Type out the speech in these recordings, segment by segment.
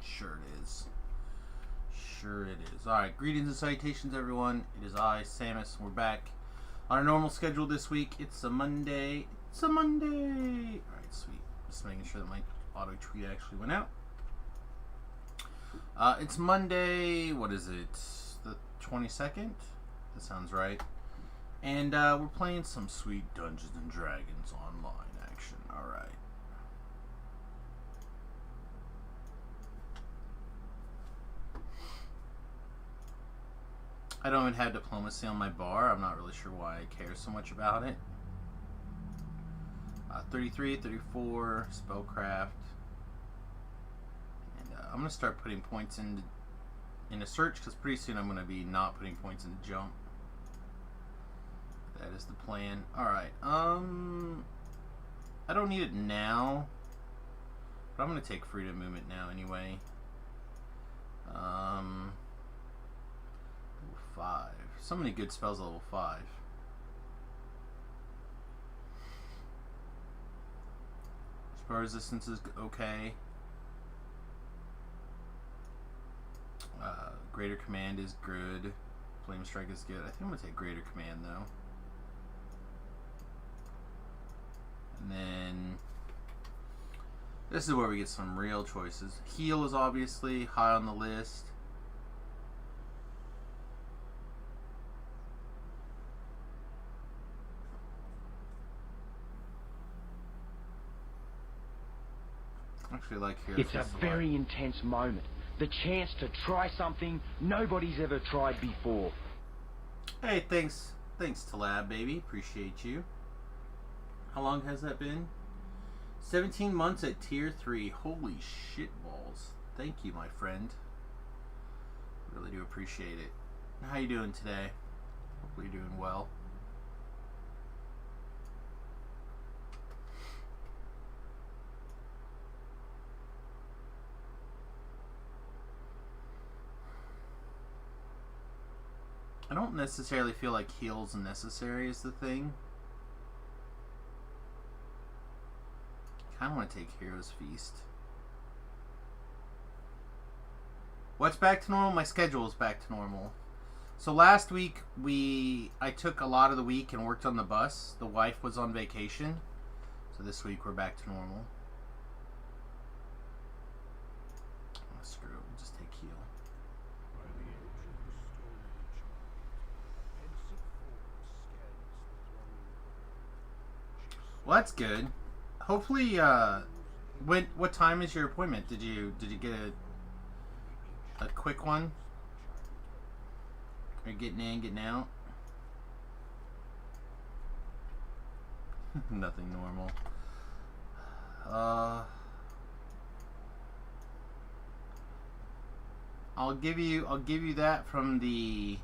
Sure it is. Sure it is. Alright, greetings and salutations, everyone. It is I, Samus, and we're back on our normal schedule this week. It's a Monday. It's a Monday! Alright, sweet. Just making sure that my auto tweet actually went out. It's Monday, what is it? The 22nd? That sounds right. And we're playing some sweet Dungeons and Dragons online action. Alright. I don't even have diplomacy on my bar. I'm not really sure why I care so much about it. 33, 34, spellcraft. And I'm going to start putting points into search, because pretty soon I'm going to be not putting points into jump. That is the plan. Alright, I don't need it now, but I'm going to take freedom movement now anyway. 5. So many good spells at level 5. Spell resistance is okay. Greater command is good. Flame strike is good. I think I'm gonna take greater command though. And then this is where we get some real choices. Heal is obviously high on the list. Actually, like here. It's a very intense moment. The chance to try something nobody's ever tried before. Hey, thanks to Lab, baby. Appreciate you. How long has that been? 17 months at tier 3. Holy shit balls. Thank you, my friend. Really do appreciate it. How you doing today? Hopefully you're doing well. I don't necessarily feel like heals necessary is the thing. I kind of want to take Hero's Feast. What's back to normal? My schedule is back to normal. So last week I took a lot of the week and worked on the bus. The wife was on vacation. So this week we're back to normal. Oh, screw it. We'll just take heal. Well, that's good. Hopefully, what time is your appointment? Did you get a quick one? Are you getting in, getting out? Nothing normal. I'll give you that from the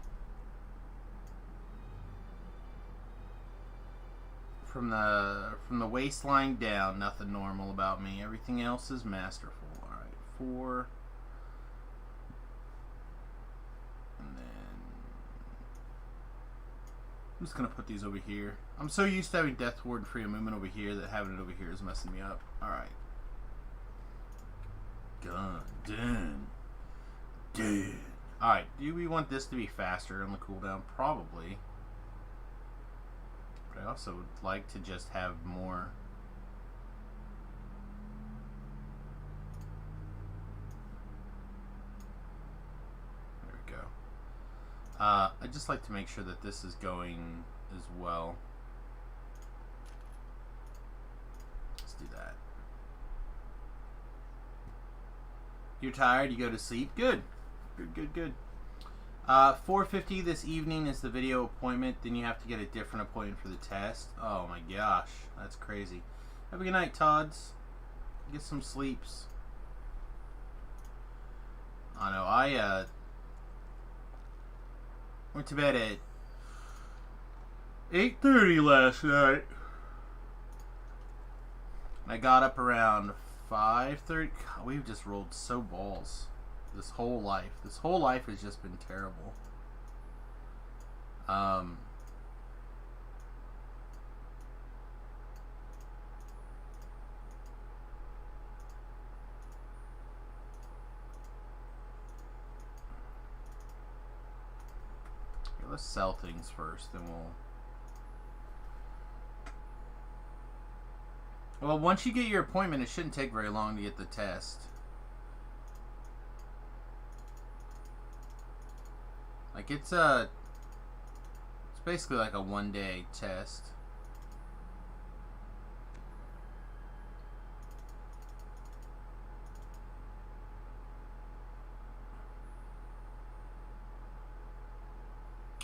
waistline down. Nothing normal about me. Everything else is masterful. Alright, 4. And then I'm just gonna put these over here. I'm so used to having Death Ward and Freedom Movement over here that having it over here is messing me up. Alright. Done. Alright, do we want this to be faster on the cooldown? Probably. But I also would like to just have more. There we go. I'd just like to make sure that this is going as well. Let's do that. You're tired, you go to sleep? Good. Good. 4:50 this evening is the video appointment. Then you have to get a different appointment for the test. Oh my gosh, that's crazy. Have a good night, Todds. Get some sleeps. I know. I went to bed at 8:30 last night. I got up around 5:30. God, we've just rolled so balls. This whole life has just been terrible. Let's sell things first, then we'll... Well, once you get your appointment, it shouldn't take very long to get the test. Like, it's basically like a one-day test.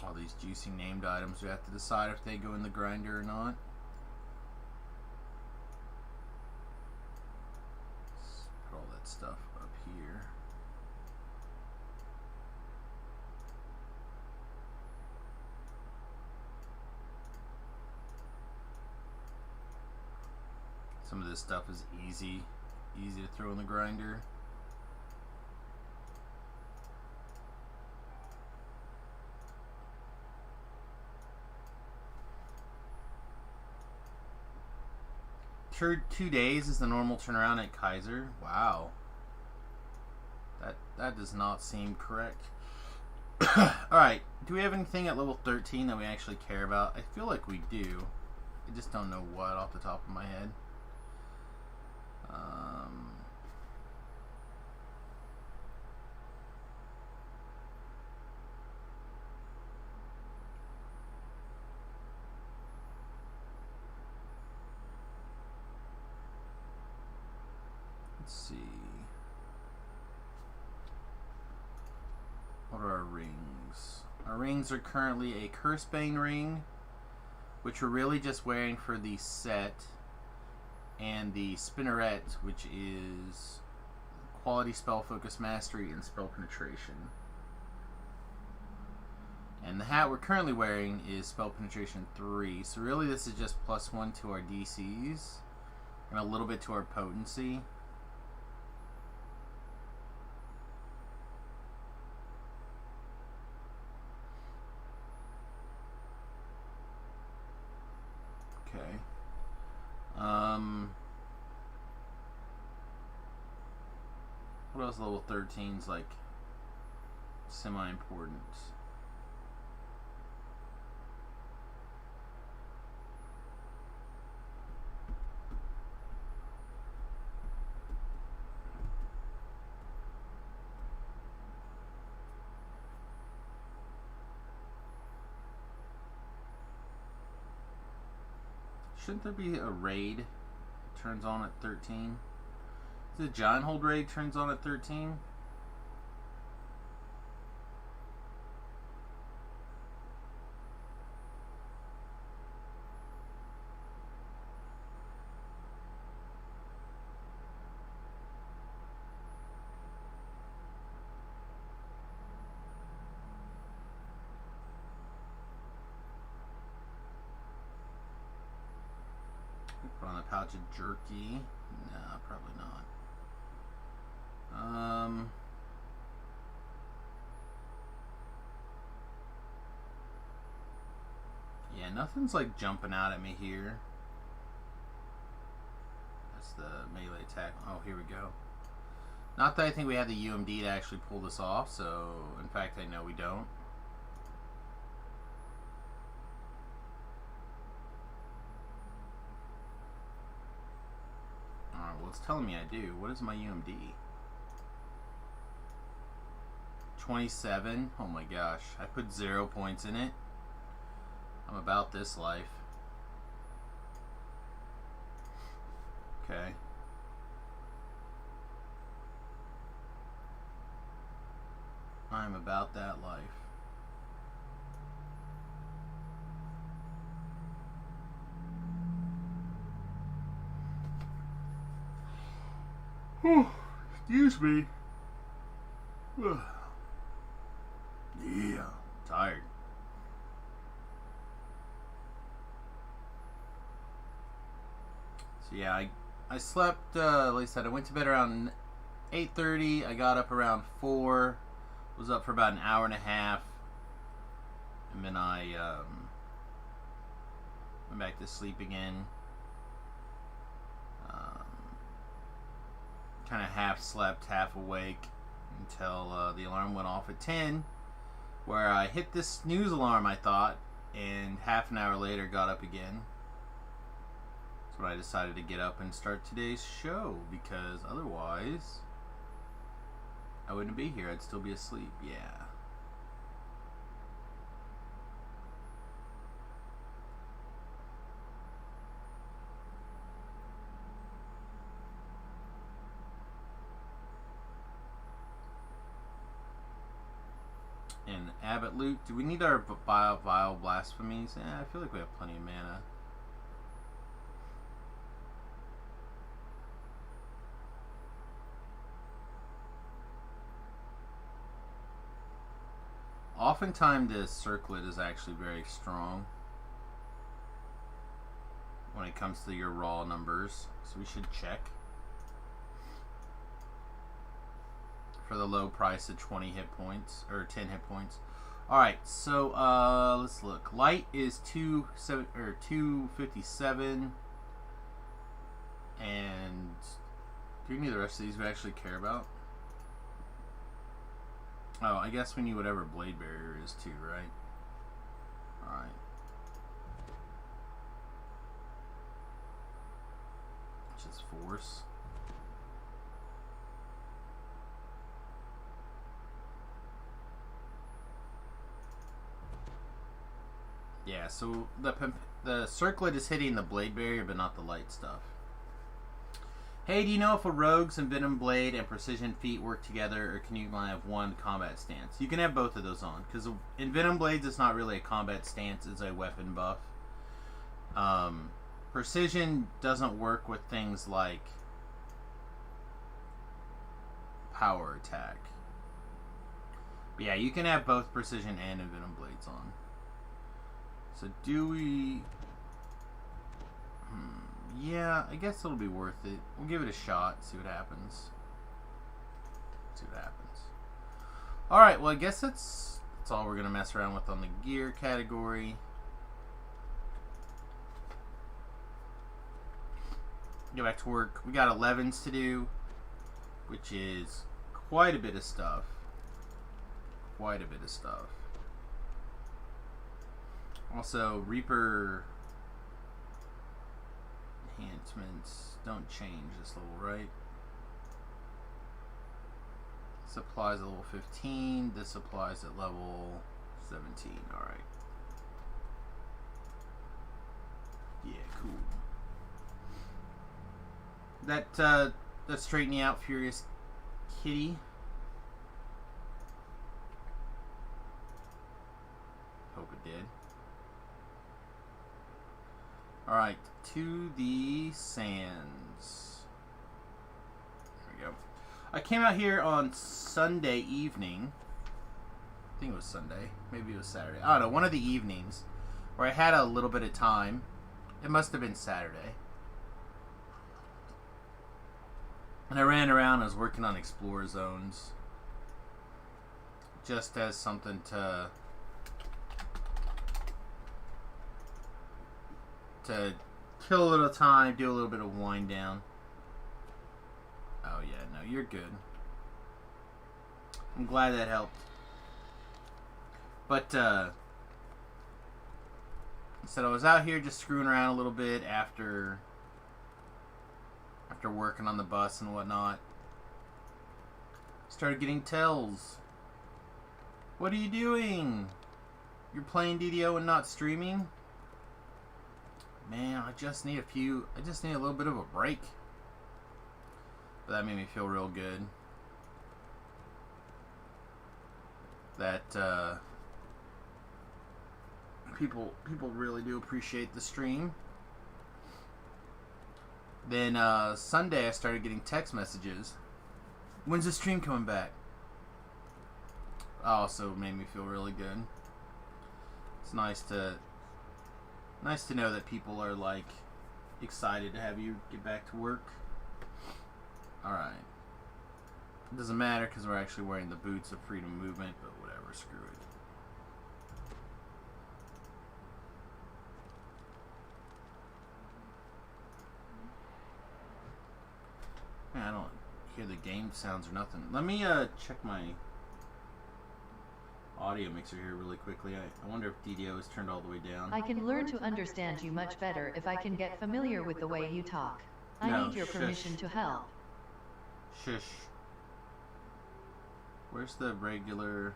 All these juicy named items, we have to decide if they go in the grinder or not. Let's put all that stuff up here. Some of this stuff is easy to throw in the grinder. Sure, 2 days is the normal turnaround at Kaiser. Wow. That does not seem correct. Alright, do we have anything at level 13 that we actually care about? I feel like we do. I just don't know what off the top of my head. Let's see. What are our rings? Our rings are currently a Cursebane ring, which we're really just wearing for the set, and the Spinneret, which is quality spell focus mastery and spell penetration. And the hat we're currently wearing is spell penetration 3, so really this is just +1 to our DCs and a little bit to our potency. Okay. What else level 13's like semi-important? Shouldn't there be a raid that turns on at 13? The Gianthold raid turns on at 13? Put on a pouch of jerky. No, probably not. Yeah, nothing's like jumping out at me here. That's the melee attack. Oh, here we go. Not that I think we have the UMD to actually pull this off, so in fact I know we don't. Alright, well it's telling me I do. What is my UMD? 27? Oh my gosh. I put 0 points in it. I'm about this life. Okay. I'm about that life. Excuse me. Yeah, tired. So yeah, I slept, like I said, I went to bed around 8:30. I got up around 4. Was up for about an hour and a half. And then I went back to sleep again. Kind of half slept, half awake until the alarm went off at 10. where I hit this snooze alarm, I thought, and half an hour later got up again. That's when I decided to get up and start today's show, because otherwise I wouldn't be here. I'd still be asleep. Yeah. And Abbott Loot. Do we need our vile blasphemies? I feel like we have plenty of mana. Oftentimes the circlet is actually very strong when it comes to your raw numbers, so we should check. For the low price of 20 hit points, or 10 hit points. Alright, so let's look. Light is 257. And do you need the rest of these we actually care about? Oh, I guess we need whatever Blade Barrier is too, right? Alright. Just force. Yeah, so the circlet is hitting the Blade Barrier, but not the light stuff. Hey, do you know if a Rogue's Envenom Blade and Precision Feet work together, or can you only have one combat stance? You can have both of those on, because Envenom Blades is not really a combat stance, it's a weapon buff. Precision doesn't work with things like power attack. But yeah, you can have both Precision and Envenom Blades on. So do we... yeah, I guess it'll be worth it. We'll give it a shot, see what happens. Alright, well I guess that's all we're going to mess around with on the gear category. Go back to work. We got 11s to do, which is quite a bit of stuff. Also, Reaper enhancements don't change this level, right? This applies at level 15. This applies at level 17. Alright. Yeah, cool. That straighten you out, Furious Kitty. Hope it did. Alright, to the sands. There we go. I came out here on Sunday evening. I think it was Sunday. Maybe it was Saturday. I don't know, one of the evenings where I had a little bit of time. It must have been Saturday. And I ran around, I was working on Explorer Zones. Just as something to kill a little time, do a little bit of wind down. Oh yeah, no, you're good. I'm glad that helped. But so I was out here just screwing around a little bit after working on the bus and whatnot. Started getting tells. What are you doing? You're playing DDO and not streaming? Man, I just need a little bit of a break. But that made me feel real good. That people really do appreciate the stream. Then Sunday I started getting text messages. When's the stream coming back? Also made me feel really good. It's nice to know that people are like excited to have you get back to work. Alright. It doesn't matter because we're actually wearing the boots of freedom movement, but whatever, screw it. Man, I don't hear the game sounds or nothing. Let me check my audio mixer here really quickly. I wonder if DDO is turned all the way down. I can learn to understand you much better if I can get familiar with the way you talk. I No, need your shush. permission to help. Shush. Where's the regular...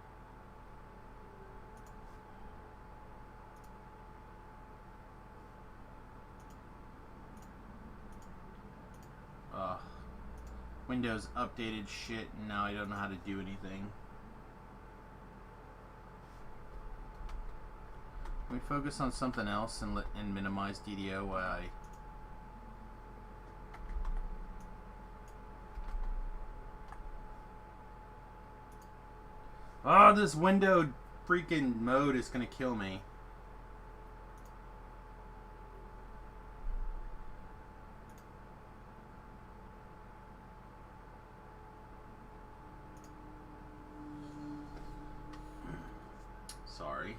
Windows updated shit and now I don't know how to do anything. Can we focus on something else and minimize DDO while I... Oh, this window freaking mode is gonna kill me. Sorry.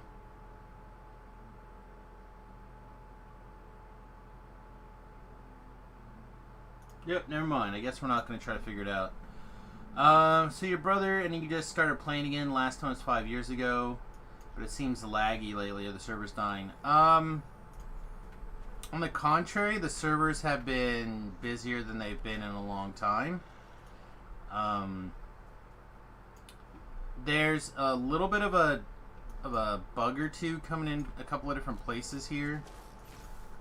Yep, never mind. I guess we're not going to try to figure it out. So your brother and you just started playing again. Last time was 5 years ago, but it seems laggy lately, or the server's dying. On the contrary, the servers have been busier than they've been in a long time. There's a little bit of a bug or two coming in a couple of different places here.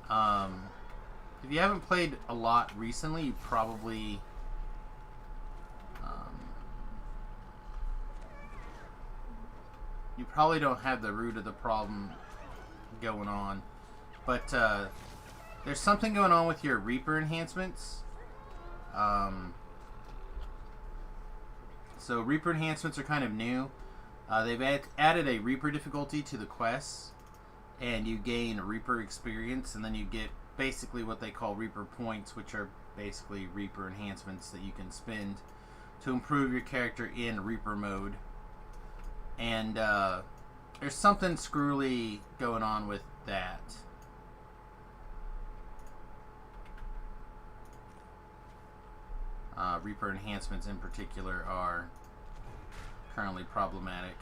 If you haven't played a lot recently, you probably don't have the root of the problem going on. But there's something going on with your Reaper enhancements. So Reaper enhancements are kind of new. They've added a Reaper difficulty to the quests, and you gain Reaper experience, and then you get basically what they call Reaper points, which are basically Reaper enhancements that you can spend to improve your character in Reaper mode. And there's something screwy going on with that. Reaper enhancements in particular are currently problematic.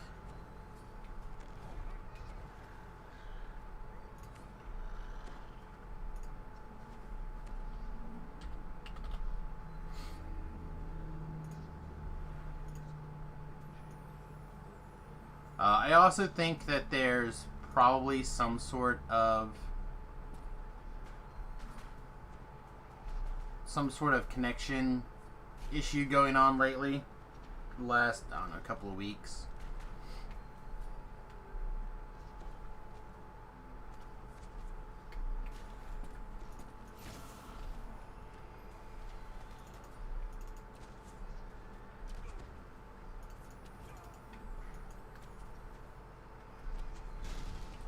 I also think that there's probably some sort of connection issue going on lately. The last, I don't know, couple of weeks.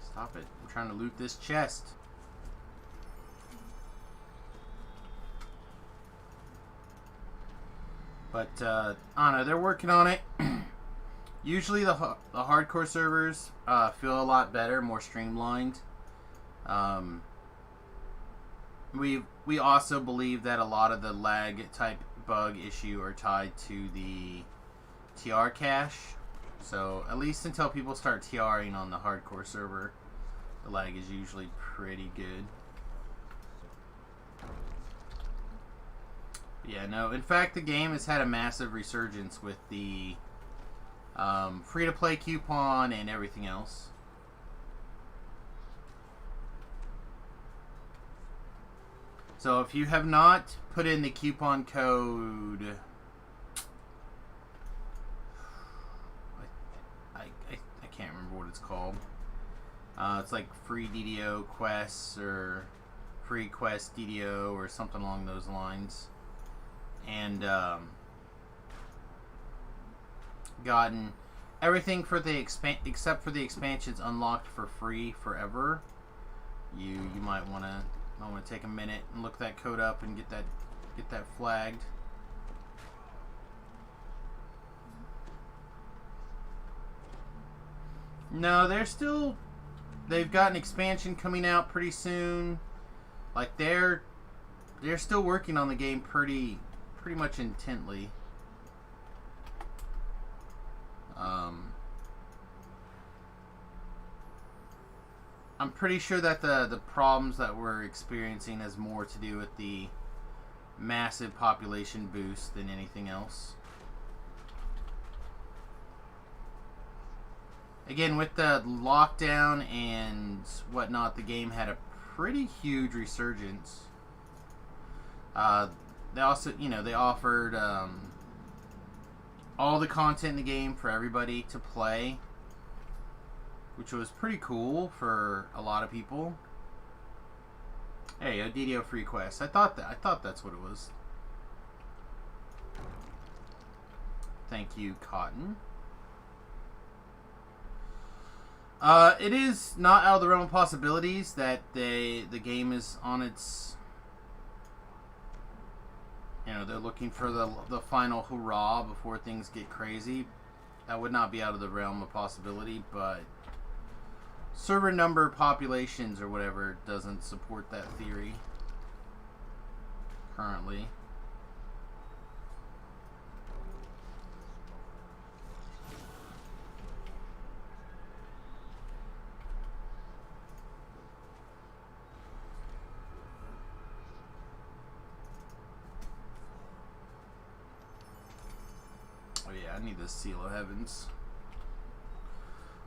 Stop it. I'm trying to loot this chest. But, I don't know, they're working on it. Usually the hardcore servers feel a lot better, more streamlined. We also believe that a lot of the lag type bug issue are tied to the TR cache. So, at least until people start TRing on the hardcore server, the lag is usually pretty good. Yeah, no, in fact, the game has had a massive resurgence with the free-to-play coupon and everything else. So if you have not put in the coupon code... I can't remember what it's called. It's like free DDO quests or free quest DDO or something along those lines. And gotten everything for the except for the expansions unlocked for free forever. You might want to take a minute and look that code up and get that flagged. No, they've got an expansion coming out pretty soon. Like they're still working on the game pretty much intently. I'm pretty sure that the problems that we're experiencing has more to do with the massive population boost than anything else. Again, with the lockdown and whatnot, the game had a pretty huge resurgence. They also, they offered all the content in the game for everybody to play, which was pretty cool for a lot of people. Hey, Odidio Free Quest. I thought that's what it was. Thank you, Cotton. It is not out of the realm of possibilities that the game is on its... they're looking for the final hurrah before things get crazy. That would not be out of the realm of possibility, but server number populations or whatever doesn't support that theory currently. I need the Seal of Heavens.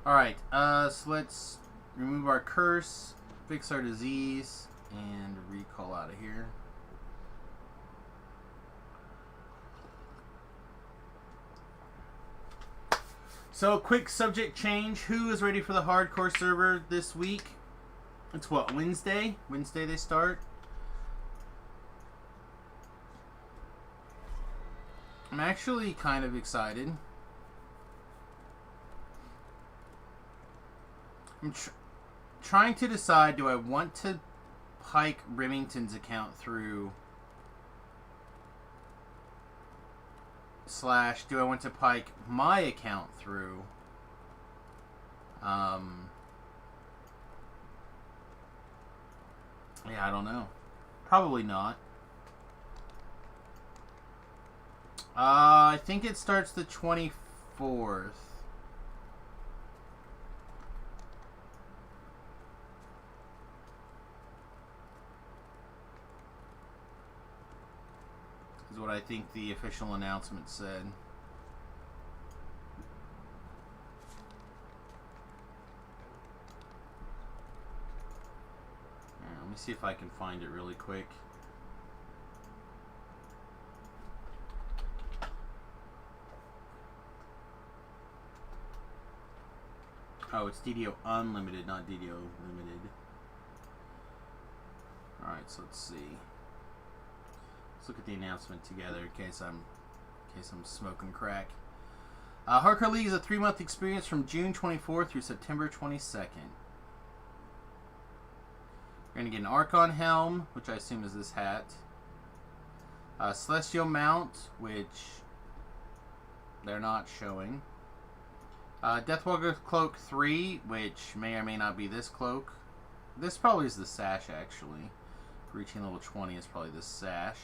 Alright, so let's remove our curse, fix our disease, and recall out of here. So, quick subject change. Who is ready for the hardcore server this week? It's what, Wednesday? Wednesday they start? I'm actually kind of excited. I'm trying to decide, do I want to pike Remington's account through / do I want to pike my account through yeah, I don't know. Probably not. I think it starts the 24th. Is what I think the official announcement said. Alright, let me see if I can find it really quick. Oh, it's DDO Unlimited, not DDO Limited. Alright, so let's see. Let's look at the announcement together in case I'm smoking crack. Hardcore League is a 3-month experience from June 24th through September 22nd. You're going to get an Archon Helm, which I assume is this hat. Celestial Mount, which they're not showing. Deathwalker Cloak 3, which may or may not be this cloak. This probably is the sash, actually. Reaching level 20 is probably the sash.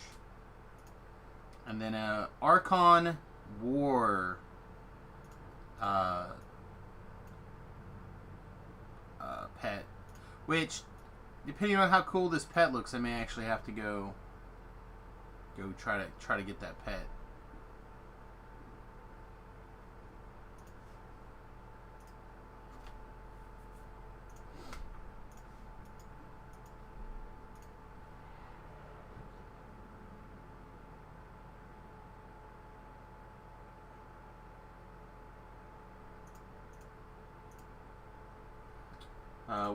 And then Archon War pet, which, depending on how cool this pet looks, I may actually have to go try to get that pet.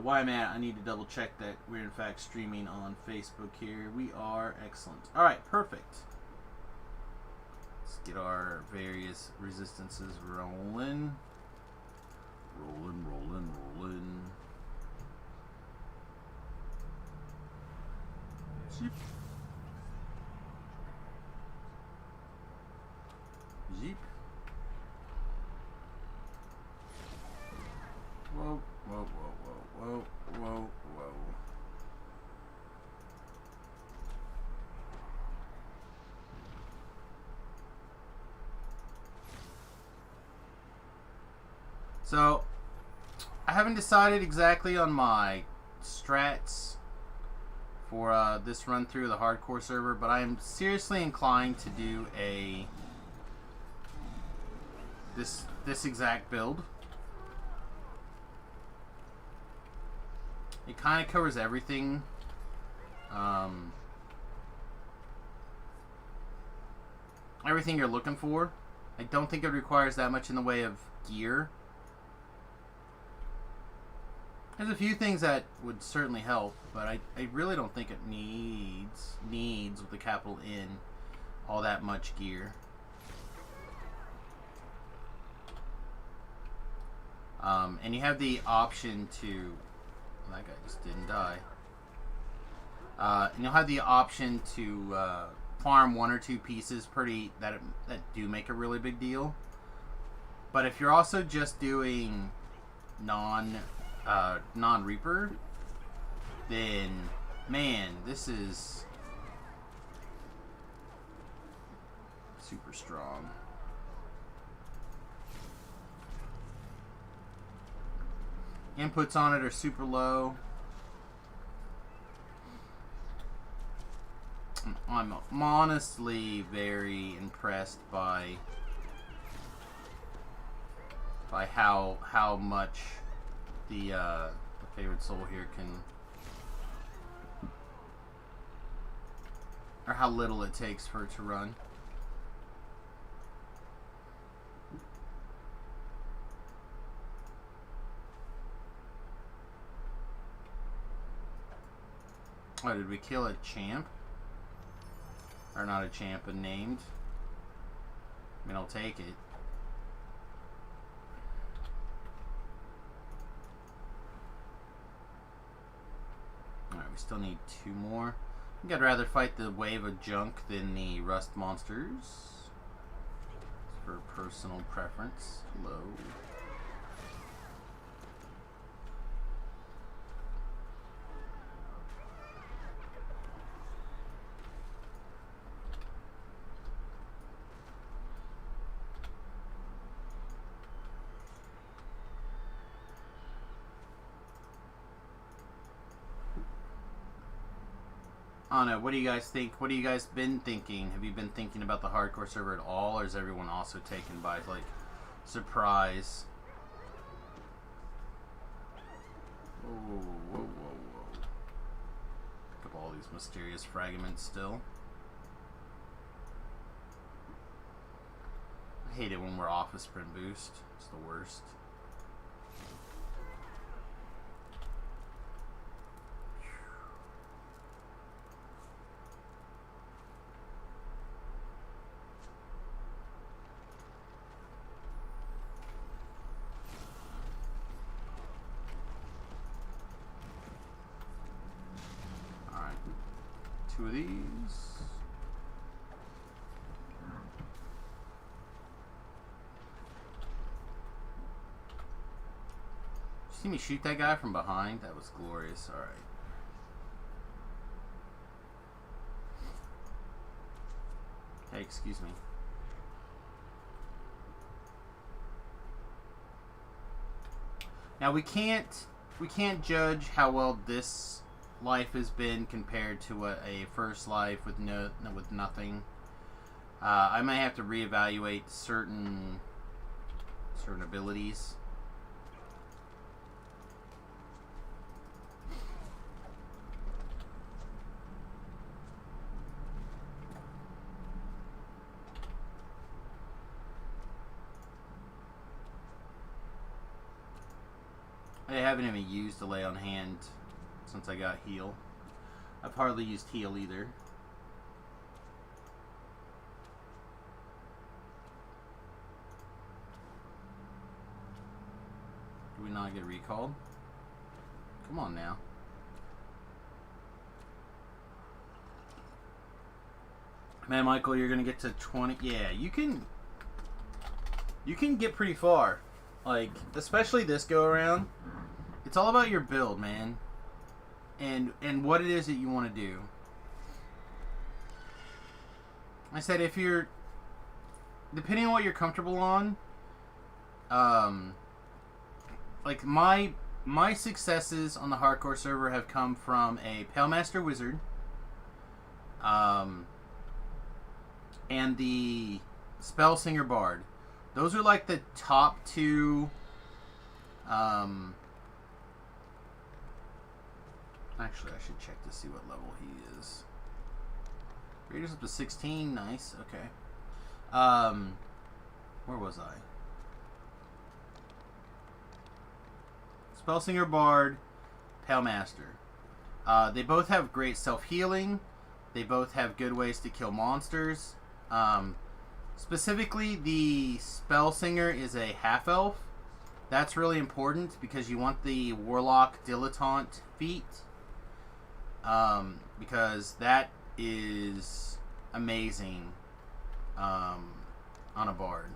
Why I'm at, I need to double check that we're in fact streaming on Facebook here. We are. Excellent. Alright, perfect. Let's get our various resistances rolling. Rolling. Jeep. Whoa. So, I haven't decided exactly on my strats for this run through the hardcore server, but I am seriously inclined to do this exact build. It kind of covers everything. Everything you're looking for. I don't think it requires that much in the way of gear. There's a few things that would certainly help, but I really don't think it needs with the capital N all that much gear. And you have the option to... That guy just didn't die. And you'll have the option to farm 1 or 2 pieces that do make a really big deal. But if you're also just doing non-Reaper, then man, this is super strong. Inputs on it are super low. I'm honestly very impressed by how much the favorite soul here can, or how little it takes for it to run. Oh, did we kill a champ? Or not a champ, but named? I mean, I'll take it. Alright, we still need 2 more. I think I'd rather fight the wave of junk than the rust monsters. For personal preference. Hello. I don't know. What do you guys think? What have you guys been thinking? Have you been thinking about the hardcore server at all, or is everyone also taken by like surprise? Whoa, whoa, whoa, whoa! Pick up all these mysterious fragments still. I hate it when we're off a sprint boost. It's the worst. Two of these. Did you see me shoot that guy from behind? That was glorious. Alright. Hey, excuse me. Now we can't judge how well this life has been compared to a first life with nothing. I might have to reevaluate certain abilities. I haven't even used the lay on hand since I got heal. I've hardly used heal either. Do we not get recalled? Come on now. Man, Michael, you're gonna get to 20. Yeah, you can get pretty far. Like, especially this go around. It's all about your build, man. And what it is that you want to do. I said if you're, depending on what you're comfortable on, like my successes on the hardcore server have come from a Palemaster Wizard, and the Spellsinger Bard. Those are like the top two. Actually, I should check to see what level he is. Raiders up to 16. Nice. Okay. Where was I? Spellsinger Bard, Palemaster. They both have great self-healing. They both have good ways to kill monsters. Specifically, the Spellsinger is a half-elf. That's really important because you want the Warlock Dilettante feat. Because that is amazing on a bard.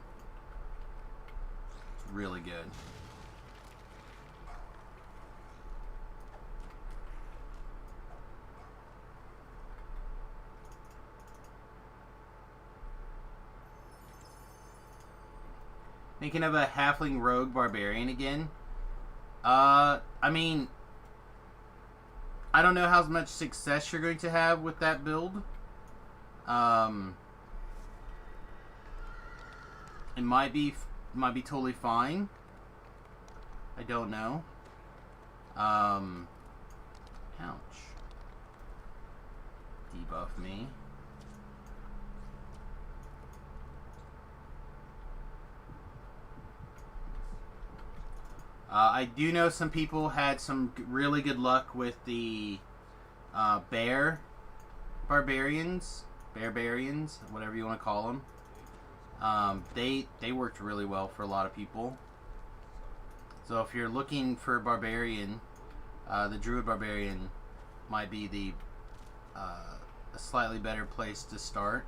It's really good. Thinking of a halfling rogue barbarian again. I mean, I don't know how much success you're going to have with that build. It might be totally fine. I don't know. Ouch. Debuff me. I do know some people had some really good luck with the bear barbarians, whatever you want to call them. They worked really well for a lot of people. So if you're looking for a barbarian, the druid barbarian might be a slightly better place to start.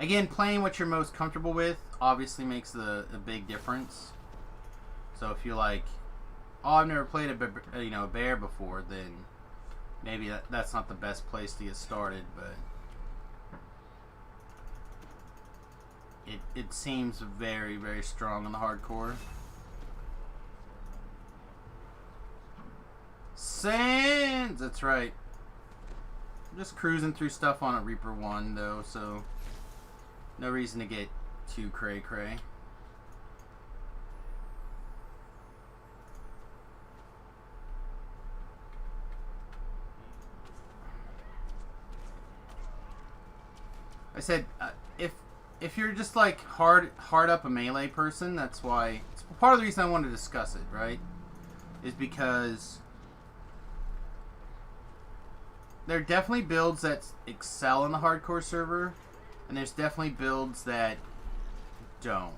Again, playing what you're most comfortable with obviously makes a big difference. So if you're like, oh, I've never played a bear before, then maybe that's not the best place to get started. But it seems very, very strong on the hardcore. Sands! That's right. I'm just cruising through stuff on a Reaper 1 though, so no reason to get too cray-cray. I said, if you're just like hard up a melee person, that's why. It's part of the reason I wanted to discuss it, right? Is because there are definitely builds that excel in the hardcore server, and there's definitely builds that don't.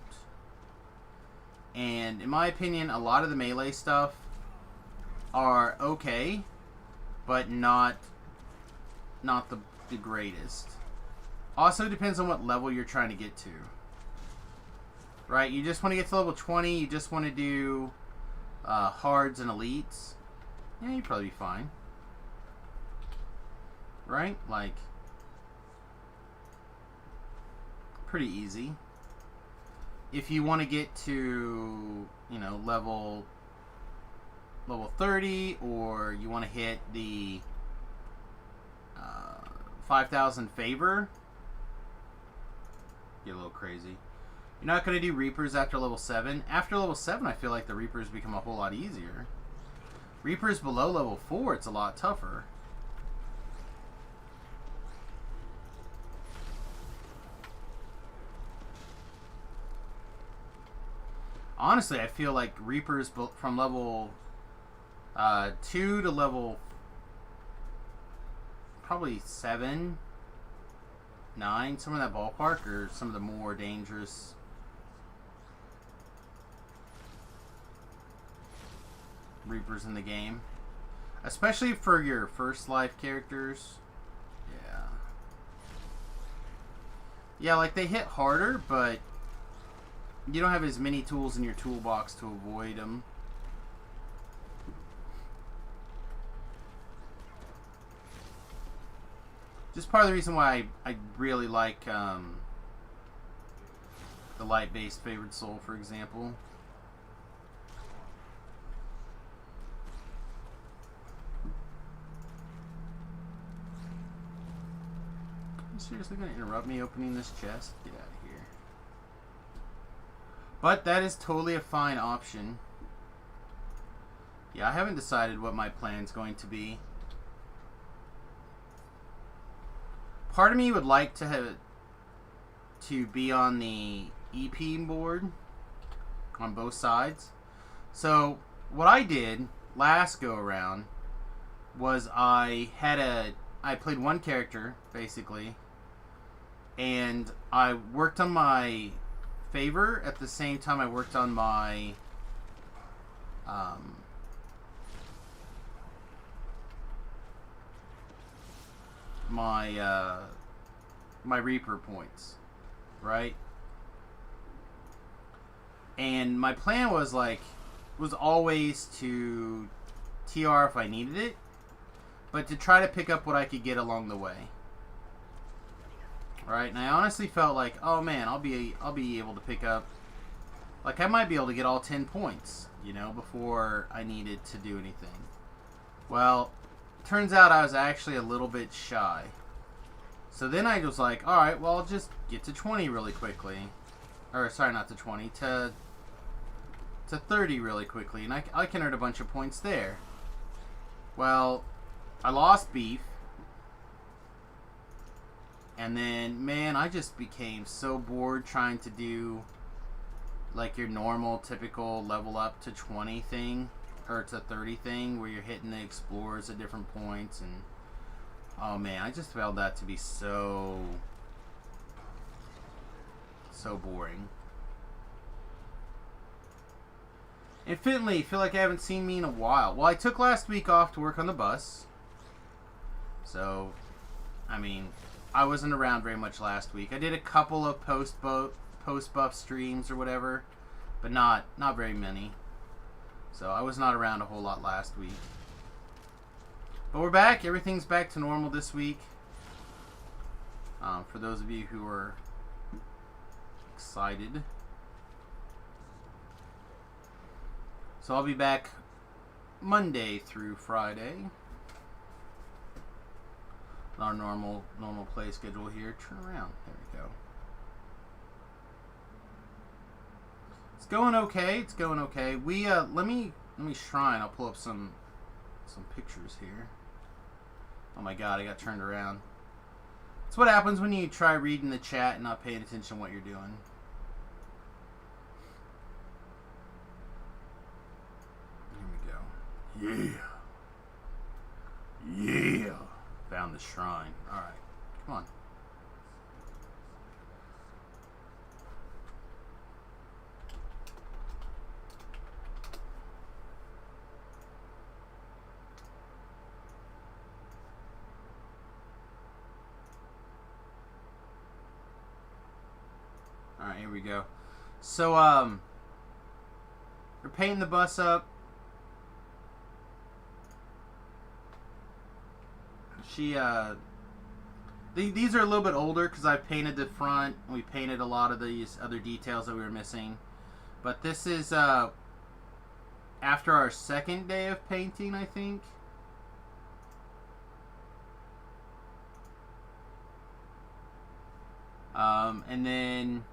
And in my opinion, a lot of the melee stuff are okay, but not the greatest. Also depends on what level you're trying to get to. Right? You just want to get to level 20, you just want to do hards and elites. Yeah, you'd probably be fine. Right? Like, pretty easy. If you want to get to, level 30, or you want to hit the 5,000 favor, get a little crazy. You're not going to do Reapers after level 7. After level 7, I feel like the Reapers become a whole lot easier. Reapers below level 4, it's a lot tougher. Honestly, I feel like Reapers from level 2 to level probably 7, 9, some of that ballpark, are some of the more dangerous Reapers in the game. Especially for your first life characters. Yeah. Yeah, like they hit harder, but you don't have as many tools in your toolbox to avoid them. Just part of the reason why I really like the light-based favored soul, for example. Are you seriously going to interrupt me opening this chest? Get out of here. But that is totally a fine option. Yeah, I haven't decided what my plan's going to be. Part of me would like to have to be on the EP board on both sides. So what I did last go around was I played one character basically, and I worked on my favor at the same time I worked on my my Reaper points, right? And my plan was always to TR if I needed it, but to try to pick up what I could get along the way. Right? And I honestly felt like, oh man, I'll be able to pick up, like I might be able to get all 10 points, you know, before I needed to do anything. Well, turns out I was actually a little bit shy. So then I was like, alright, well, I'll just get to 20 really quickly. Or, sorry, not to 20, to 30 really quickly. And I can earn a bunch of points there. Well, I lost beef. And then, man, I just became so bored trying to do, like, your normal, typical level up to 20 thing. Or to 30 thing, where you're hitting the explorers at different points. And, oh, man, I just found that to be so boring. And Finley, feel like I haven't seen me in a while. Well, I took last week off to work on the bus. So, I mean, I wasn't around very much last week. I did a couple of post-buff streams or whatever, but not very many. So I was not around a whole lot last week. But we're back. Everything's back to normal this week. For those of you who are excited. So I'll be back Monday through Friday. Our normal play schedule here. Turn around. There we go. It's going okay. It's going okay. We let me shrine. I'll pull up some pictures here. Oh my god, I got turned around. It's what happens when you try reading the chat and not paying attention to what you're doing. Here we go. Yeah. Yeah. Found the shrine. Alright. Come on. Alright, here we go. So, we're painting the bus up. These are a little bit older because I painted the front. We painted a lot of these other details that we were missing. But this is after our second day of painting, I think. And then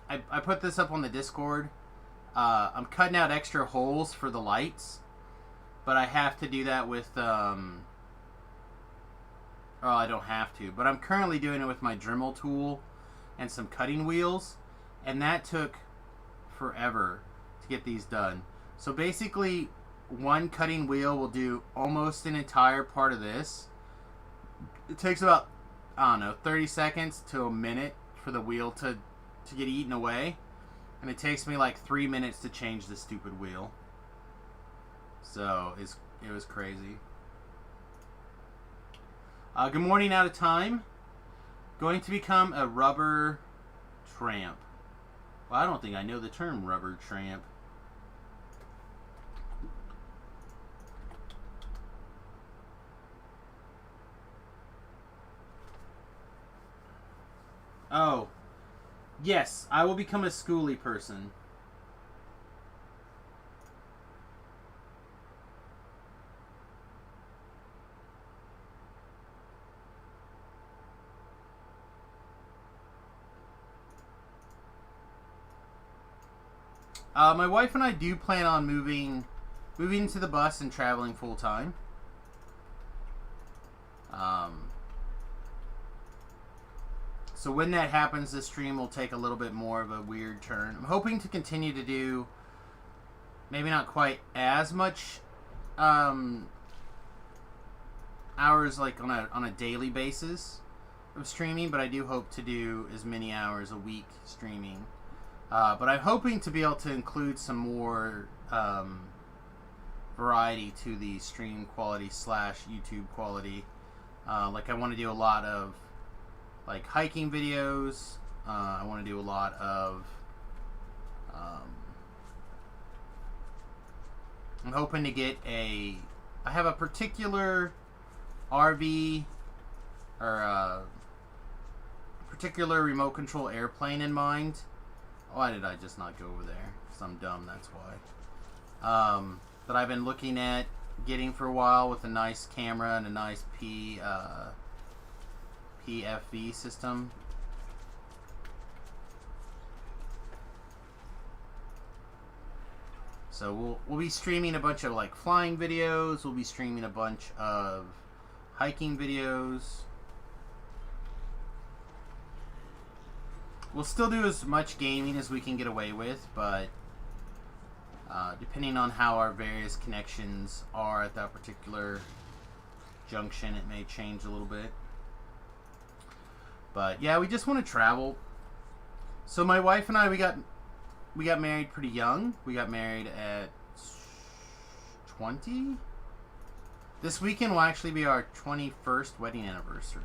I put this up on the Discord. I'm cutting out extra holes for the lights, but I have to do that with well, I don't have to, but I'm currently doing it with my Dremel tool and some cutting wheels, and that took forever to get these done. So basically, one cutting wheel will do almost an entire part of this. It takes about, I don't know, 30 seconds to a minute for the wheel to get eaten away, and it takes me like 3 minutes to change the stupid wheel. So it was crazy. Good morning, out of time. Going to become a rubber tramp. Well, I don't think I know the term rubber tramp. Oh, Yes, I will become a schooly person. My wife and I do plan on moving to the bus and traveling full time. So when that happens, this stream will take a little bit more of a weird turn. I'm hoping to continue to do maybe not quite as much hours like on a daily basis of streaming, but I do hope to do as many hours a week streaming. But I'm hoping to be able to include some more variety to the stream quality / YouTube quality. Like I want to do a lot of like hiking videos. I want to do a lot of I'm hoping to get I have a particular RV or a particular remote control airplane in mind. Why did I just not go over there? Because I'm dumb, that's why. That I've been looking at getting for a while with a nice camera and a nice PFV system. So we'll be streaming a bunch of like flying videos. We'll be streaming a bunch of hiking videos. We'll still do as much gaming as we can get away with, but depending on how our various connections are at that particular junction, it may change a little bit. But yeah, we just want to travel. So my wife and I, we got married pretty young. We got married at 20. This weekend will actually be our 21st wedding anniversary.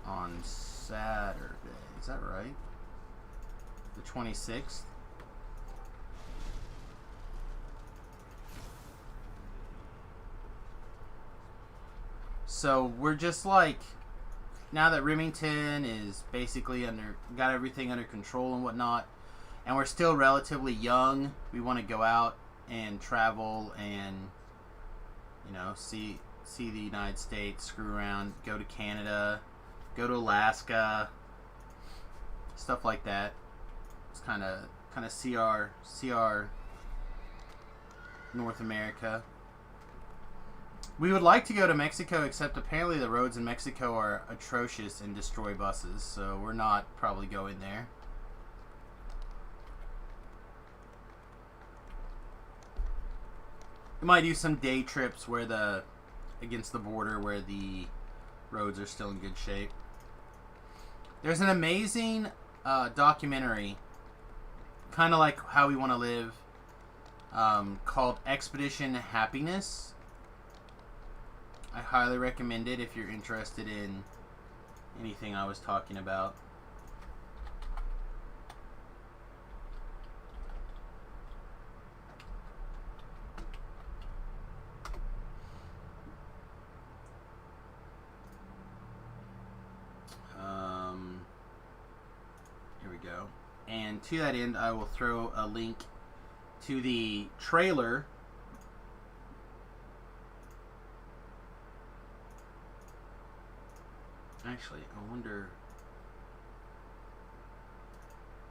On Saturday. Is that right? The 26th? So we're just like, now that Remington is basically got everything under control and whatnot, and we're still relatively young, we want to go out and travel and, you know, see the United States, screw around, go to Canada, go to Alaska, stuff like that. Just kind of see our North America. We would like to go to Mexico, except apparently the roads in Mexico are atrocious and destroy buses, so we're not probably going there. We might do some day trips against the border where the roads are still in good shape. There's an amazing documentary, kind of like How We Want to Live, called Expedition Happiness. I highly recommend it if you're interested in anything I was talking about. Here we go. And to that end, I will throw a link to the trailer . Actually, I wonder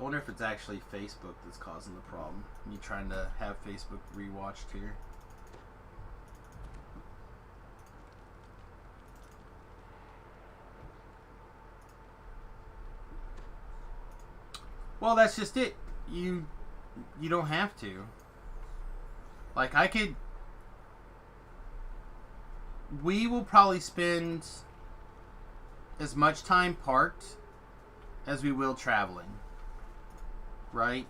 if it's actually Facebook that's causing the problem. Me trying to have Facebook rewatched here. Well, that's just it. You don't have to. Like, we will probably spend as much time parked as we will traveling, right?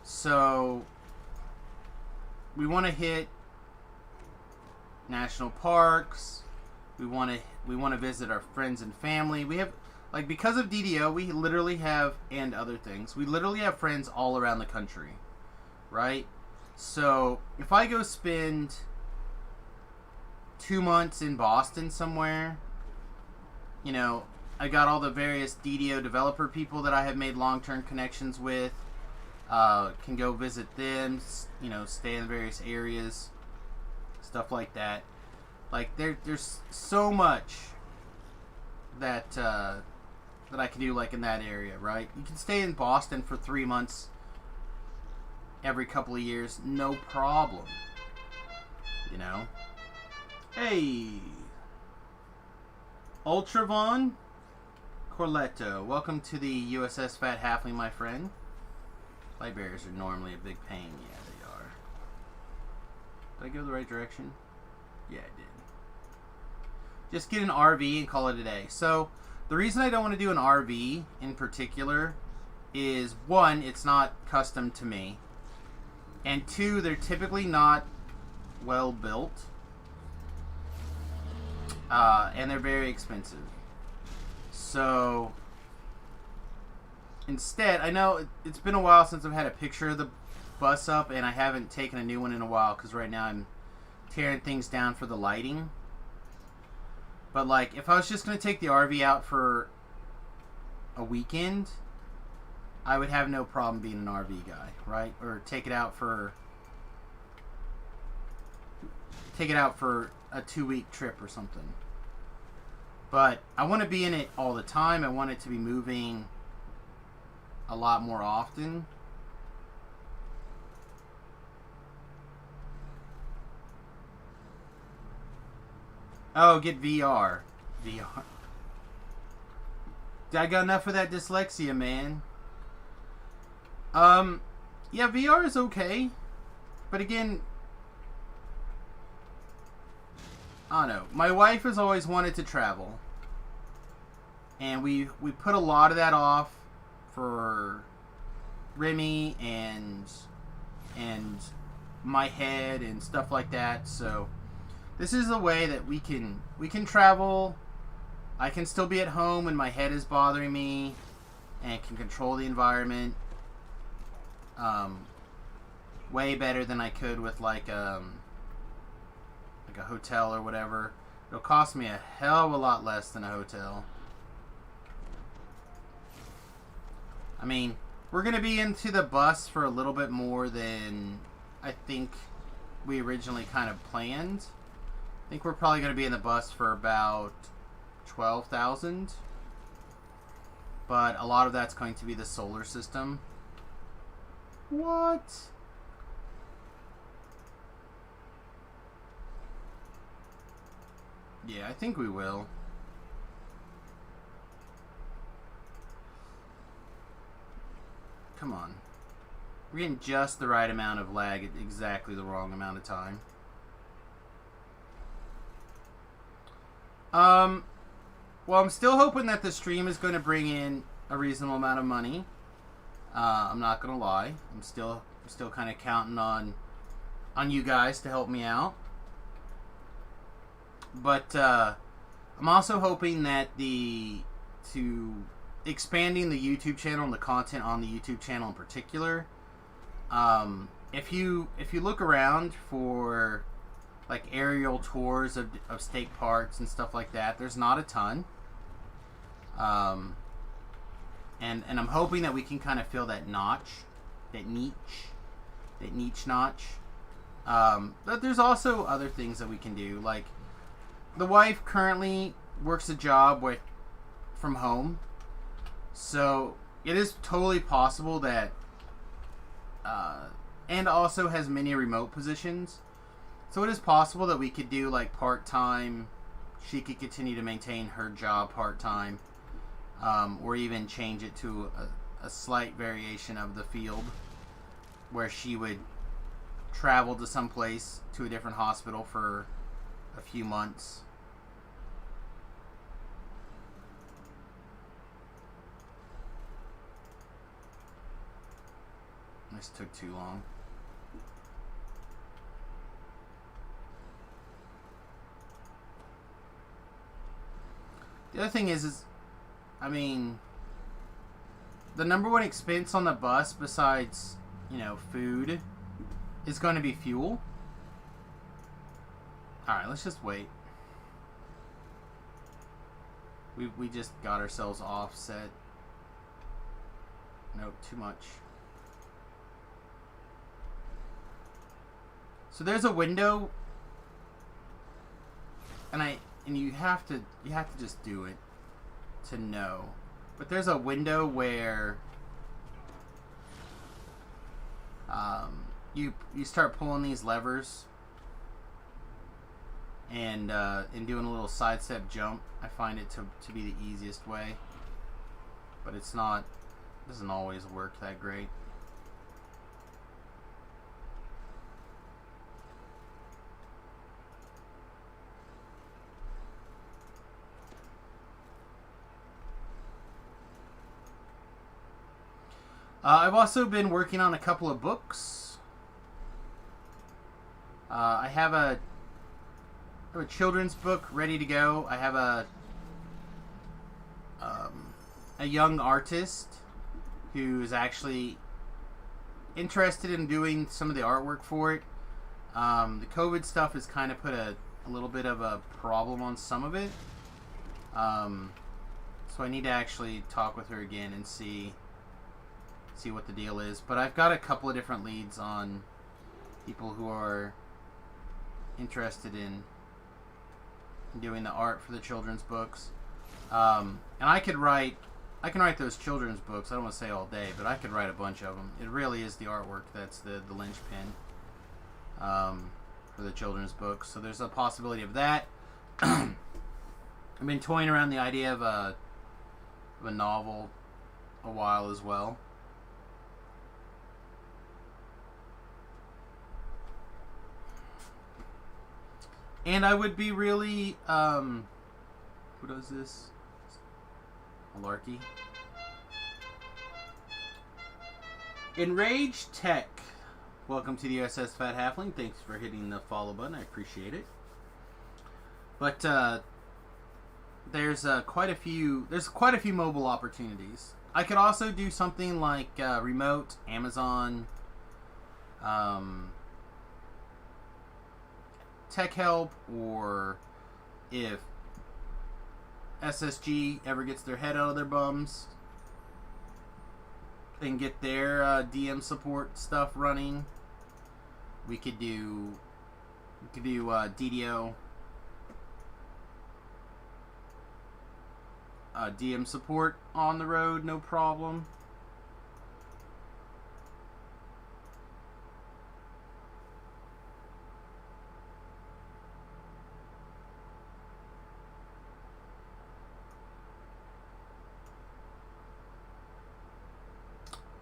So we want to hit national parks. We want to visit our friends and family. We have, like, because of DDO, we literally have, and other things, we literally have friends all around the country, right? So if I go spend 2 months in Boston somewhere. You know, I got all the various DDO developer people that I have made long-term connections with. Can go visit them, you know, stay in various areas, stuff like that. Like, there's so much that that I can do, like, in that area, right? You can stay in Boston for 3 months every couple of years, no problem. You know? Hey! Ultravon Corletto, welcome to the USS Fat Halfling, my friend. Light barriers are normally a big pain. Yeah, they are. Did I go the right direction? Yeah, I did. Just get an RV and call it a day. So, the reason I don't want to do an RV in particular is, one, it's not custom to me. And two, they're typically not well built. And they're very expensive. So, instead, I know it's been a while since I've had a picture of the bus up, and I haven't taken a new one in a while, because right now I'm tearing things down for the lighting. But, like, if I was just going to take the RV out for a weekend, I would have no problem being an RV guy, right? Or take it out for a 2-week trip or something. But I want to be in it all the time. I want it to be moving a lot more often. Oh, get VR. VR. I got enough of that dyslexia, man. Yeah, VR is okay. But again, I don't know. My wife has always wanted to travel. And we put a lot of that off for Remy and my head and stuff like that. So this is a way that we can travel. I can still be at home when my head is bothering me and can control the environment way better than I could with like a hotel or whatever. It'll cost me a hell of a lot less than a hotel. I mean, we're going to be into the bus for a little bit more than I think we originally kind of planned. I think we're probably going to be in the bus for about $12,000. But a lot of that's going to be the solar system. What? Yeah, I think we will. Come on. We're getting just the right amount of lag at exactly the wrong amount of time. Well, I'm still hoping that the stream is going to bring in a reasonable amount of money. I'm not going to lie. I'm still kind of counting on you guys to help me out. But I'm also hoping that expanding the YouTube channel and the content on the YouTube channel in particular. If you look around for like aerial tours of state parks and stuff like that, there's not a ton. And I'm hoping that we can kind of fill that niche notch. But there's also other things that we can do. Like, the wife currently works a job from home, so it is totally possible that, and also has many remote positions. So it is possible that we could do like part-time. She could continue to maintain her job part-time, or even change it to a slight variation of the field, where she would travel to some place, to a different hospital for a few months. This took too long. The other thing is I mean, the number one expense on the bus besides, food is going to be fuel. Alright, let's just wait. We just got ourselves offset. Nope, too much. So there's a window, and you have to just do it to know. But there's a window where you start pulling these levers and doing a little sidestep jump. I find it to be the easiest way, but doesn't always work that great. I've also been working on a couple of books. I have a children's book ready to go. I have a young artist who is actually interested in doing some of the artwork for it. The COVID stuff has kind of put a little bit of a problem on some of it. So I need to actually talk with her again and see what the deal is. But I've got a couple of different leads on people who are interested in doing the art for the children's books. And I can write those children's books. I don't want to say all day, but I could write a bunch of them. It really is the artwork that's the linchpin for the children's books. So there's a possibility of that. I've been toying around the idea of a novel a while as well. And I would be really, who does this? Malarkey. Enraged Tech. Welcome to the USS Fat Halfling. Thanks for hitting the follow button. I appreciate it. But there's quite a few mobile opportunities. I could also do something like remote Amazon, tech help, or if SSG ever gets their head out of their bums and get their DM support stuff running, we could do DDO DM support on the road, no problem.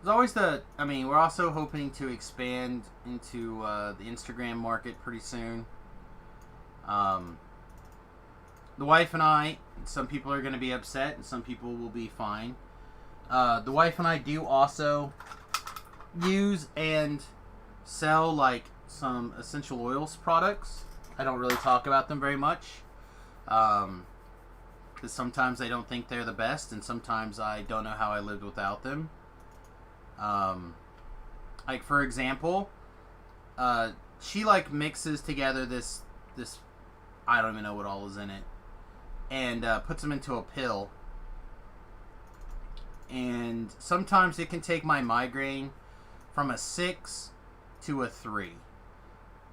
There's always we're also hoping to expand into the Instagram market pretty soon. The wife and I, some people are going to be upset and some people will be fine. The wife and I do also use and sell like some essential oils products. I don't really talk about them very much. Because sometimes I don't think they're the best, and sometimes I don't know how I lived without them. Like for example, she like mixes together this I don't even know what all is in it, and puts them into a pill. And sometimes it can take my migraine from a 6 to a 3.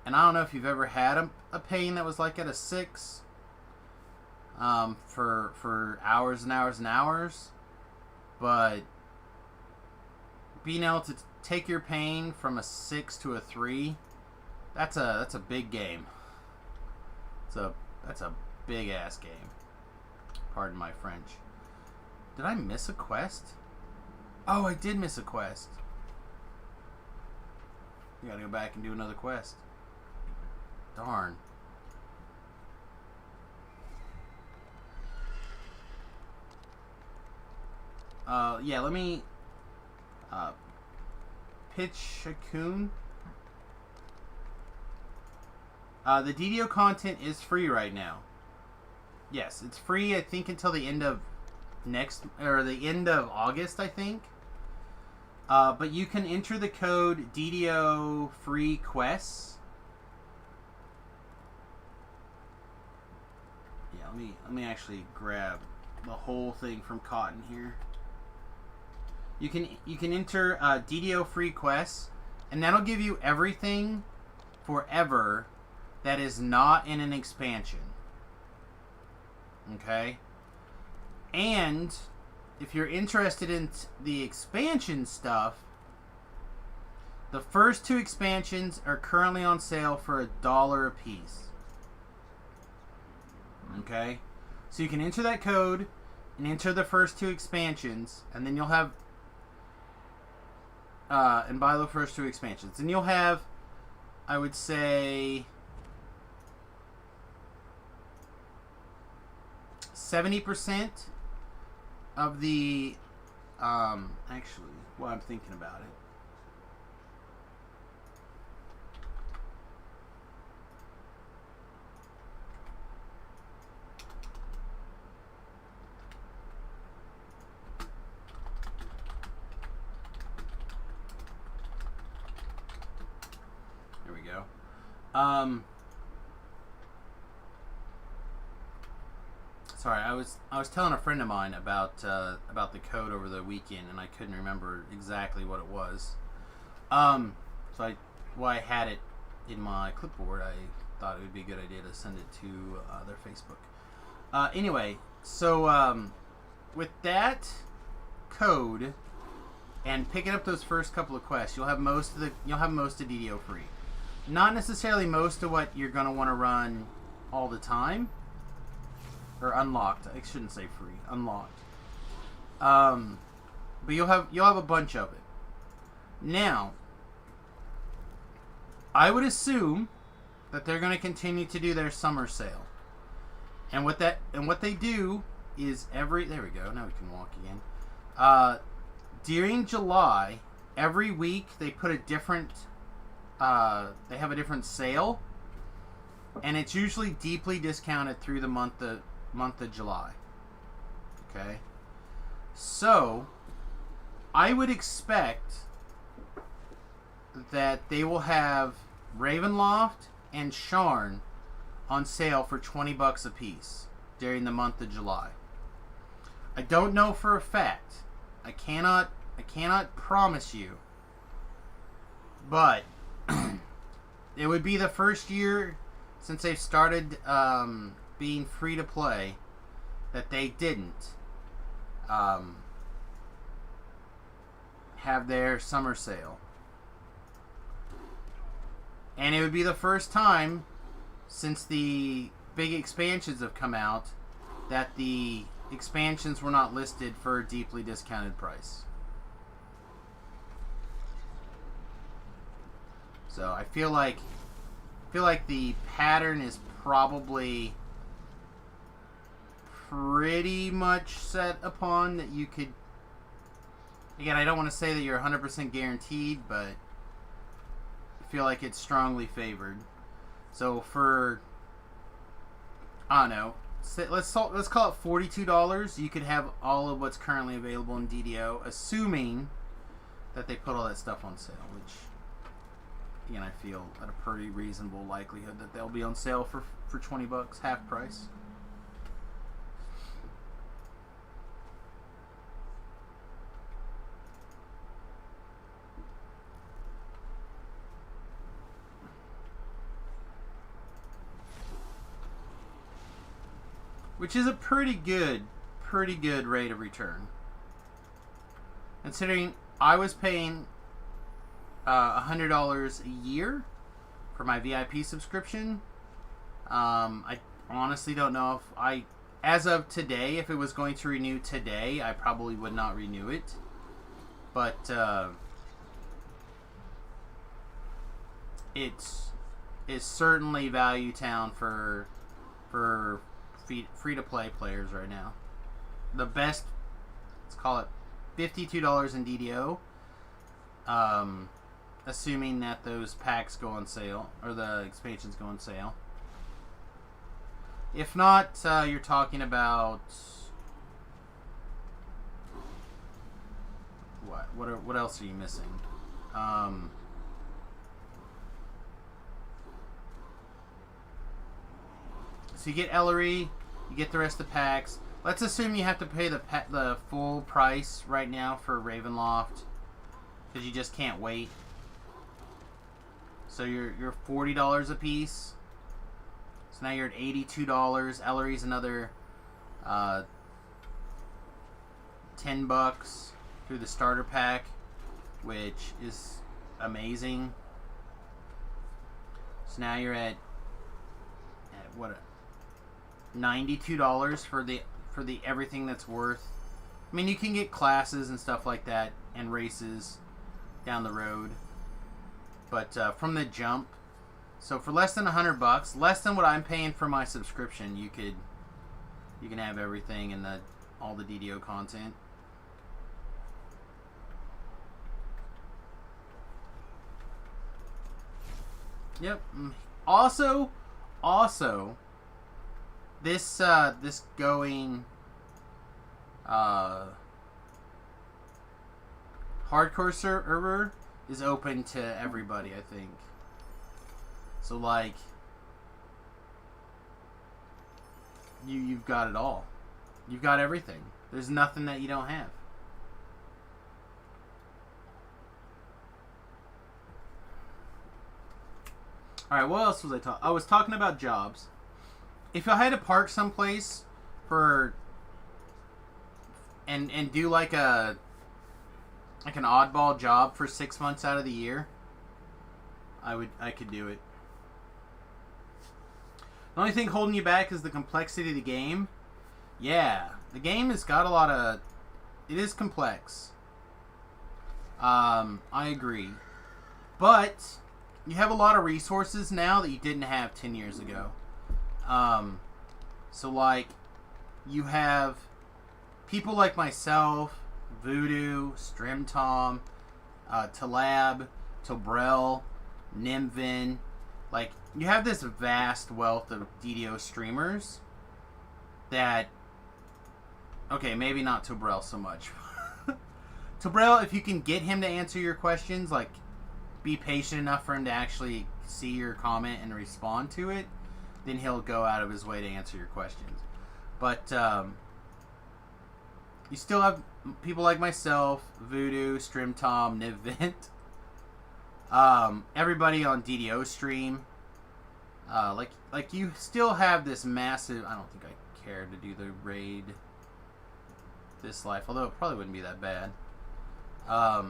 And I don't know if you've ever had a pain that was like at a 6 for hours and hours and hours, but being able to take your pain from a 6 to a 3, that's a big game. That's a big ass game. Pardon my French. Did I miss a quest? Oh, I did miss a quest. You gotta go back and do another quest. Darn. Yeah, let me pitch a coon. The DDO content is free right now. Yes, it's free, I think, until the end of the end of August, I think. But you can enter the code DDO free quests let me actually grab the whole thing from Cotton here. You can enter DDO free quests, and that'll give you everything forever that is not in an expansion. Okay? And if you're interested in the expansion stuff, the first 2 expansions are currently on sale for $1 a piece. Okay? So you can enter that code and enter the first 2 expansions, and then you'll have and buy the first 2 expansions. And you'll have, I would say, 70% of the actually, while I'm thinking about it, there we go. Sorry, I was telling a friend of mine about the code over the weekend, and I couldn't remember exactly what it was. So while I had it in my clipboard, I thought it would be a good idea to send it to their Facebook. Anyway, so with that code and picking up those first couple of quests, you'll have most of DDO free. Not necessarily most of what you're gonna want to run all the time. Or unlocked. I shouldn't say free. Unlocked. But you'll have a bunch of it. Now, I would assume that they're going to continue to do their summer sale. And what they do is there we go. Now we can walk again. During July, every week they put a different they have a different sale, and it's usually deeply discounted through the month of July. Okay, so I would expect that they will have Ravenloft and Sharn on sale for $20 a piece during the month of July. I don't know for a fact. I cannot promise you, but it would be the first year since they've started being free to play that they didn't have their summer sale. And it would be the first time since the big expansions have come out that the expansions were not listed for a deeply discounted price. So I feel like the pattern is probably pretty much set upon that you could. Again, I don't want to say that you're 100% guaranteed, but I feel like it's strongly favored. So for, I don't know, let's call it $42. You could have all of what's currently available in DDO, assuming that they put all that stuff on sale, which, again, I feel at a pretty reasonable likelihood that they'll be on sale for $20, half price. Which is a pretty good rate of return. Considering I was paying $100 a year for my VIP subscription. I honestly don't know if as of today, if it was going to renew today, I probably would not renew it. But it's certainly value town for free-to-play players right now. The best, let's call it $52 in DDO, assuming that those packs go on sale, or the expansions go on sale. If not, you're talking about what else are you missing? So you get Ellery, You get the rest of the packs. Let's assume you have to pay the full price right now for Ravenloft, because you just can't wait. So you're $40 a piece. So now you're at $82. Ellery's another $10 through the starter pack, which is amazing. So now you're at what, $92 for the everything that's worth. I mean, you can get classes and stuff like that and races down the road, but from the jump, so for less than $100, less than what I'm paying for my subscription, you can have everything and all the DDO content. Yep. Also, this going hardcore server is open to everybody, I think. So like, you've got it all. You've got everything. There's nothing that you don't have. Alright, what else was I talking? I was talking about jobs. If I had to park someplace for and do like an oddball job for 6 months out of the year, I could do it. The only thing holding you back is the complexity of the game. Yeah, the game has got a lot of... It is complex. I agree. But you have a lot of resources now that you didn't have 10 years ago. So like, you have people like myself, Voodoo, Strimtom, Talab, Tobrel, Nimvin. Like, you have this vast wealth of DDO streamers that... Okay, maybe not Tobrel so much. Tobrel, if you can get him to answer your questions, like, be patient enough for him to actually see your comment and respond to it, then he'll go out of his way to answer your questions. But you still have people like myself, Voodoo, Strimtom, Nivent, everybody on DDO stream. Like you still have this massive... I don't think I care to do the raid this life, although it probably wouldn't be that bad. But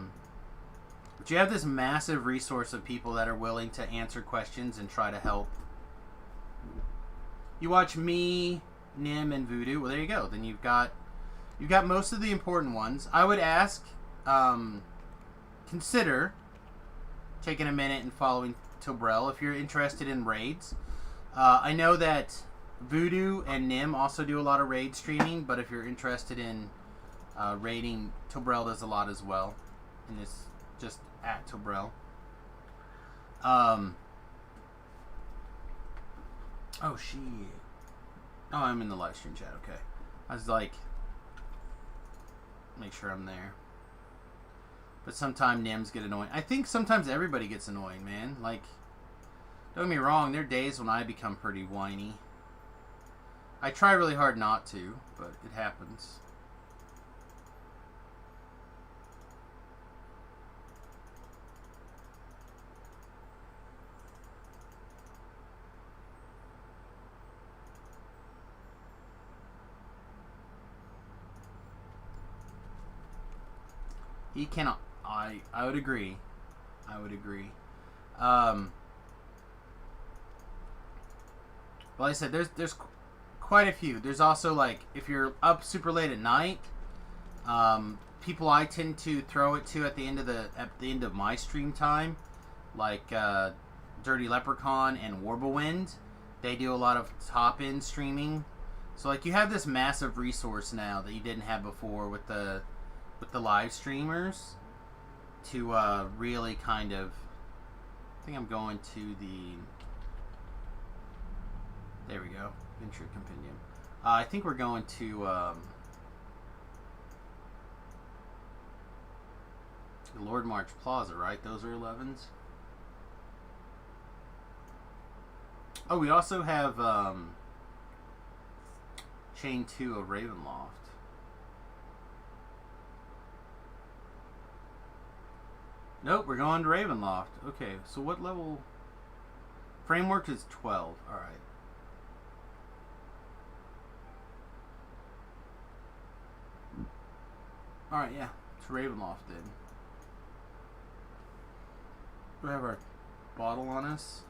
you have this massive resource of people that are willing to answer questions and try to help. You watch me, Nim, and Voodoo. Well, there you go. Then you've got most of the important ones. I would ask, consider taking a minute and following Tobrel if you're interested in raids. I know that Voodoo and Nim also do a lot of raid streaming, but if you're interested in raiding, Tobrel does a lot as well, and it's just at Tobrel. Oh shit! Oh, I'm in the live stream chat. Okay, I was like, make sure I'm there. But sometimes Nims get annoying. I think sometimes everybody gets annoying, man. Like, don't get me wrong, there are days when I become pretty whiny. I try really hard not to, but it happens. He cannot... I would agree. I would agree. Well, like I said, there's quite a few. There's also, like, if you're up super late at night, people I tend to throw it to at the end of my stream time, like Dirty Leprechaun and Warblewind, they do a lot of top end streaming. So like, you have this massive resource now that you didn't have before with the live streamers to really kind of... I think I'm going to the... There we go. Venture Compendium. I think we're going to Lord March Plaza, right? Those are 11s. Oh, we also have Chain 2 of Ravenloft. Nope, we're going to Ravenloft. Okay, so what level? Framework is 12. Alright. Alright, yeah. It's Ravenloft then. Do we have our bottle on us?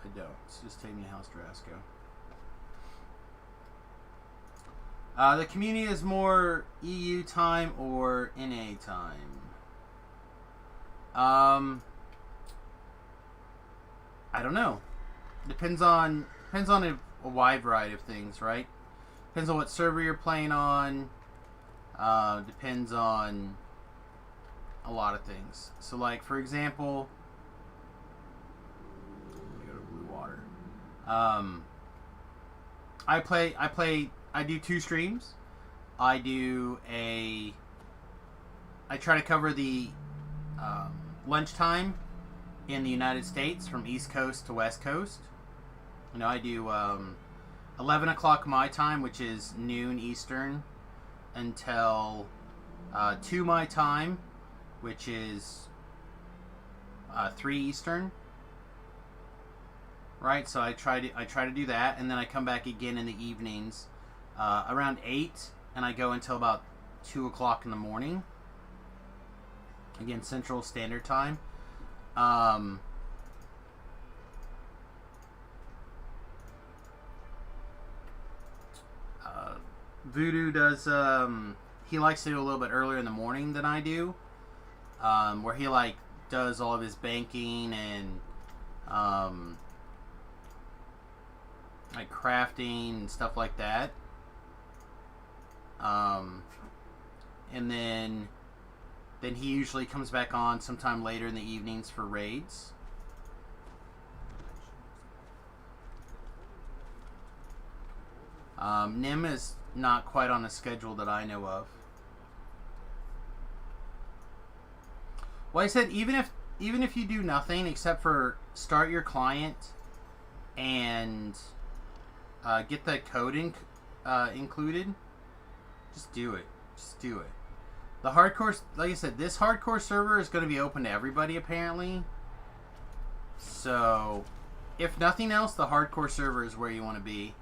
I don't. It's just Take Me House Drasco. The community is more EU time or NA time. I don't know. Depends on a wide variety of things, right? Depends on what server you're playing on. Depends on a lot of things. So, like for example, let me go to Blue Water. I do 2 streams. I try to cover the lunchtime in the United States from East Coast to West Coast. You know, I do 11 o'clock my time, which is noon Eastern, until 2 my time, which is 3 Eastern. Right, so I try to do that, and then I come back again in the evenings around 8, and I go until about 2 o'clock in the morning. Again, Central Standard Time. Voodoo does, he likes to do a little bit earlier in the morning than I do, where he like does all of his banking and like crafting and stuff like that. And then he usually comes back on sometime later in the evenings for raids. Nim is not quite on a schedule that I know of. Well, I said even if you do nothing except for start your client and get the code included, just do it. Just do it. The hardcore, like I said, this hardcore server is going to be open to everybody apparently. So, if nothing else, the hardcore server is where you want to be.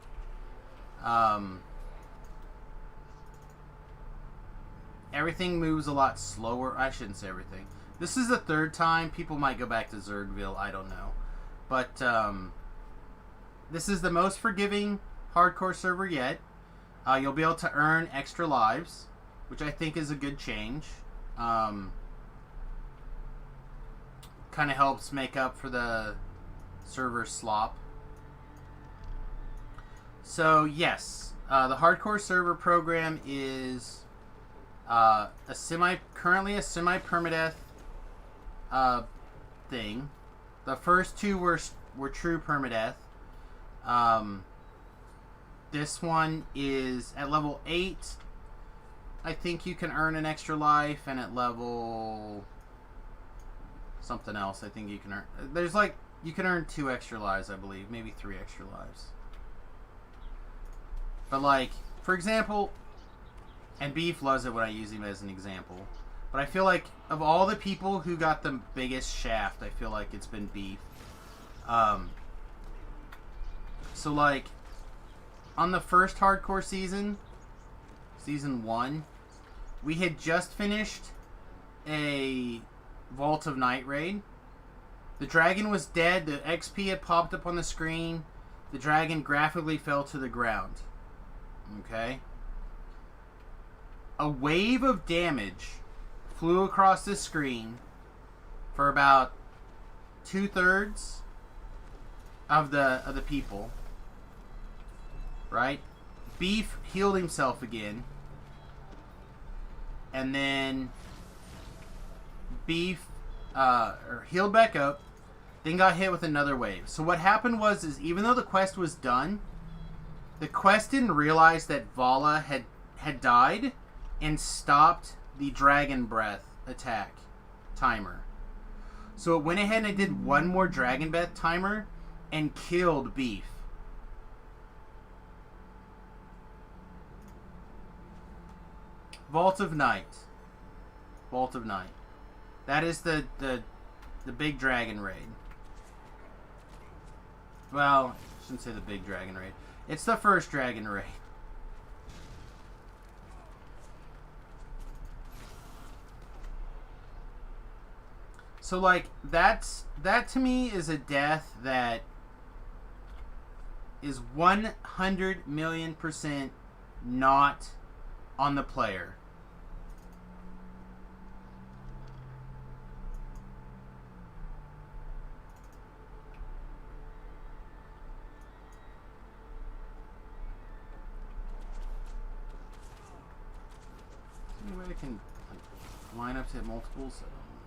Everything moves a lot slower. I shouldn't say everything. This is the 3rd time. People might go back to Zergville. I don't know. But this is the most forgiving hardcore server yet. You'll be able to earn extra lives, which I think is a good change. Kind of helps make up for the server slop. So yes, the hardcore server program is currently a semi-permadeath thing. The first 2 were true permadeath. This one is at level 8. I think you can earn an extra life, and at level something else, I think you can earn. There's like you can earn 2 extra lives, I believe, maybe 3 extra lives. But like, for example, and Beef loves it when I use him as an example. But I feel like of all the people who got the biggest shaft, I feel like it's been Beef. So like, on the first hardcore season, Season 1, we had just finished a Vault of Night raid. The dragon was dead, the XP had popped up on the screen, the dragon graphically fell to the ground. Okay? A wave of damage flew across the screen for about 2/3 of the people. Right? Beef healed himself again. And then Beef healed back up, then got hit with another wave. So what happened was even though the quest was done, the quest didn't realize that Vala had died and stopped the Dragon Breath attack timer. So it went ahead and it did one more Dragon Breath timer and killed Beef. Vault of Night. Vault of Night. That is the big dragon raid. Well, I shouldn't say the big dragon raid. It's the first dragon raid. So, like, that to me is a death that is 100 million% not on the player. Any way I can line up to hit multiples?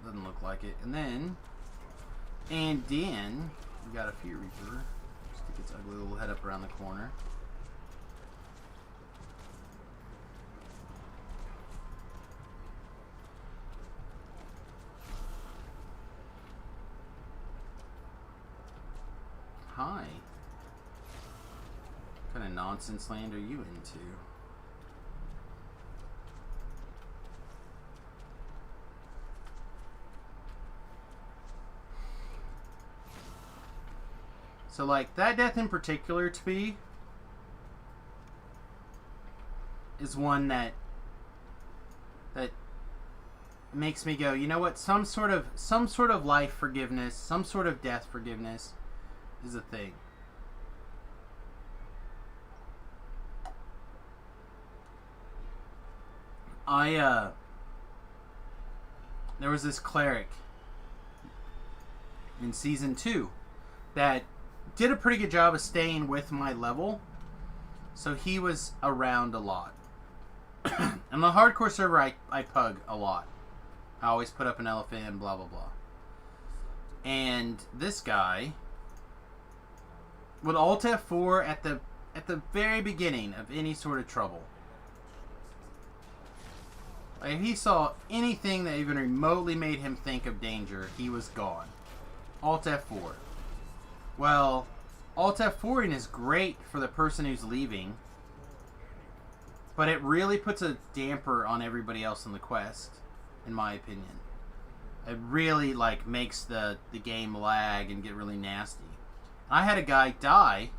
Doesn't look like it. And then we got a Fear Reaper. Stick its ugly little head up around the corner. Hi. What kind of nonsense land are you into? So, like, that death in particular to me is one that makes me go, you know what? Some sort of life forgiveness, some sort of death forgiveness is a thing. There was this cleric in season 2 that did a pretty good job of staying with my level, so he was around a lot. On the hardcore server, I pug a lot. I always put up an elephant, blah blah blah. And this guy would Alt F4 at the very beginning of any sort of trouble. Like, if he saw anything that even remotely made him think of danger, he was gone. Alt F4. Well, Alt F4ing is great for the person who's leaving, but it really puts a damper on everybody else in the quest, in my opinion. It really, like, makes the game lag and get really nasty. I had a guy die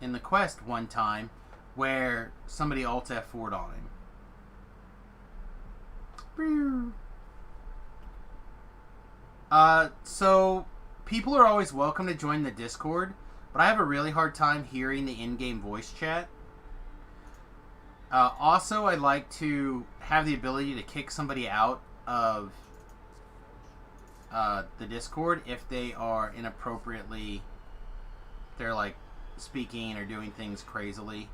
in the quest one time where somebody Alt F4'd on him. So people are always welcome to join the Discord, but I have a really hard time hearing the in-game voice chat. Also, I like to have the ability to kick somebody out of the Discord if they are inappropriately, they're like speaking or doing things crazily.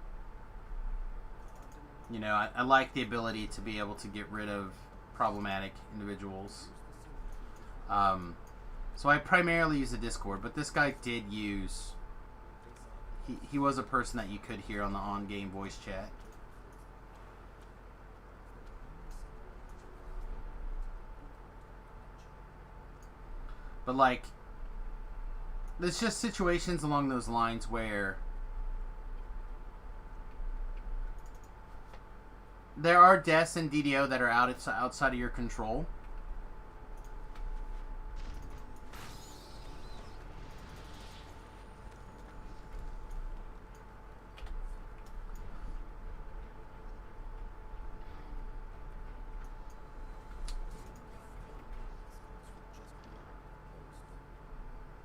You know, I like the ability to be able to get rid of problematic individuals. So I primarily use the Discord, but this guy did use... He was a person that you could hear on the on-game voice chat. But, like, there's just situations along those lines where there are deaths in DDO that are outside of your control.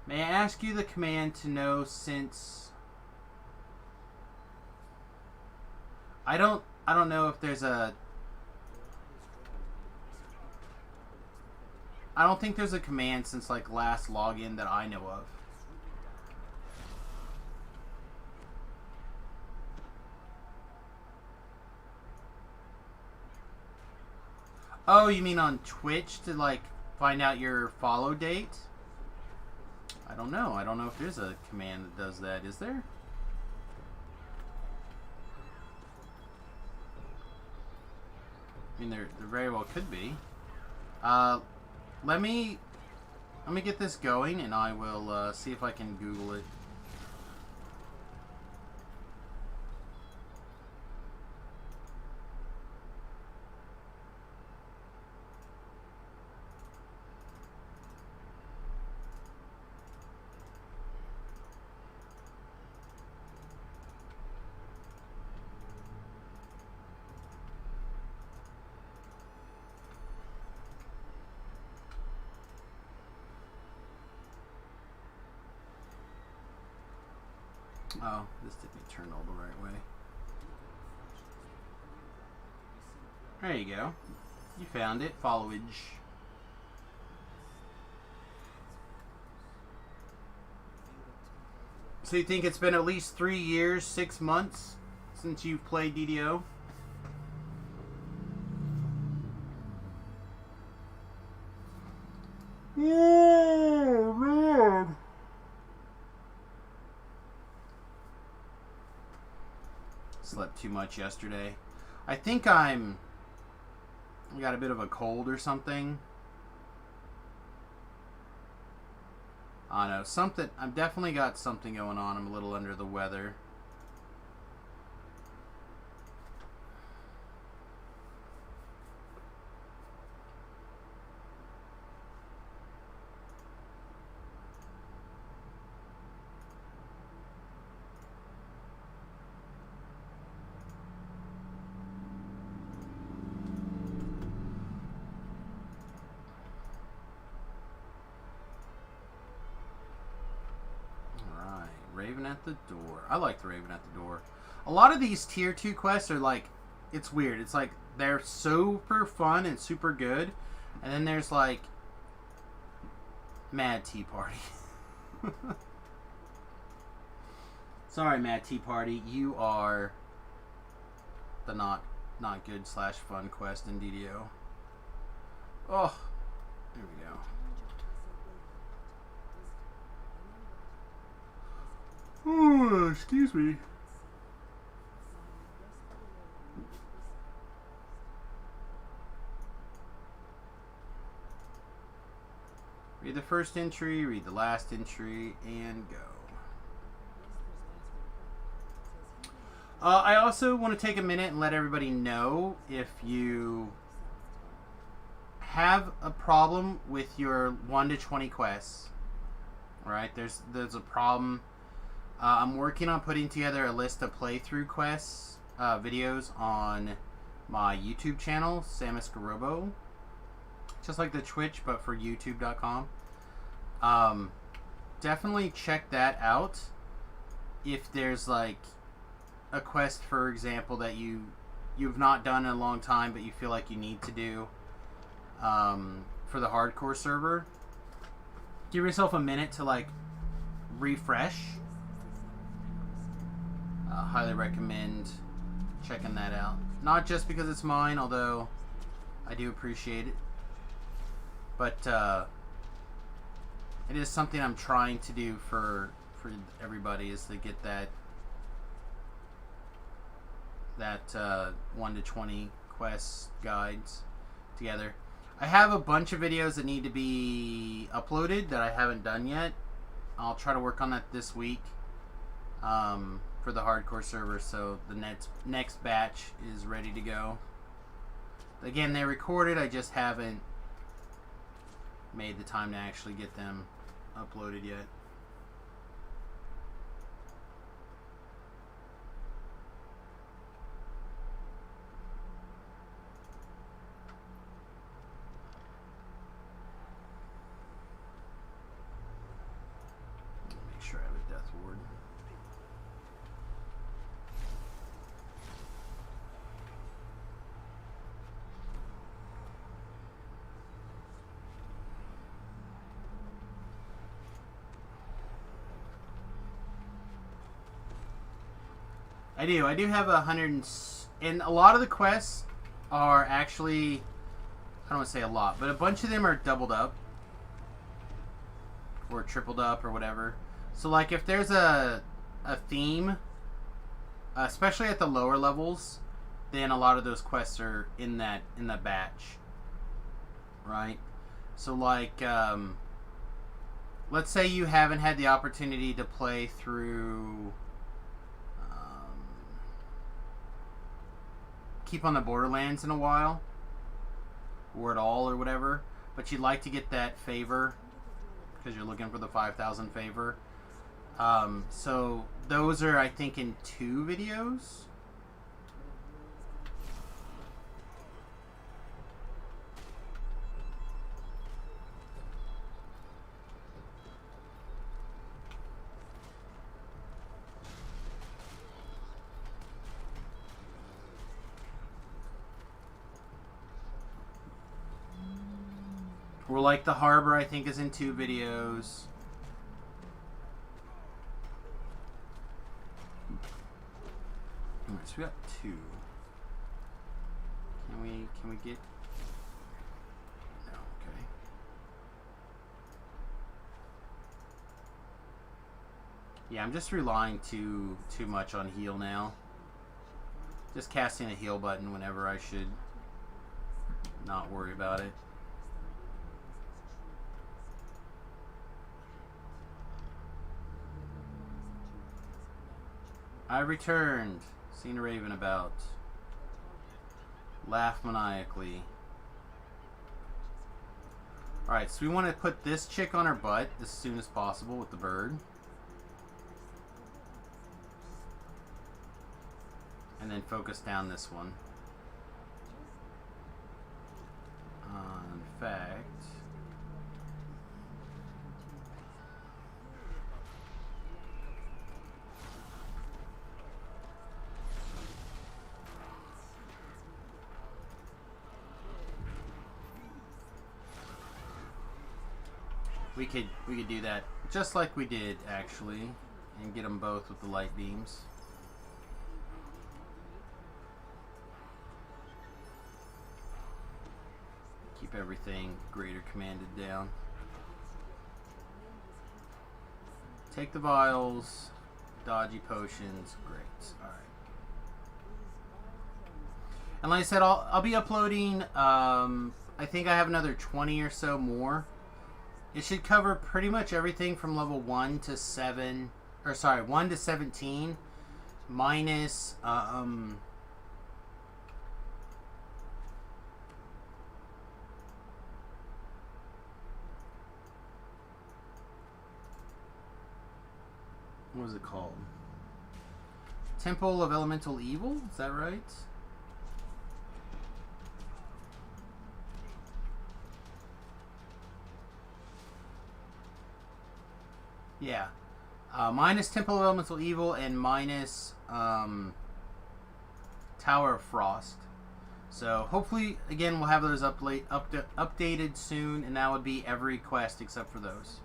May I ask you the command to know since... I don't know if there's a... I don't think there's a command since, like, last login that I know of. Oh, you mean on Twitch to, like, find out your follow date? I don't know. I don't know if there's a command that does that. Is there? I mean, there very well could be. Let me get this going, and I will see if I can Google it. Oh, this didn't turn all the right way. There you go. You found it. Followage. So you think it's been at least 3 years, 6 months since you've played DDO? Oh, man. Slept too much yesterday. I think I got a bit of a cold or something. I don't know, something. I've definitely got something going on. I'm a little under the weather. Raven at the door. I like the Raven at the door. A lot of these tier 2 quests are like, it's weird. It's like they're super fun and super good. And then there's like Mad Tea Party. Sorry, Mad Tea Party. You are the not good / fun quest in DDO. Oh, there we go. Oh, excuse me. Read the first entry, read the last entry, and go. I also want to take a minute and let everybody know if you have a problem with your 1 to 20 quests. Alright, there's a problem. I'm working on putting together a list of playthrough quests videos on my YouTube channel, Samus Garobo. Just like the Twitch, but for YouTube.com. Definitely check that out. If there's like a quest, for example, that you've not done in a long time, but you feel like you need to do for the hardcore server, give yourself a minute to like refresh. Highly recommend checking that out. Not just because it's mine, although I do appreciate it, but it is something I'm trying to do for everybody, is to get that 1 to 20 quests guides together. I have a bunch of videos that need to be uploaded that I haven't done yet. I'll try to work on that this week. For the hardcore server, so the next batch is ready to go. Again, they're recorded, I just haven't made the time to actually get them uploaded yet. Make sure I have a Death Ward. I do have 100, and a lot of the quests are actually, I don't want to say a lot, but a bunch of them are doubled up or tripled up or whatever. So like if there's a theme, especially at the lower levels, then a lot of those quests are in the batch, right? So like let's say you haven't had the opportunity to play through Keep on the Borderlands in a while, or at all, or whatever, but you'd like to get that favor because you're looking for the 5,000 favor. So those are, I think, in 2 videos. We're like the Harbor, I think, is in 2 videos. Alright, so we got 2. Can we get... No, okay. Yeah, I'm just relying too much on heal now. Just casting a heal button whenever I should not worry about it. I returned. Seen a raven about. Laugh maniacally. Alright, so we want to put this chick on her butt as soon as possible with the bird. And then focus down this one. In fact... We could do that just like we did actually, and get them both with the light beams. Keep everything greater commanded down. Take the vials, dodgy potions, great. All right. And like I said, I'll be uploading. I think I have another 20 or so more. It should cover pretty much everything from level 1 to 7, or sorry, 1 to 17, minus, what was it called? Temple of Elemental Evil? Is that right? Yeah. Minus Temple of Elemental Evil and minus Tower of Frost. So hopefully, again, we'll have those updated soon, and that would be every quest except for those.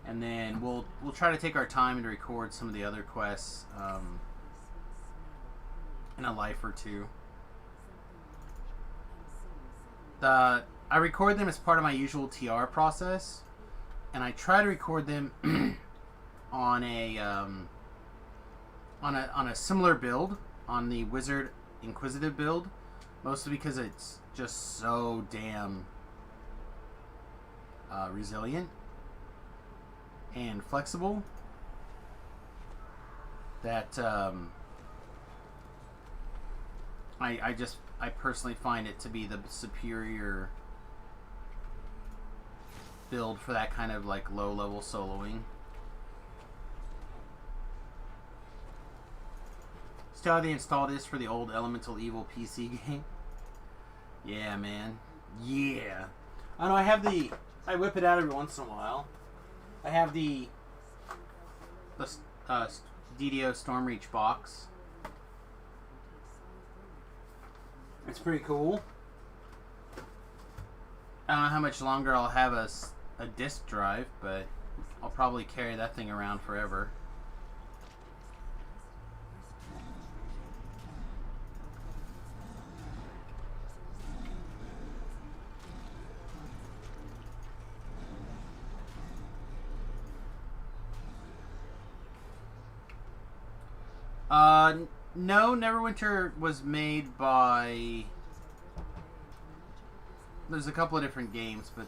And then we'll try to take our time and record some of the other quests in a life or two. I record them as part of my usual TR process. And I try to record them on a similar build, on the Wizard Inquisitive build, mostly because it's just so damn resilient and flexible that I personally find it to be the superior build for that kind of like low level soloing. Still how they installed this for the old Elemental Evil PC game. Yeah, man. Yeah. I know I whip it out every once in a while. I have the DDO Stormreach box. It's pretty cool. I don't know how much longer I'll have a disk drive, but I'll probably carry that thing around forever. No, Neverwinter was made by... There's a couple of different games, but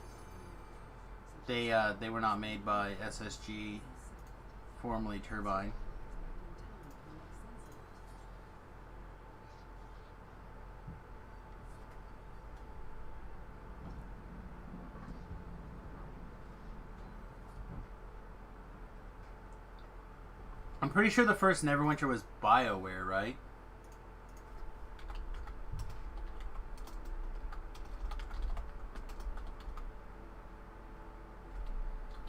they were not made by SSG, formerly Turbine. I'm pretty sure the first Neverwinter was BioWare, right?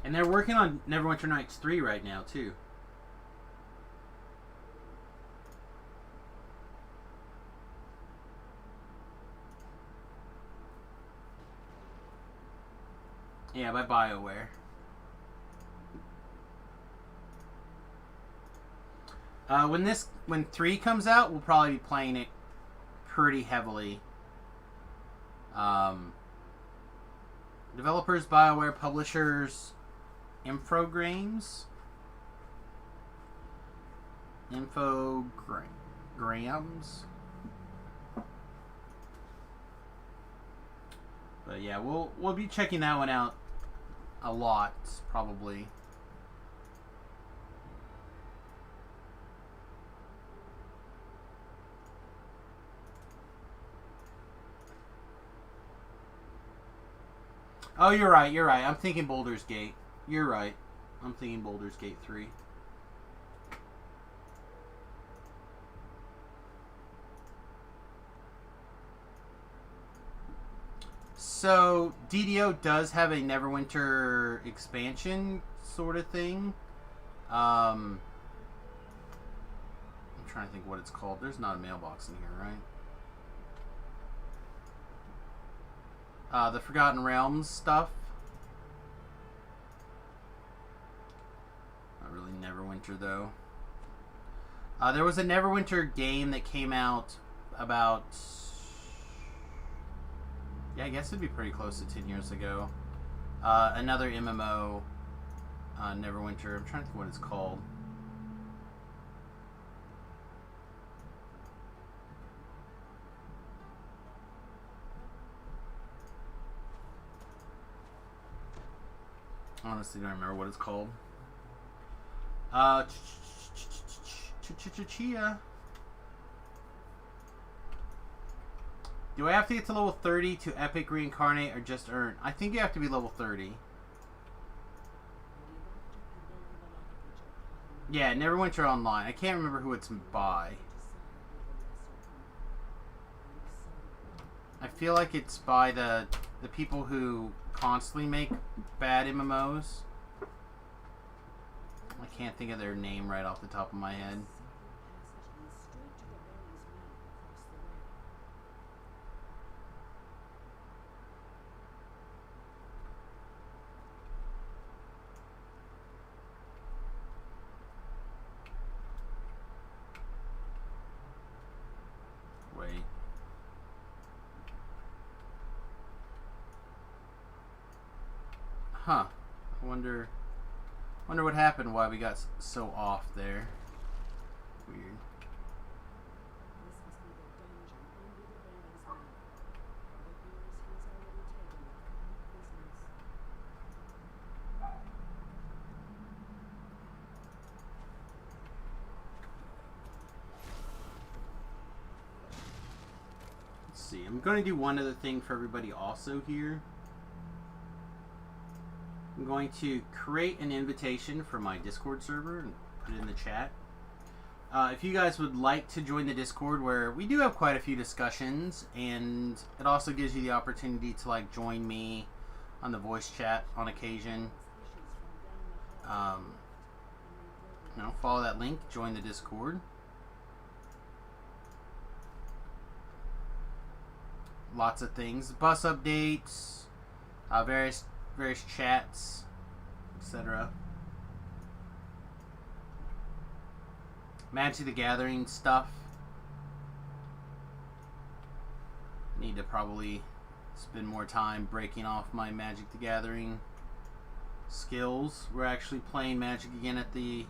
And they're working on Neverwinter Nights 3 right now, too. Yeah, by BioWare. When 3 comes out, we'll probably be playing it pretty heavily. Developers, BioWare, publishers, Infogrames. Infogrames. But yeah, we'll be checking that one out a lot, probably. Oh, you're right. I'm thinking Baldur's Gate. You're right. I'm thinking Baldur's Gate 3. So, DDO does have a Neverwinter expansion sort of thing. I'm trying to think what it's called. There's not a mailbox in here, right? The Forgotten Realms stuff. Not really Neverwinter, though. There was a Neverwinter game that came out about... Yeah, I guess it'd be pretty close to 10 years ago. Another MMO, Neverwinter. I'm trying to think what it's called. Honestly, don't remember what it's called. Chia. Do I have to get to level 30 to epic reincarnate or just earn? I think you have to be level 30. Yeah, Neverwinter Online. I can't remember who it's by. I feel like it's by the people who constantly make bad MMOs. I can't think of their name right off the top of my head. Wait. Huh. I wonder what happened, why we got so off there. Weird. Let's see. I'm going to do one other thing for everybody also here. I'm going to create an invitation for my Discord server and put it in the chat. If you guys would like to join the Discord, where we do have quite a few discussions, and it also gives you the opportunity to like join me on the voice chat on occasion. Follow that link, join the Discord. Lots of things, bus updates, various chats, etc. Magic the Gathering stuff. Need to probably spend more time breaking off my Magic the Gathering skills. We're actually playing Magic again at the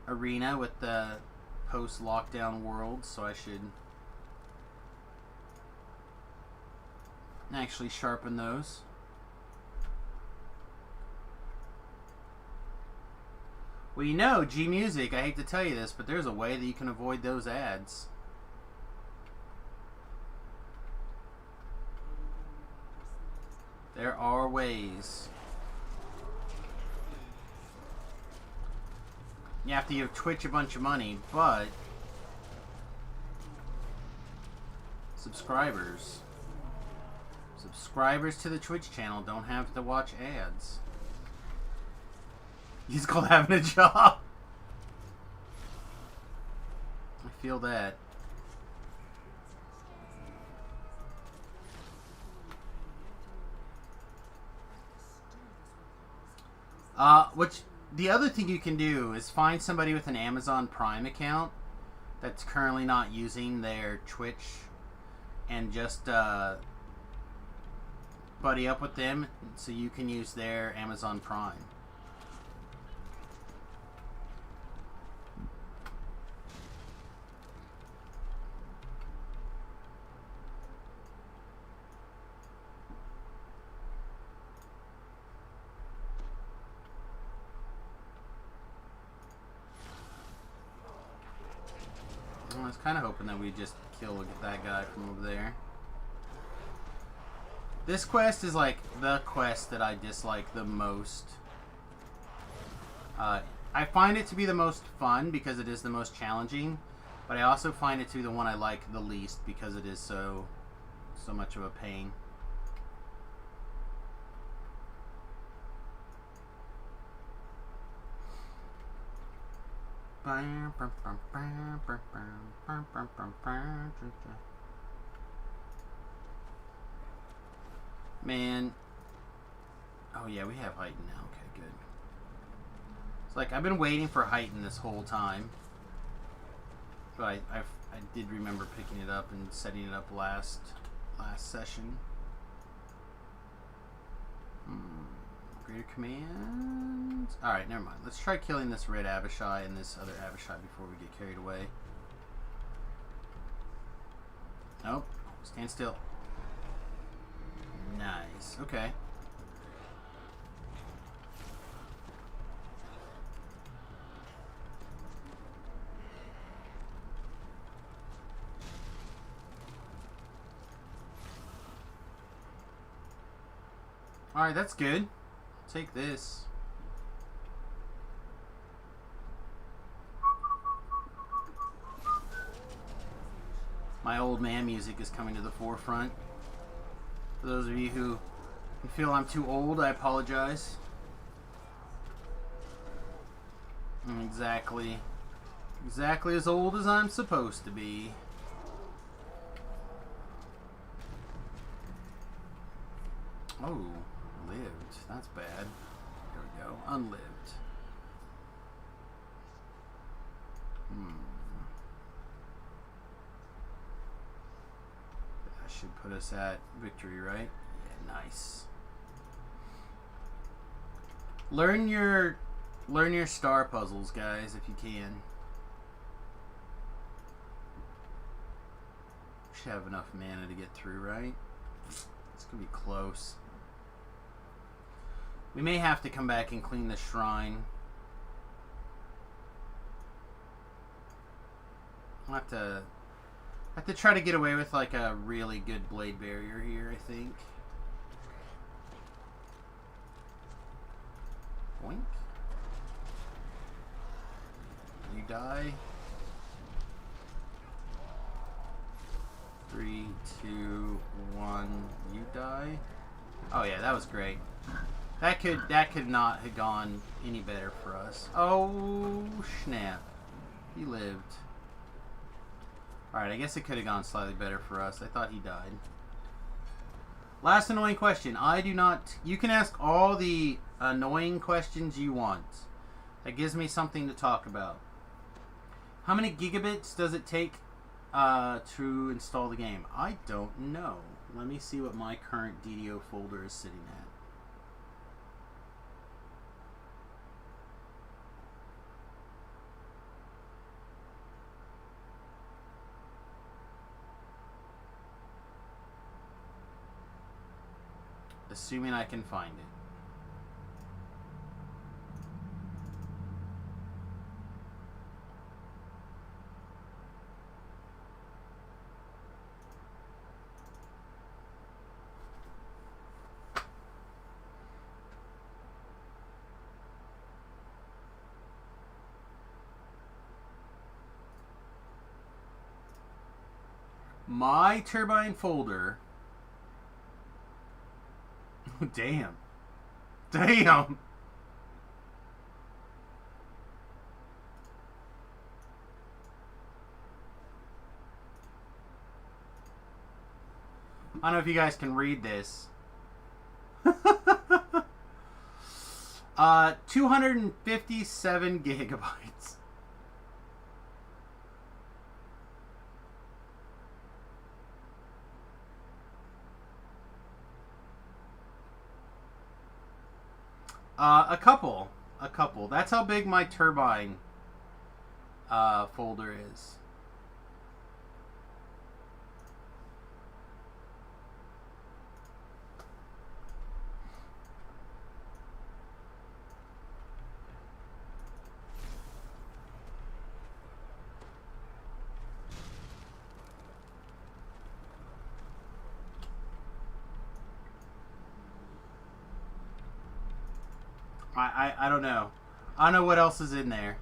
arena with the post-lockdown world, so I should actually sharpen those. Well, you know, G Music, I hate to tell you this, but there's a way that you can avoid those ads. There are ways. You have to give Twitch a bunch of money, but subscribers to the Twitch channel don't have to watch ads. It's called having a job. I feel that. Which the other thing you can do is find somebody with an Amazon Prime account that's currently not using their Twitch, and just buddy up with them so you can use their Amazon Prime. I was kind of hoping that we'd just kill that guy from over there. This quest is like the quest that I dislike the most. I find it to be the most fun because it is the most challenging, but I also find it to be the one I like the least because it is so much of a pain. Man. Oh yeah, we have Heighten now. Okay, good. It's like I've been waiting for Heighten this whole time. But I did remember picking it up and setting it up last session. Greater commands. Alright, never mind. Let's try killing this red Abishai and this other Abishai before we get carried away. Nope. Stand still. Nice. Okay. Alright, that's good. Take this. My old man music is coming to the forefront. For those of you who feel I'm too old, I apologize. I'm exactly as old as I'm supposed to be. Oh, lived. That's bad. There we go. Unlived. That should put us at victory, right? Yeah, nice. Learn your star puzzles, guys, if you can. Should have enough mana to get through, right? It's gonna be close. We may have to come back and clean the shrine. I'll have to try to get away with like a really good blade barrier here, I think. Boink. You die. 3, 2, 1. You die. Oh yeah, that was great. That could not have gone any better for us. Oh snap! He lived. All right, I guess it could have gone slightly better for us. I thought he died. Last annoying question. I do not. You can ask all the annoying questions you want. That gives me something to talk about. How many gigabits does it take to install the game? I don't know. Let me see what my current DDO folder is sitting at. Assuming I can find it. My turbine folder. Damn. Damn. I don't know if you guys can read this. 257 gigabytes. A couple. That's how big my turbine folder is. I don't know. I don't know what else is in there.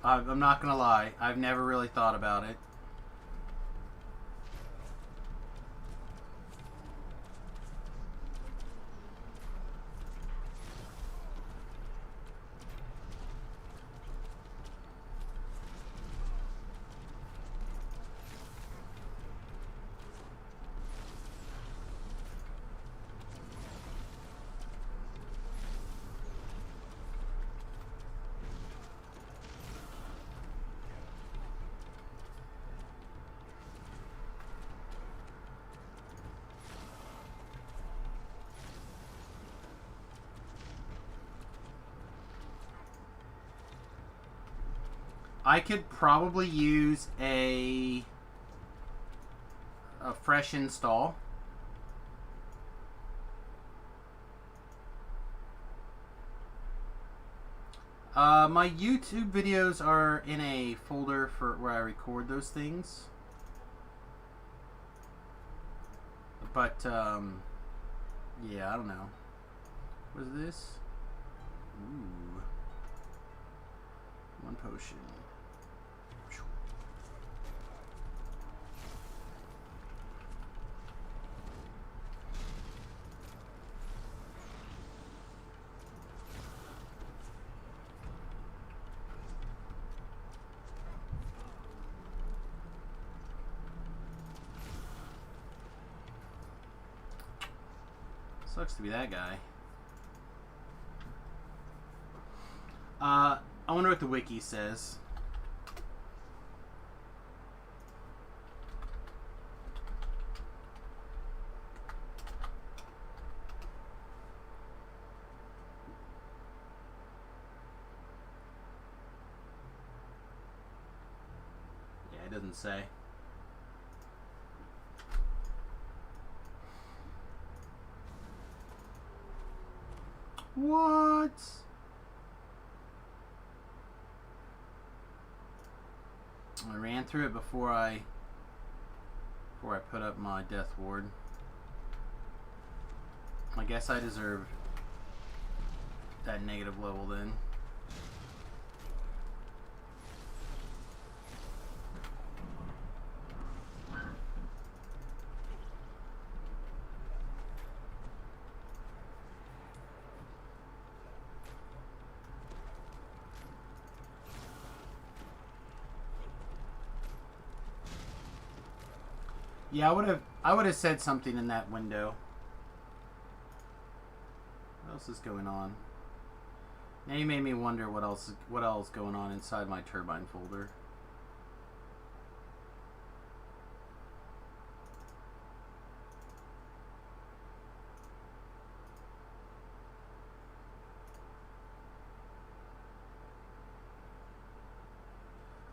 I'm not gonna lie. I've never really thought about it. I could probably use a fresh install. My YouTube videos are in a folder for where I record those things. But yeah, I don't know. What is this? Ooh. One potion. Sucks to be that guy. I wonder what the wiki says. Yeah, it doesn't say. What? I ran through it before I put up my death ward. I guess I deserve that negative level then. Yeah, I would have said something in that window. What else is going on? Now you made me wonder what else going on inside my turbine folder.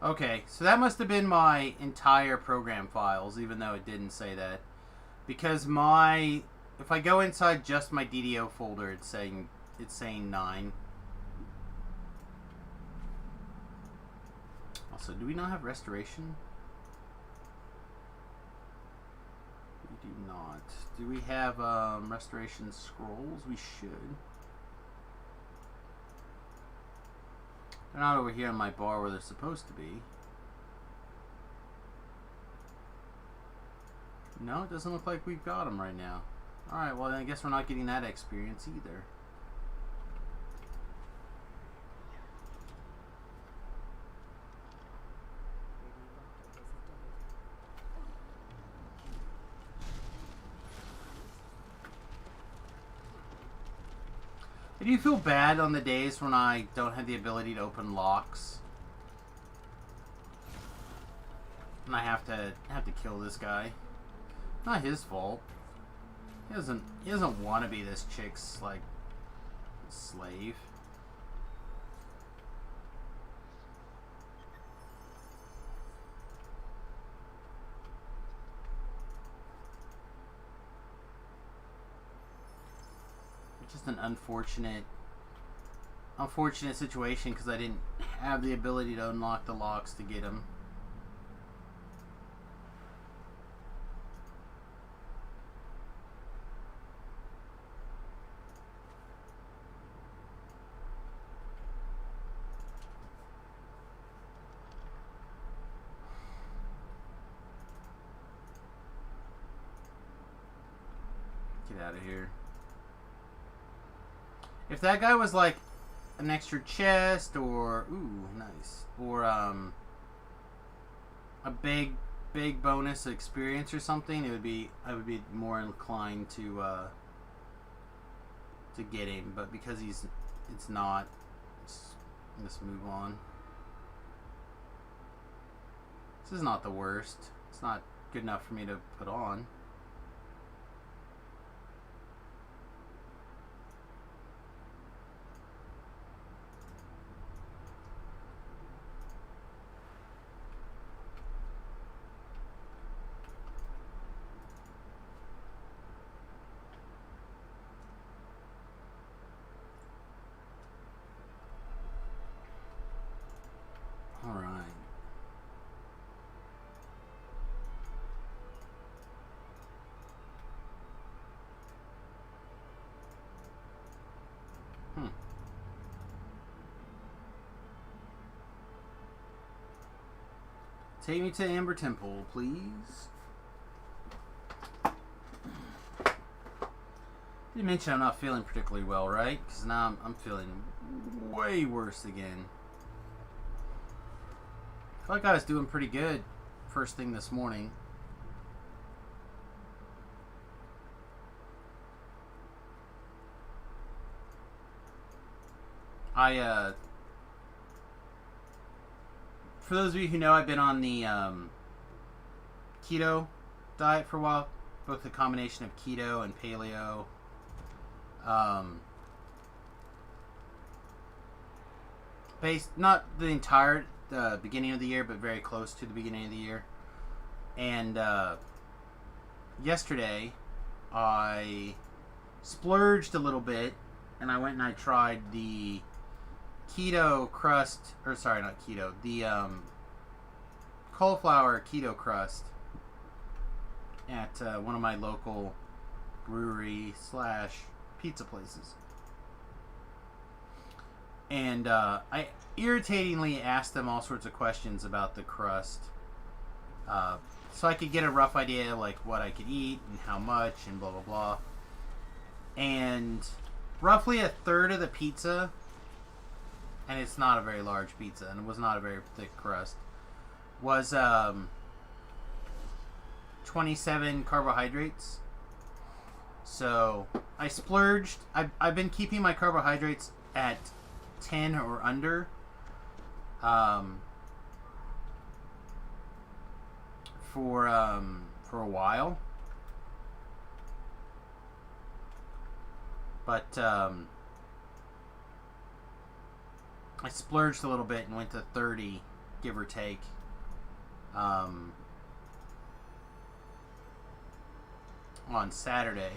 Okay, so that must have been my entire program files, even though it didn't say that. Because if I go inside just my DDO folder, it's saying 9. Also, do we not have restoration? We do not. Do we have restoration scrolls? We should. They're not over here on my bar where they're supposed to be. No, it doesn't look like we've got them right now. Alright, well then I guess we're not getting that experience either. Do you feel bad on the days when I don't have the ability to open locks? And I have to kill this guy. Not his fault. He doesn't want to be this chick's like slave. Just an unfortunate situation because I didn't have the ability to unlock the locks to get him. Get out of here. If that guy was like an extra chest or ooh, nice. Or a big bonus experience or something, I would be more inclined to get him, but because it's not, let's move on. This is not the worst. It's not good enough for me to put on. Take me to Amber Temple, please. Didn't mention I'm not feeling particularly well, right? Because now I'm feeling way worse again. I felt like I was doing pretty good first thing this morning. For those of you who know, I've been on the keto diet for a while, both the combination of keto and paleo. Based not the entire beginning of the year, but very close to the beginning of the year. And yesterday, I splurged a little bit, and I went and I tried the keto crust, or sorry, not keto, the cauliflower keto crust at one of my local brewery / pizza places. And I irritatingly asked them all sorts of questions about the crust, so I could get a rough idea of like what I could eat and how much and blah blah blah. And roughly a third of the pizza, and it's not a very large pizza, and it was not a very thick crust, was 27 carbohydrates. So I splurged. I've been keeping my carbohydrates at 10 or under. For a while. But I splurged a little bit and went to 30, give or take. On Saturday.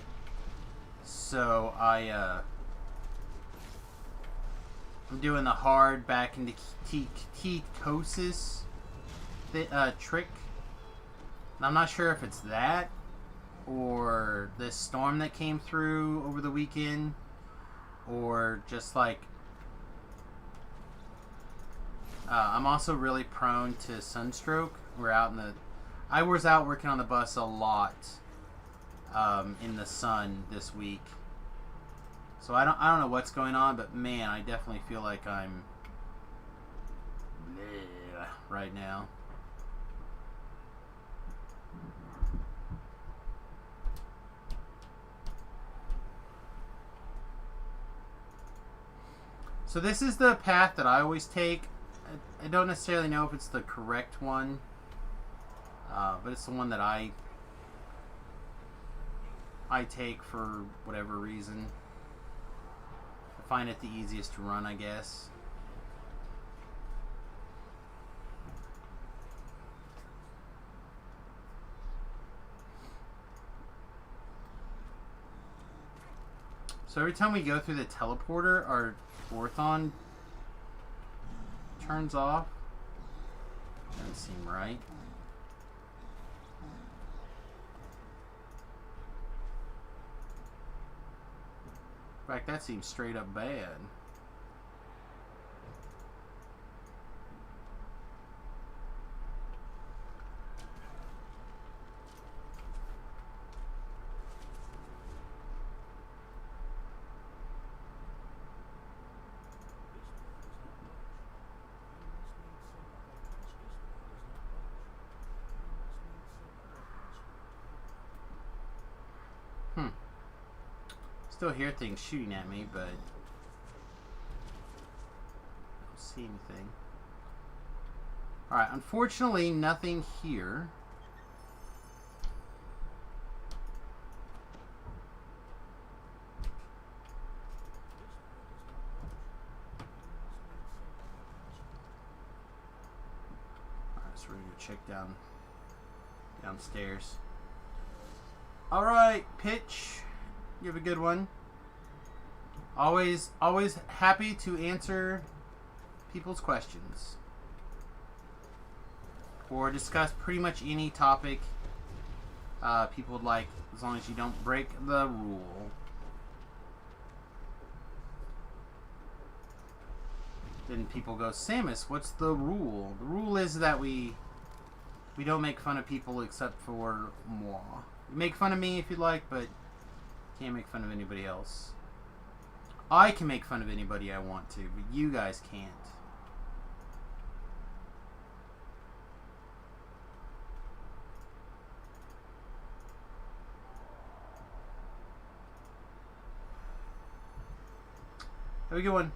So I'm doing the hard back into ketosis trick. And I'm not sure if it's that or this storm that came through over the weekend, or just like I'm also really prone to sunstroke. I was out working on the bus a lot in the sun this week, so I don't know what's going on, but man, I definitely feel like I'm right now. So this is the path that I always take. I don't necessarily know if it's the correct one, but it's the one that I take for whatever reason. I find it the easiest to run, I guess. So every time we go through the teleporter, our Orthon turns off. Doesn't seem right. In fact, that seems straight up bad. Still hear things shooting at me, but I don't see anything. Alright, unfortunately, nothing here. Alright, so we're gonna check downstairs. Alright, Pitch. You have a good one. Always happy to answer people's questions or discuss pretty much any topic people would like, as long as you don't break the rule. Then people go, Samus, what's the rule? The rule is that we don't make fun of people except for moi. You make fun of me if you like, but can't make fun of anybody else. I can make fun of anybody I want to, but you guys can't. Have a good one.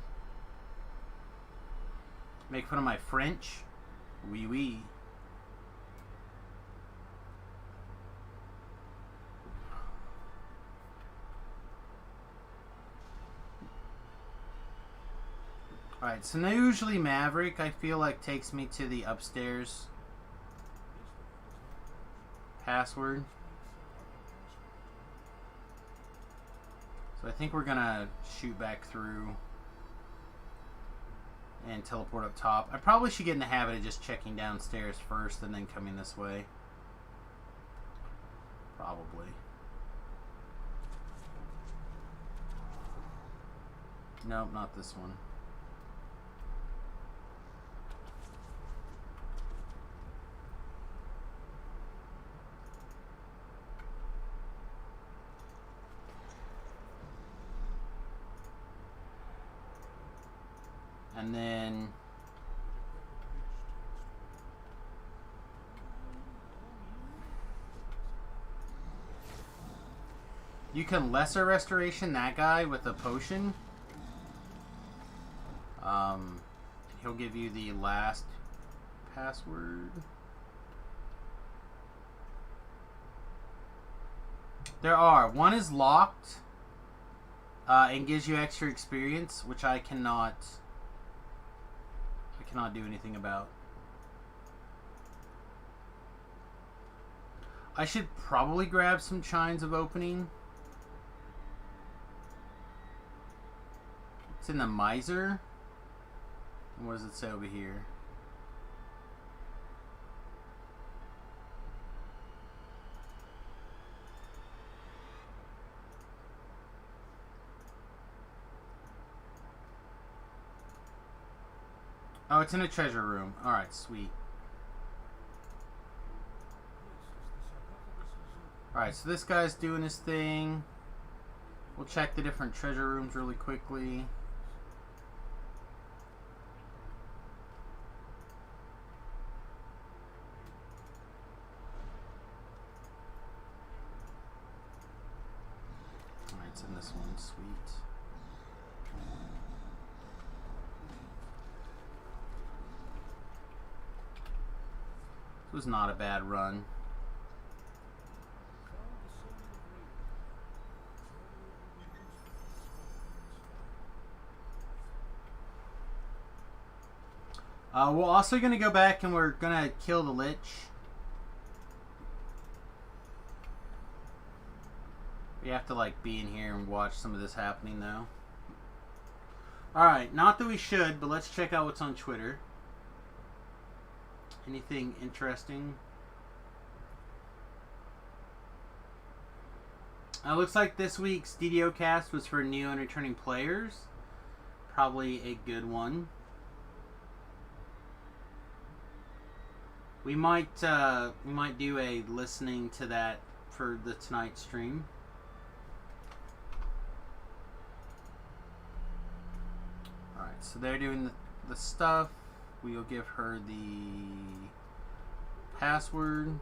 Make fun of my French? Oui, oui. Alright, so now usually Maverick, I feel like, takes me to the upstairs password. So I think we're gonna shoot back through and teleport up top. I probably should get in the habit of just checking downstairs first and then coming this way. Probably. Nope, not this one. And then you can lesser restoration that guy with a potion. He'll give you the last password. There are. One is locked and gives you extra experience, which I cannot do anything about. I should probably grab some Chines of Opening. It's in the Miser. And what does it say over here? Oh, it's in a treasure room. Alright, sweet. Alright, so this guy's doing his thing. We'll check the different treasure rooms really quickly. Alright, it's in this one. Sweet. This was not a bad run. We're also going to go back and we're going to kill the Lich. We have to like be in here and watch some of this happening though. Alright, not that we should, but let's check out what's on Twitter. Anything interesting? Looks like this week's DDO cast was for new and returning players. Probably a good one. We might do a listening to that for the tonight stream. Alright, so they're doing the stuff. We'll give her the password.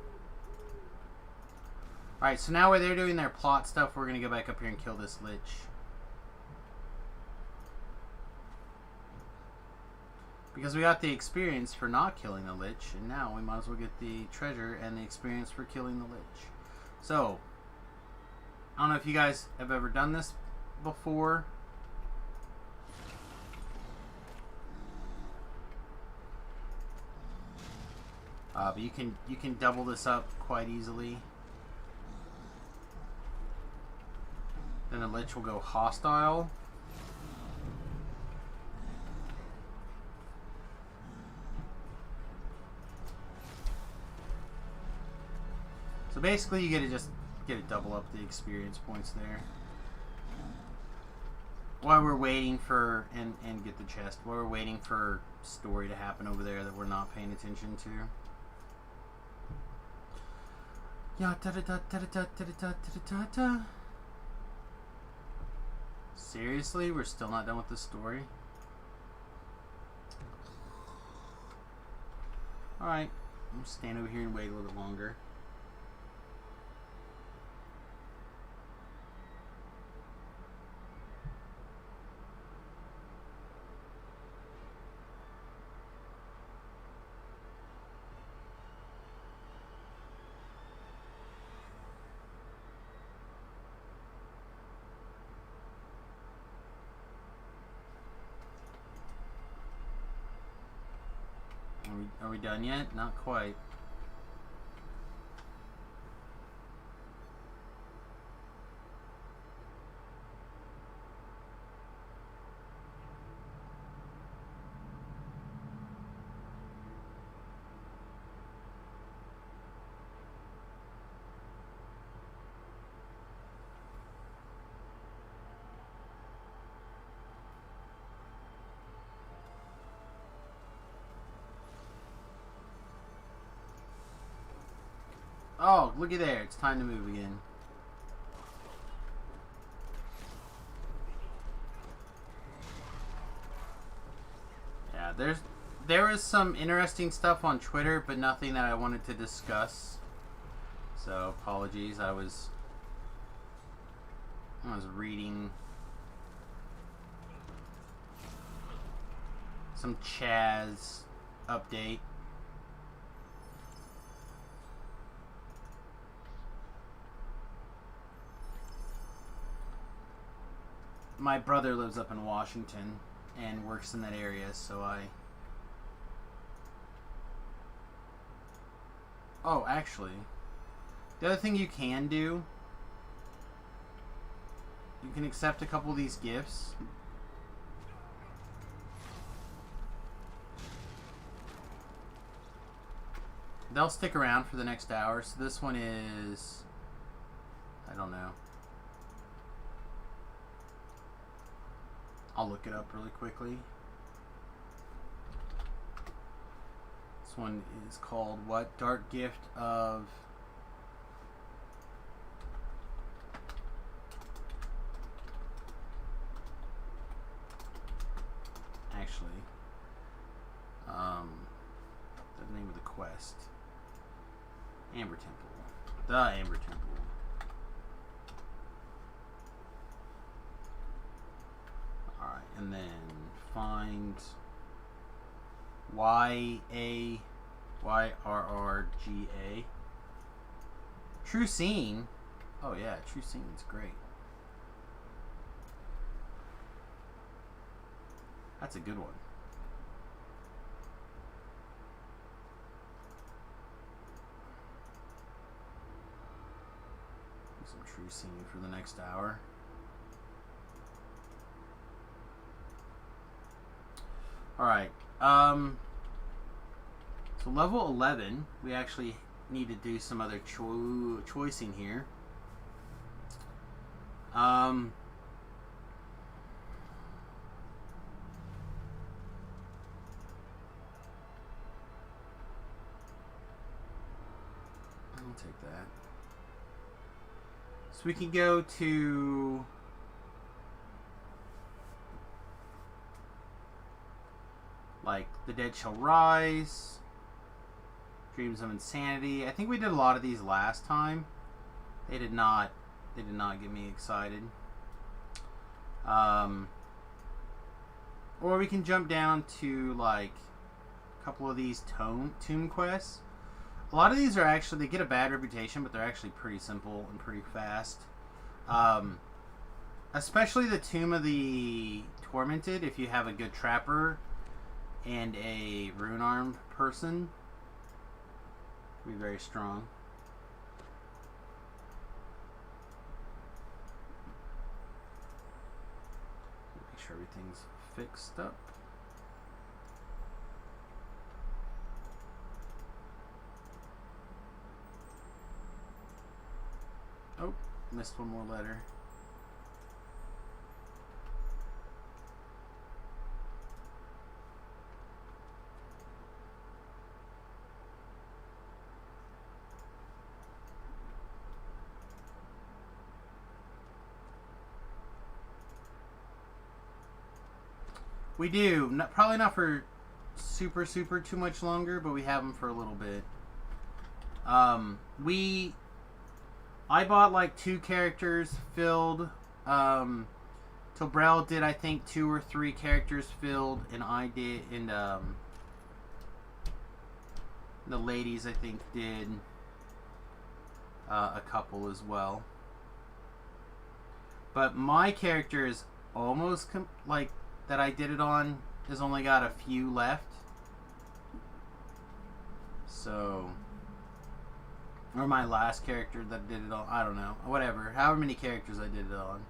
Alright, so now while they're doing their plot stuff, we're going to go back up here and kill this Lich. Because we got the experience for not killing the Lich, and now we might as well get the treasure and the experience for killing the Lich. So, I don't know if you guys have ever done this before. But you can double this up quite easily. Then the Lich will go hostile. So basically you get to double up the experience points there. While we're waiting for and get the chest. While we're waiting for story to happen over there that we're not paying attention to. Yeah, da-da-da-da-da-da-da-da-da-da. Seriously? We're still not done with the story? Alright. I'm gonna stand over here and wait a little bit longer. Are we done yet? Not quite. Oh, looky there. It's time to move again. Yeah, there is some interesting stuff on Twitter, but nothing that I wanted to discuss. So, apologies. I was reading some Chaz update. My brother lives up in Washington and works in that area, so Oh, actually, the other thing you can do, you can accept a couple of these gifts. They'll stick around for the next hour, so this one is, I don't know. I'll look it up really quickly. This one is called what? Dark Gift of... Actually, the name of the quest. Amber Temple. The Amber Temple. And then find YA YRRGA. True Scene. Oh yeah, True Scene's great. That's a good one. Some True Scene for the next hour. Alright. So level 11, we actually need to do some other choicing here. I'll take that. So we can go to like The Dead Shall Rise, Dreams of Insanity. I think we did a lot of these last time. They did not get me excited. Or we can jump down to like a couple of these tomb quests. A lot of these are actually, they get a bad reputation, but they're actually pretty simple and pretty fast. Especially the Tomb of the Tormented, if you have a good trapper and a rune-armed person. Be very strong. Make sure everything's fixed up. Oh, missed one more letter. We do. Probably not for super too much longer, but we have them for a little bit. I bought like 2 characters filled. Tobrel did, I think, 2 or 3 characters filled, and I did, and the ladies, I think, did a couple as well. But my character is almost like that I did it on has only got a few left. So, or my last character that did it on, I don't know, whatever, however many characters I did it on.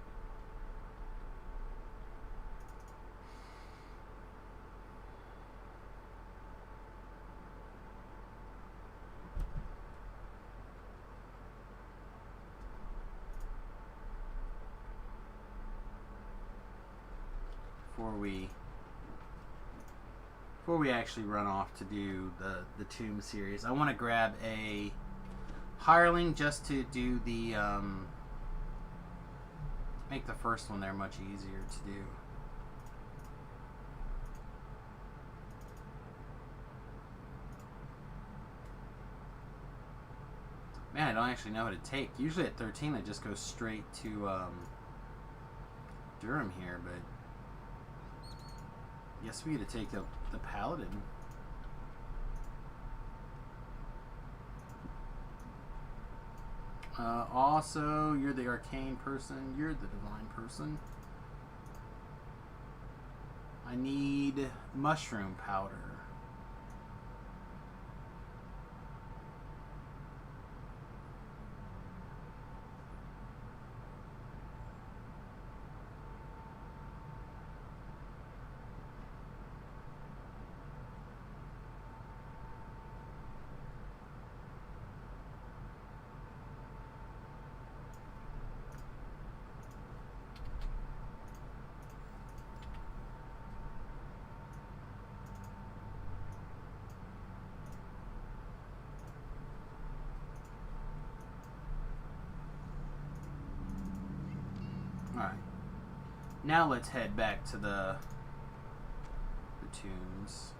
Before we actually run off to do the Tomb series, I want to grab a hireling just to do the make the first one there much easier to do. Man, I don't actually know how to take. Usually at 13 I just go straight to Durham here, but I guess we get to take the Paladin. Also, you're the arcane person. You're the divine person. I need mushroom powder. Alright. Now let's head back to the tombs.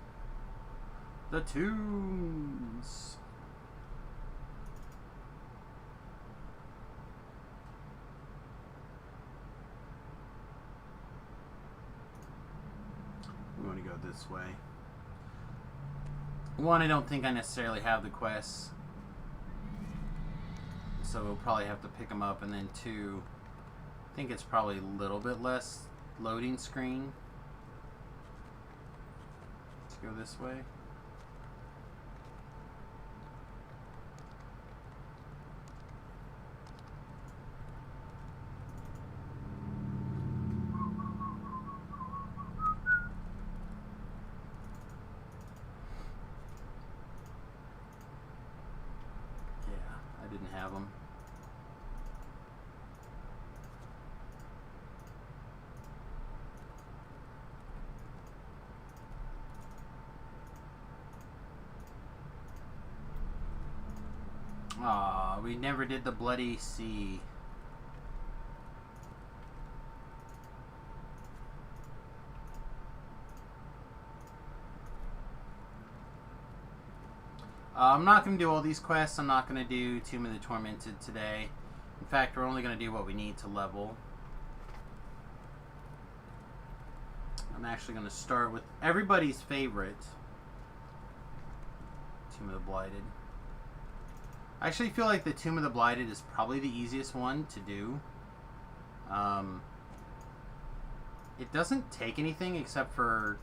The tombs. We want to go this way. One, I don't think I necessarily have the quests, so we'll probably have to pick them up. And then two, I think it's probably a little bit less loading screen. Let's go this way. I didn't have them. Aw, we never did the Bloody Sea. I'm not going to do all these quests. I'm not going to do Tomb of the Tormented today. In fact, we're only going to do what we need to level. I'm actually going to start with everybody's favorite, Tomb of the Blighted. I actually feel like the Tomb of the Blighted is probably the easiest one to do. It doesn't take anything except for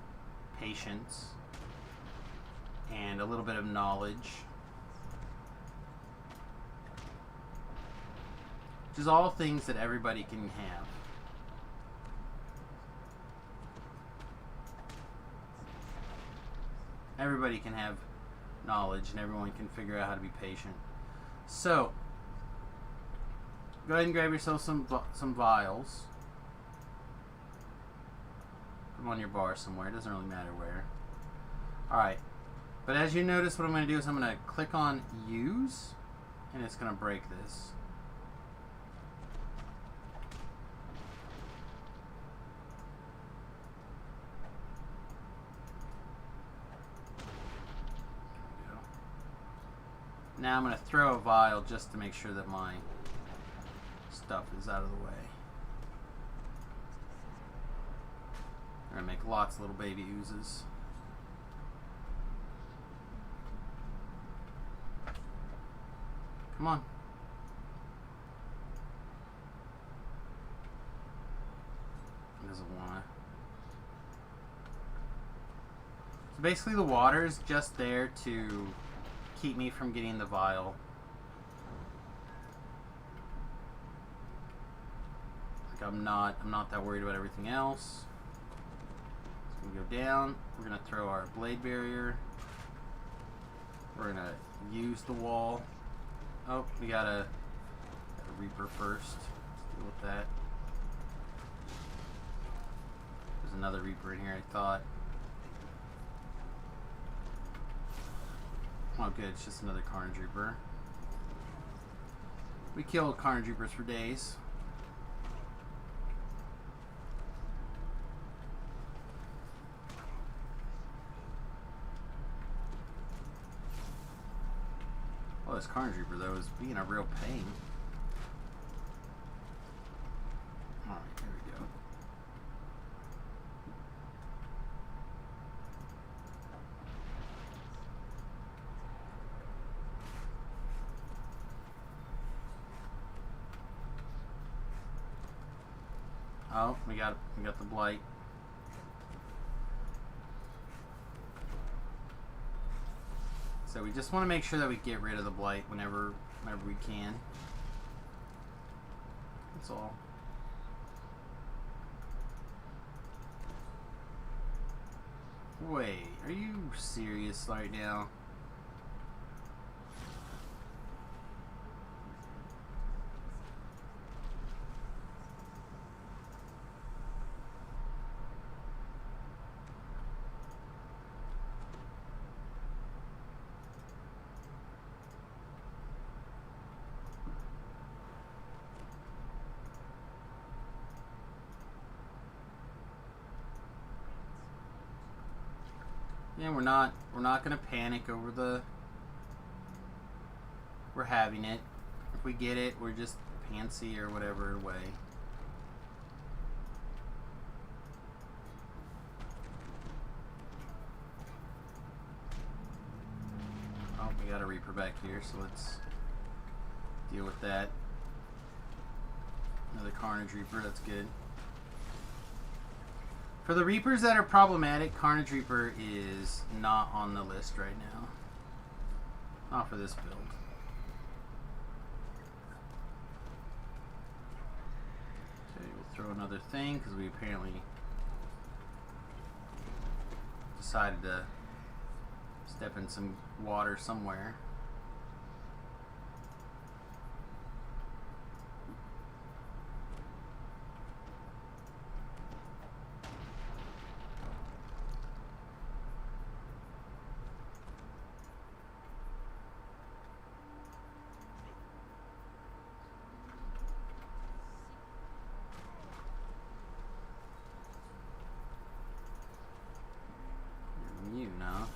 patience and a little bit of knowledge, which is all things that everybody can have. Everybody can have knowledge, and everyone can figure out how to be patient. So, go ahead and grab yourself some vials. Put them on your bar somewhere. It doesn't really matter where. Alright. But as you notice, what I'm going to do is I'm going to click on Use, and it's going to break this. There we go. Now I'm going to throw a vial just to make sure that my stuff is out of the way. I'm going to make lots of little baby oozes. Come on. It doesn't want to. So basically the water is just there to keep me from getting the vial. Like I'm not that worried about everything else. It's gonna go down. We're gonna throw our blade barrier. We're gonna use the wall. Oh, we got a Reaper first. Let's deal with that. There's another Reaper in here, I thought. Oh good, it's just another Carnage Reaper. We kill Carnage Reapers for days. Oh, this Carnage Reaper though is being a real pain. Alright, here we go. Oh, we got the blight. So we just want to make sure that we get rid of the blight whenever we can. That's all. Wait, are you serious right now? Yeah, we're not gonna panic over the. We're having it. If we get it, we're just pantsy or whatever way. got a Reaper back here, so let's deal with that. Another Carnage Reaper, that's good. For the Reapers that are problematic, Carnage Reaper is not on the list right now. Not for this build. Okay, we'll throw another thing because we apparently decided to step in some water somewhere. You know.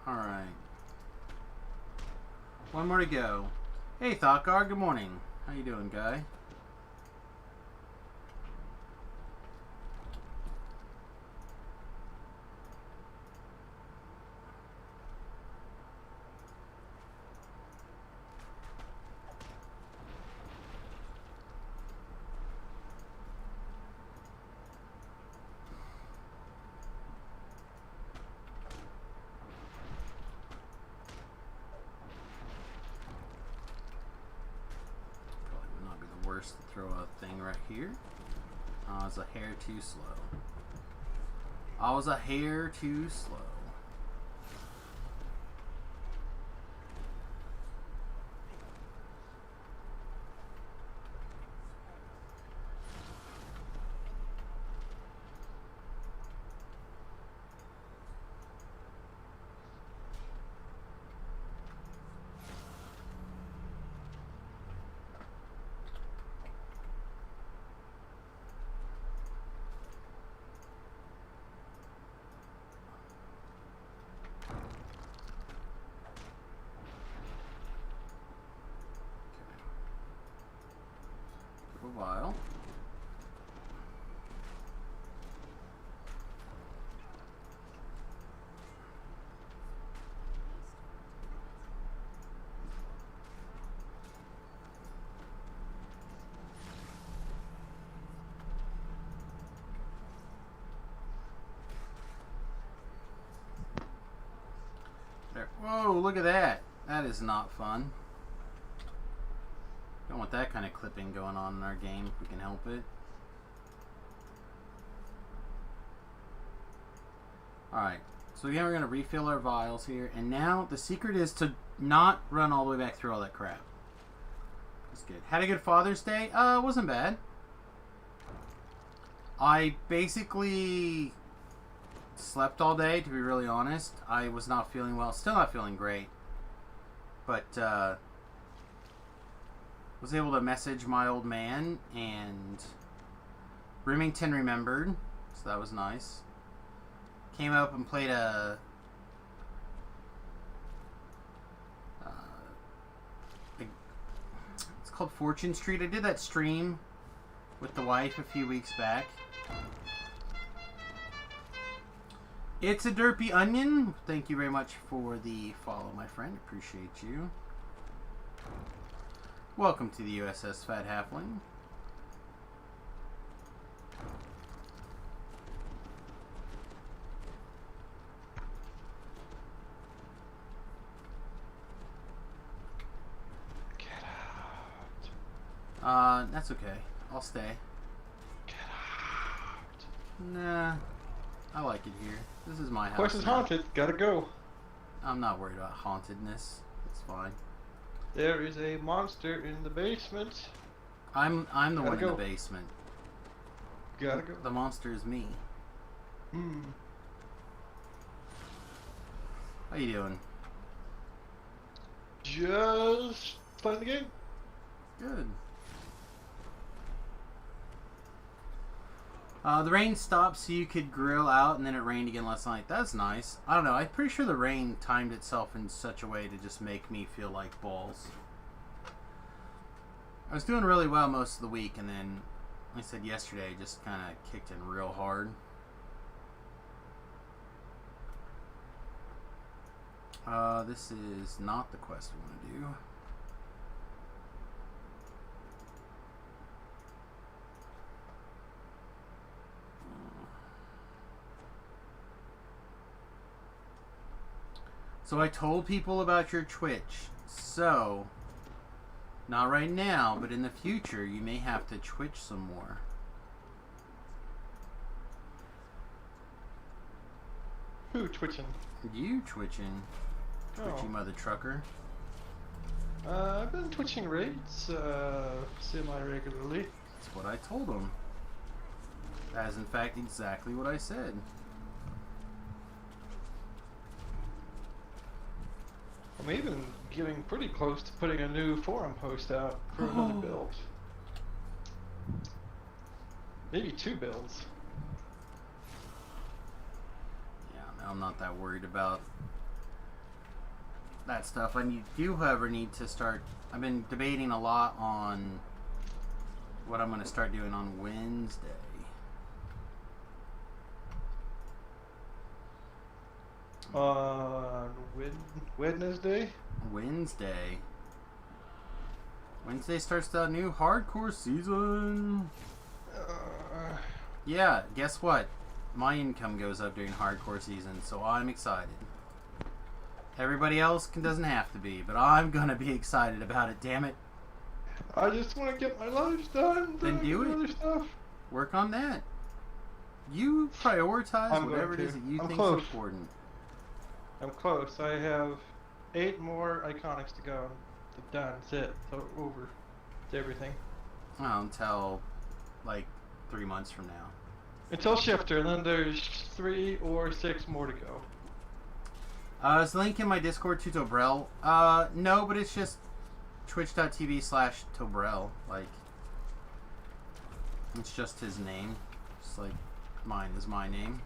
Alright. One more to go. Hey, Thokgar, good morning. How you doing, guy? To throw a thing right here. I was a hair too slow. I was a hair too slow. A while. There. Whoa, look at that. That is not fun. Don't want that kind of clipping going on in our game if we can help it. Alright, so again we're going to refill our vials here, and now the secret is to not run all the way back through all that crap. That's good. Had a good Father's Day? It wasn't bad. I basically slept all day, to be really honest. I was not feeling well, still not feeling great. But, was able to message my old man, and Remington remembered, so that was nice. Came up and played it's called Fortune Street. I did that stream with the wife a few weeks back. It's a Derpy Onion. Thank you very much for the follow, my friend. Appreciate you. Welcome to the USS Fat Halfling. Get out. That's okay. I'll stay. Get out. Nah, I like it here. This is my house. Place is now. haunted. Gotta go. I'm not worried about hauntedness. It's fine. There is a monster in the basement. I'm the Gotta one in go. the basement. Gotta go. The monster is me. Hmm. How you doing? Just playing the game. Good. The rain stopped so you could grill out, and then it rained again last night. That's nice. I don't know. I'm pretty sure the rain timed itself in such a way to just make me feel like balls. I was doing really well most of the week, and then, like I said yesterday, just kind of kicked in real hard. This is not the quest we want to do. So I told people about your Twitch. So, not right now, but in the future, you may have to Twitch some more. Who twitching? You twitching, twitchy mother trucker. I've been twitching raids semi-regularly. That's what I told him. That is in fact exactly what I said. I'm even getting pretty close to putting a new forum post out for another build. Maybe 2 builds. Yeah, no, I'm not that worried about that stuff. I do, however, need to start. I've been debating a lot on what I'm going to start doing on Wednesday. On Wednesday? Wednesday starts the new hardcore season. Yeah, guess what? My income goes up during hardcore season, so I'm excited. Everybody else doesn't have to be, but I'm gonna be excited about it, damn it. I just want to get my lives done. Then do it. Other stuff. Work on that. You prioritize I'm whatever it going is to. that you I'm think close. is important. I'm close. I have 8 more iconics to go. I'm done. That's it. So over. It's everything. Until like 3 months from now. Until Shifter, and then there's 3 or 6 more to go. Is the link in my Discord to Tobrel? No, but it's just twitch.tv/Tobrel. Like, it's just his name. Just like mine is my name.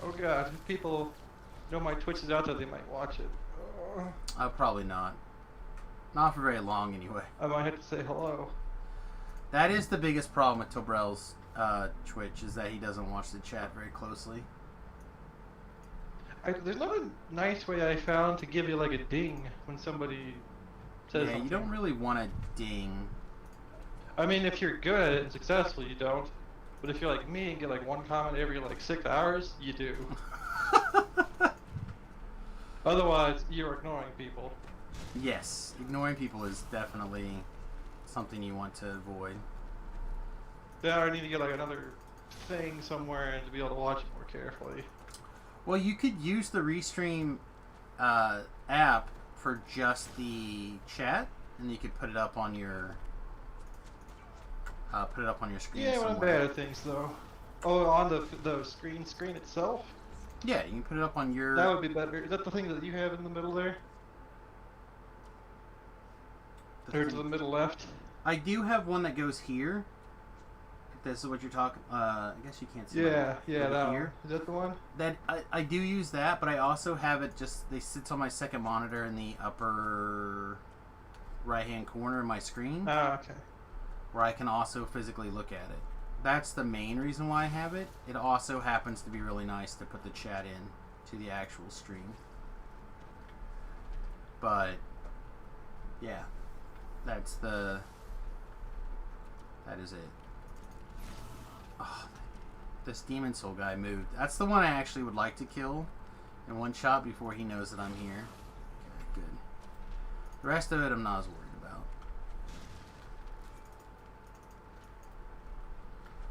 Oh god, if people know my Twitch is out there, they might watch it. Probably not. Not for very long, anyway. I might have to say hello. That is the biggest problem with Tobrel's Twitch, is that he doesn't watch the chat very closely. There's not a nice way I found to give you like a ding when somebody says Yeah, something. you don't really want to ding. I mean, if you're good at it and successful, you don't. But if you're like me and get like 1 comment every like 6 hours, you do. Otherwise, you're ignoring people. Yes, ignoring people is definitely something you want to avoid. Then I need to get like another thing somewhere and to be able to watch it more carefully. Well, you could use the Restream app for just the chat, and you could put it up on your screen. Yeah, but I'm somewhere. bad at things though. Oh, on the screen itself? Yeah, you can put it up on your. That would be better. Is that the thing that you have in the middle there? Or to the middle left? I do have one that goes here. If this is what you're talking. I guess you can't see. Yeah, my yeah, over that here. one. Is that the one? That I do use that, but I also have it just. They sits on my second monitor in the upper right-hand corner of my screen, Ah, okay. where I can also physically look at it. That's the main reason why I have it. It also happens to be really nice to put the chat in to the actual stream. But yeah, that is it. Oh, this Demon Soul guy moved. That's the one I actually would like to kill in one shot before he knows that I'm here. Okay, good. The rest of it I'm not as worried about.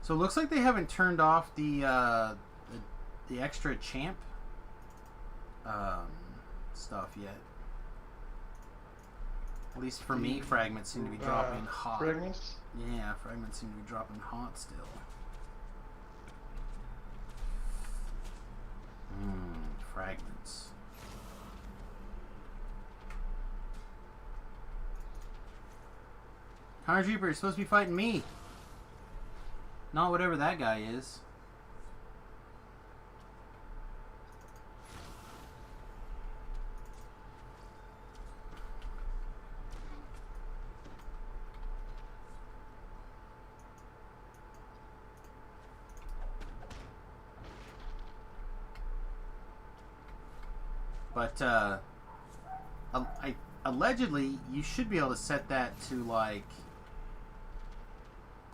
So it looks like they haven't turned off the extra champ stuff yet. At least for me, fragments seem to be dropping hot. Fragments? Yeah, fragments seem to be dropping hot still. Fragments. Connor Jeeper, you're supposed to be fighting me. Not whatever that guy is. But, allegedly, you should be able to set that to, like,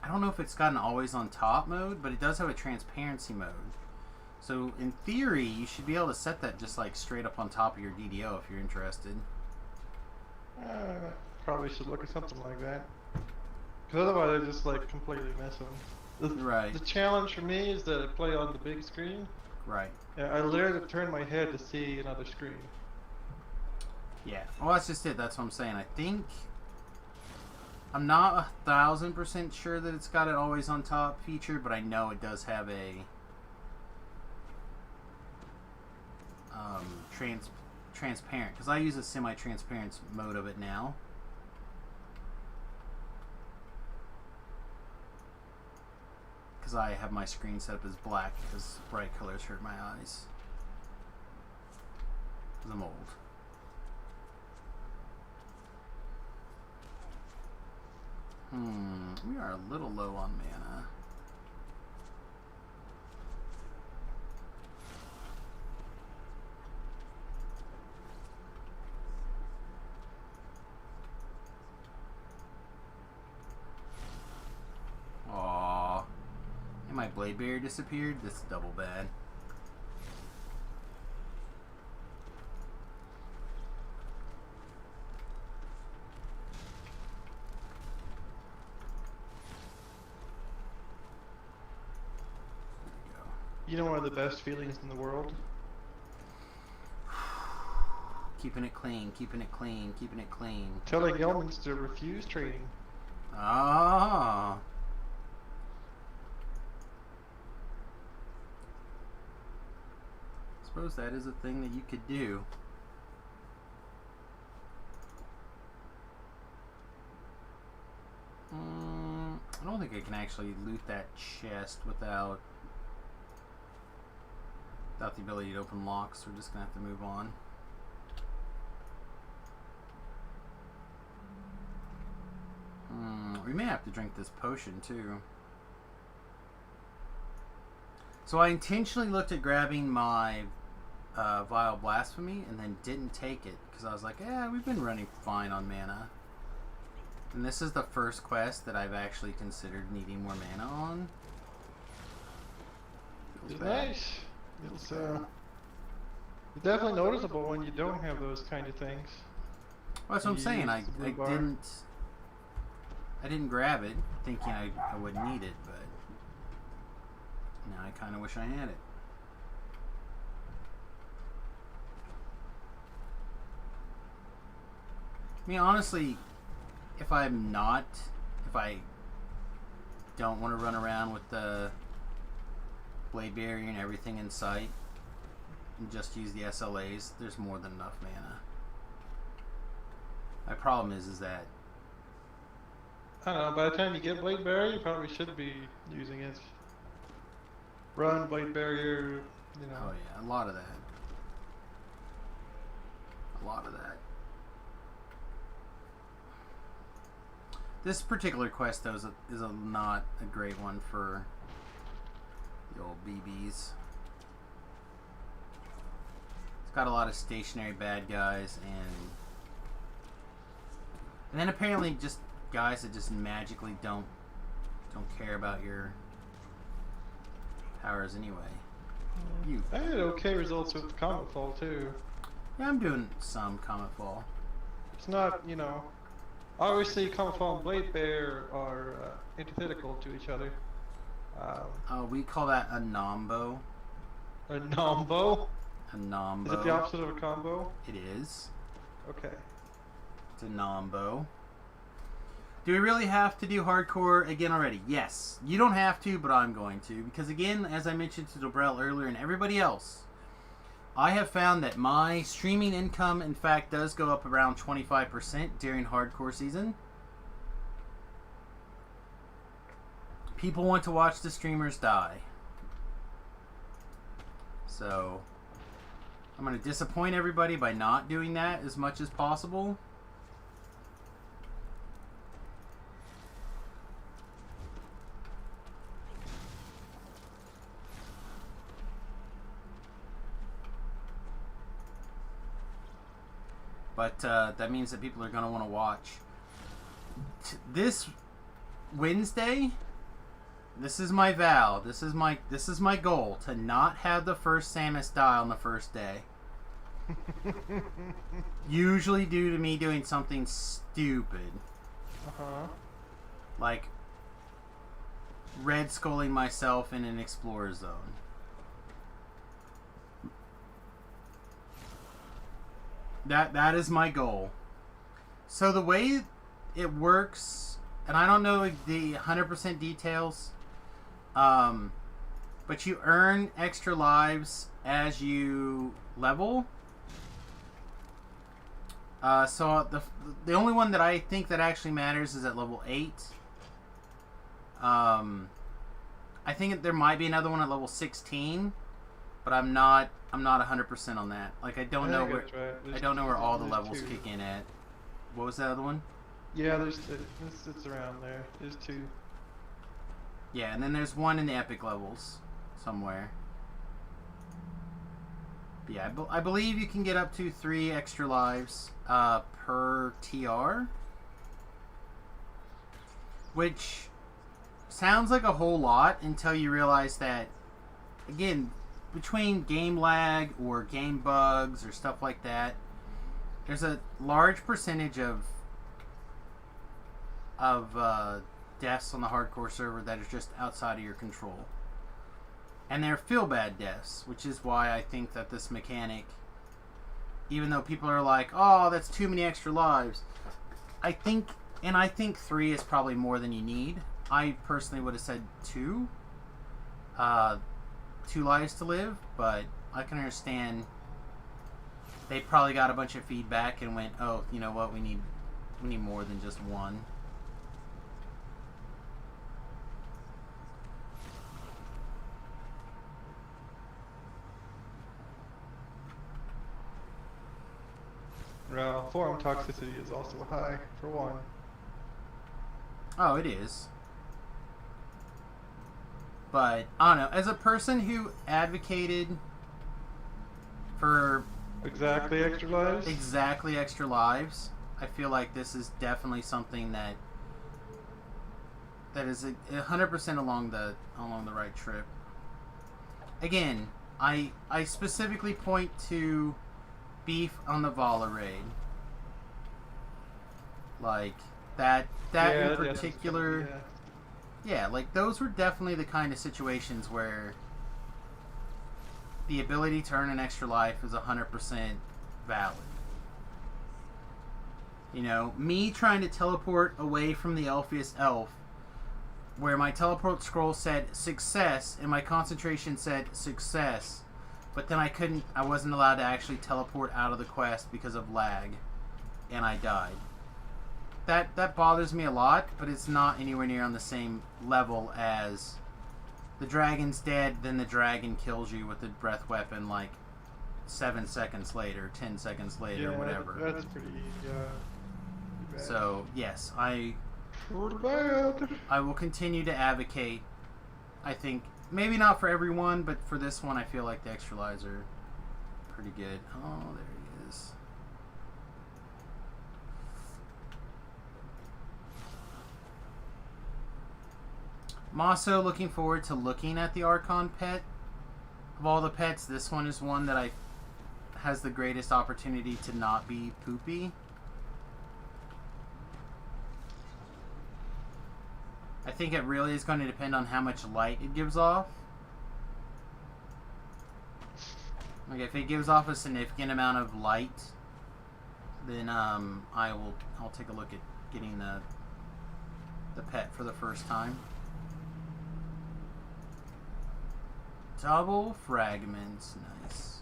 I don't know if it's got an always on top mode, but it does have a transparency mode. So, in theory, you should be able to set that just, like, straight up on top of your DDO if you're interested. Probably should look at something like that. Because otherwise I just, like, completely miss them. Right. The challenge for me is that I play on the big screen. Right. Yeah, I literally turn my head to see another screen. Yeah. Well, that's just it. That's what I'm saying. I think I'm not 1,000% sure that it's got an always on top feature, but I know it does have a transparent, because I use a semi-transparent mode of it now. Because I have my screen set up as black because bright colors hurt my eyes. Because I'm old. We are a little low on mana. Aww. And my Blade Barrier disappeared? This is double bad. You know one of the best feelings in the world? Keeping it clean, keeping it clean, keeping it clean. Telling elements to refuse training. Ah. Suppose that is a thing that you could do. I don't think I can actually loot that chest without the ability to open locks. We're just gonna have to move on. We may have to drink this potion too. So I intentionally looked at grabbing my Vile Blasphemy and then didn't take it because I was like, yeah, we've been running fine on mana. And this is the first quest that I've actually considered needing more mana on. It's nice. It's definitely noticeable when you don't have those kind of things. Well, that's what I'm saying. I didn't grab it thinking I would need it, but now I kind of wish I had it. I mean, honestly, if I don't want to run around with the Blade Barrier and everything in sight and just use the SLAs, there's more than enough mana. My problem is that I don't know, by the time you get Blade Barrier, you probably should be using it. Run, Blade Barrier, you know. oh yeah, a lot of that. A lot of that. This particular quest, though, is not a great one for the old BBs. It's got a lot of stationary bad guys and then apparently just guys that just magically don't care about your powers anyway. I had okay results with Comet Fall too. Yeah, I'm doing some Comet Fall. It's not, you know, obviously Comet Fall and Blade Bear are antithetical to each other. We call that a nombo. A nombo? A nombo. Is it the opposite of a combo? It is. Okay. to Nombo. Do we really have to do hardcore again already? Yes. You don't have to, but I'm going to. Because again, as I mentioned to Dobrell earlier and everybody else, I have found that my streaming income, in fact, does go up around 25% during hardcore season. People want to watch the streamers die. So, I'm going to disappoint everybody by not doing that as much as possible. But that means that people are going to want to watch. This Wednesday, this is my vow. This is my goal, to not have the first Samus die on the first day. Usually due to me doing something stupid. Like red sculling myself in an explorer zone. That is my goal. So the way it works, and I don't know the 100% details, but you earn extra lives as you level. So the only one that I think that actually matters is at level 8. I think there might be another one at level 16, but I'm not 100% on that. Like I don't know where all the levels kick in at. What was the other one? Yeah, it's around there. There's 2. Yeah, and then there's one in the epic levels somewhere. But yeah, I believe you can get up to 3 extra lives per TR, which sounds like a whole lot until you realize that, again, between game lag or game bugs or stuff like that, there's a large percentage of deaths on the hardcore server that is just outside of your control. And they're feel-bad deaths, which is why I think that this mechanic, even though people are like, oh, that's too many extra lives, I think 3 is probably more than you need. I personally would have said 2. 2 lives to live, but I can understand they probably got a bunch of feedback and went, oh, you know what, we need more than just 1. Well, forum toxicity is also high, for one. Oh, it is. But, I don't know, as a person who advocated for Exactly extra lives, I feel like this is definitely something that is 100% along the right trip. Again, I specifically point to beef on the Vala raid. Like that in particular. Yeah, like those were definitely the kind of situations where the ability to earn an extra life is 100% valid. You know, me trying to teleport away from the Elpheus Elf, where my teleport scroll said success and my concentration said success, but then I wasn't allowed to actually teleport out of the quest because of lag, and I died. That bothers me a lot, but it's not anywhere near on the same level as the dragon's dead, then the dragon kills you with the breath weapon like 7 seconds later, 10 seconds later, whatever. That's pretty bad. So, yes, I bad. I will continue to advocate. I think, maybe not for everyone, but for this one, I feel like the extra lives are pretty good. Oh, there he is. I'm also looking forward to looking at the Archon pet. Of all the pets, this one is one that has the greatest opportunity to not be poopy. I think it really is going to depend on how much light it gives off. Like if it gives off a significant amount of light, then I'll take a look at getting the pet for the first time. Double fragments, nice.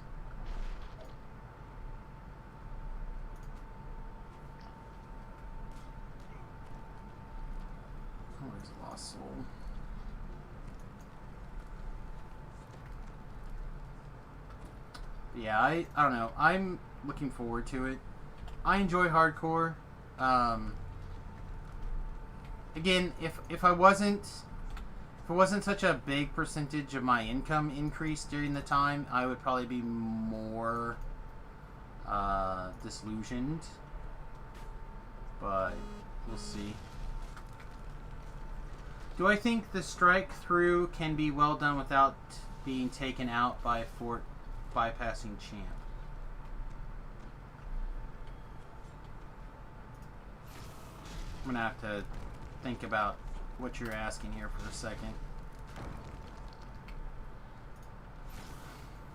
Where's Lost Soul? Yeah, I don't know. I'm looking forward to it. I enjoy hardcore. Again, if it wasn't such a big percentage of my income increase during the time, I would probably be more disillusioned. But we'll see. Do I think the strike through can be well done without being taken out by fort bypassing champ? I'm gonna have to think about what you're asking here for a second.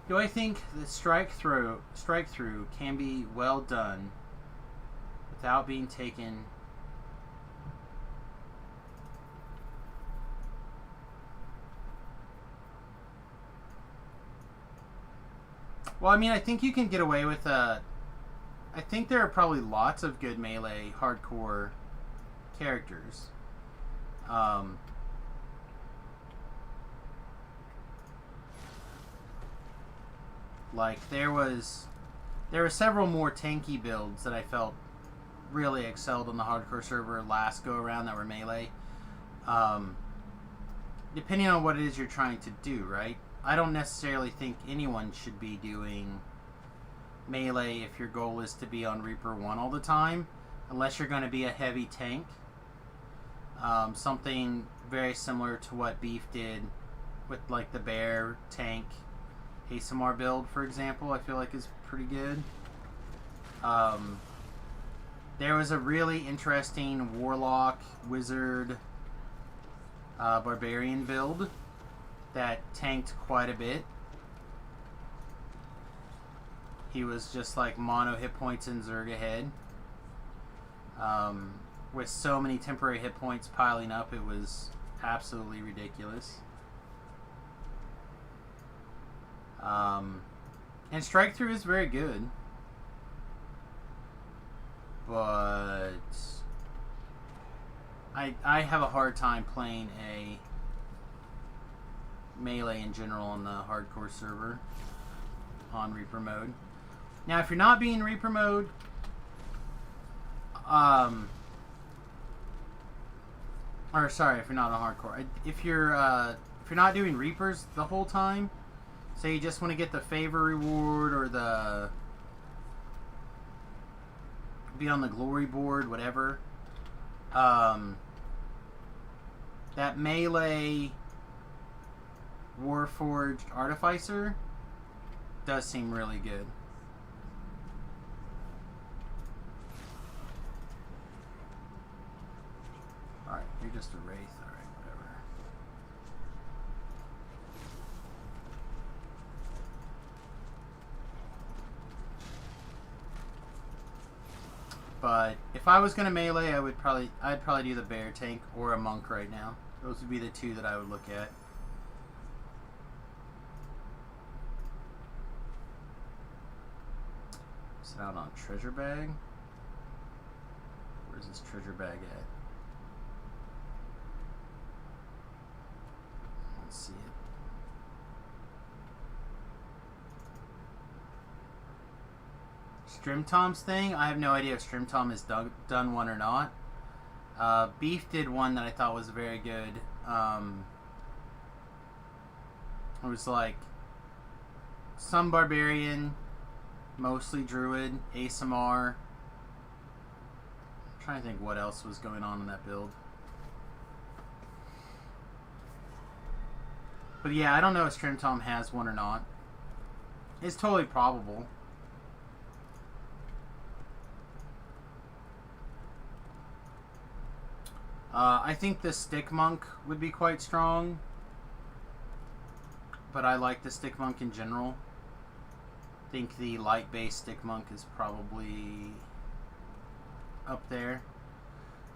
Do I think the strike through can be well done without being taken? Well, I mean, I think you can get away with I think there are probably lots of good melee hardcore characters. Like there were several more tanky builds that I felt really excelled on the hardcore server last go around that were melee. Depending on what it is you're trying to do, right? I don't necessarily think anyone should be doing melee if your goal is to be on Reaper 1 all the time, unless you're going to be a heavy tank. Something very similar to what Beef did with like the bear tank ASMR build, for example, I feel like is pretty good. There was a really interesting warlock, wizard, barbarian build that tanked quite a bit. He was just like mono hit points and Zerg ahead. With so many temporary hit points piling up, it was absolutely ridiculous. And strike through is very good, but I have a hard time playing a melee in general on the hardcore server on Reaper mode. Now, if you're not being Reaper mode, or sorry, if you're not on hardcore, if you're not doing Reapers the whole time, say you just want to get the favor reward or be on the glory board, whatever, that melee Warforged Artificer does seem really good. Alright, you're just a wraith. Alright, whatever. But if I was gonna melee, I'd probably do the bear tank or a monk right now. Those would be the two that I would look at. Is it out on treasure bag? Where's this treasure bag at? Let's see it. Strimtom's thing? I have no idea if Strimtom has done one or not. Beef did one that I thought was very good. It was like some barbarian, mostly druid, ASMR. I'm trying to think what else was going on in that build. But yeah, I don't know if Strimtom has one or not. It's totally probable. I think the Stick Monk would be quite strong, but I like the Stick Monk in general. I think the light-based Stick Monk is probably up there.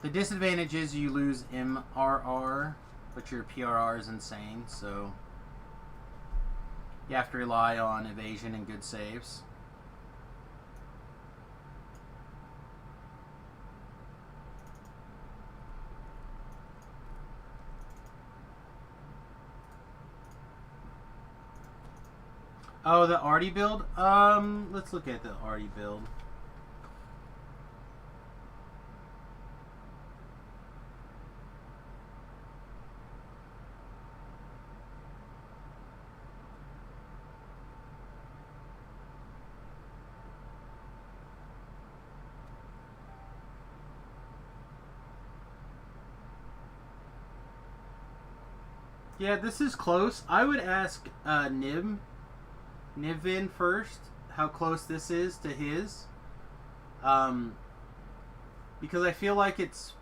The disadvantage is you lose MRR, but your PRR is insane, so you have to rely on evasion and good saves. Oh, the Artie build? Let's look at the Artie build. Yeah, this is close. I would ask Nivin first how close this is to his. Because I feel like it's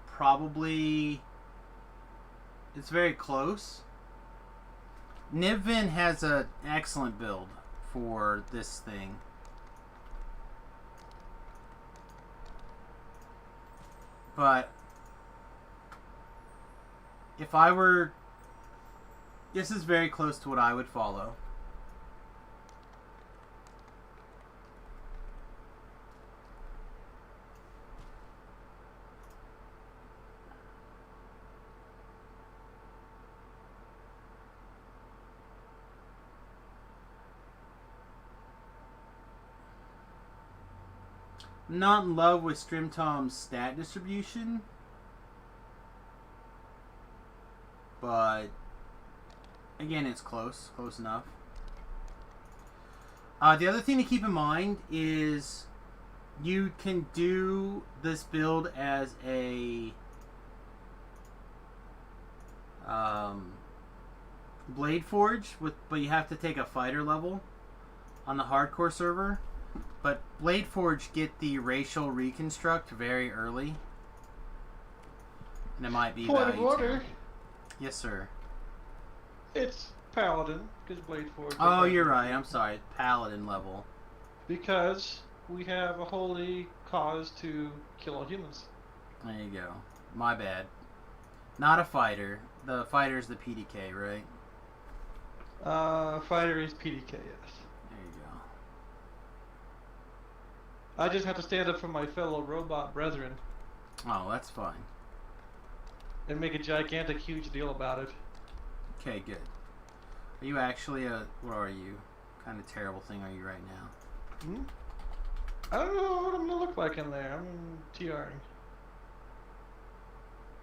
very close. Nivin has an excellent build for this thing. But if I were... This is very close to what I would follow. Not in love with Strimtom's stat distribution, but again, it's close enough. The other thing to keep in mind is you can do this build as a Blade Forge, but you have to take a fighter level on the hardcore server. But Blade Forge get the racial reconstruct very early, and it might be Point of value order. 10. Yes, sir. It's Paladin, because Blade Forge. Oh, you're right. I'm sorry. Paladin level. Because we have a holy cause to kill all humans. There you go. My bad. Not a fighter. The fighter's the PDK, right? Fighter is PDK, yes. There you go. I just have to stand up for my fellow robot brethren Oh, that's fine. and make a gigantic, huge deal about it. Okay, good. Are you actually a... What are you? What kind of terrible thing are you right now? Hmm? I don't know what I'm gonna look like in there. I'm TRing.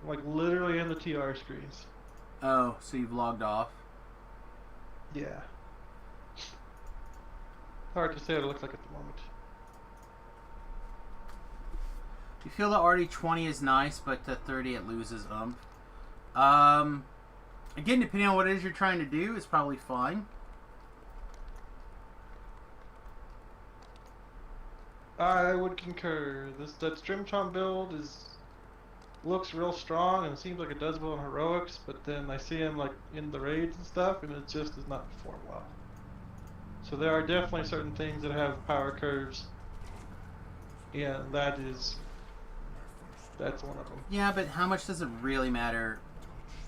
I'm like literally in the TR screens. Oh, so you've logged off? Yeah. Hard to say what it looks like at the moment. You feel the RD20 is nice, but the 30 it loses oomph. Again, depending on what it is you're trying to do, it's probably fine. I would concur. That Strimtom build looks real strong and it seems like it does well in heroics, but then I see him like in the raids and stuff, and it just does not perform well. So there are definitely certain things that have power curves, and that's one of them. Yeah, but how much does it really matter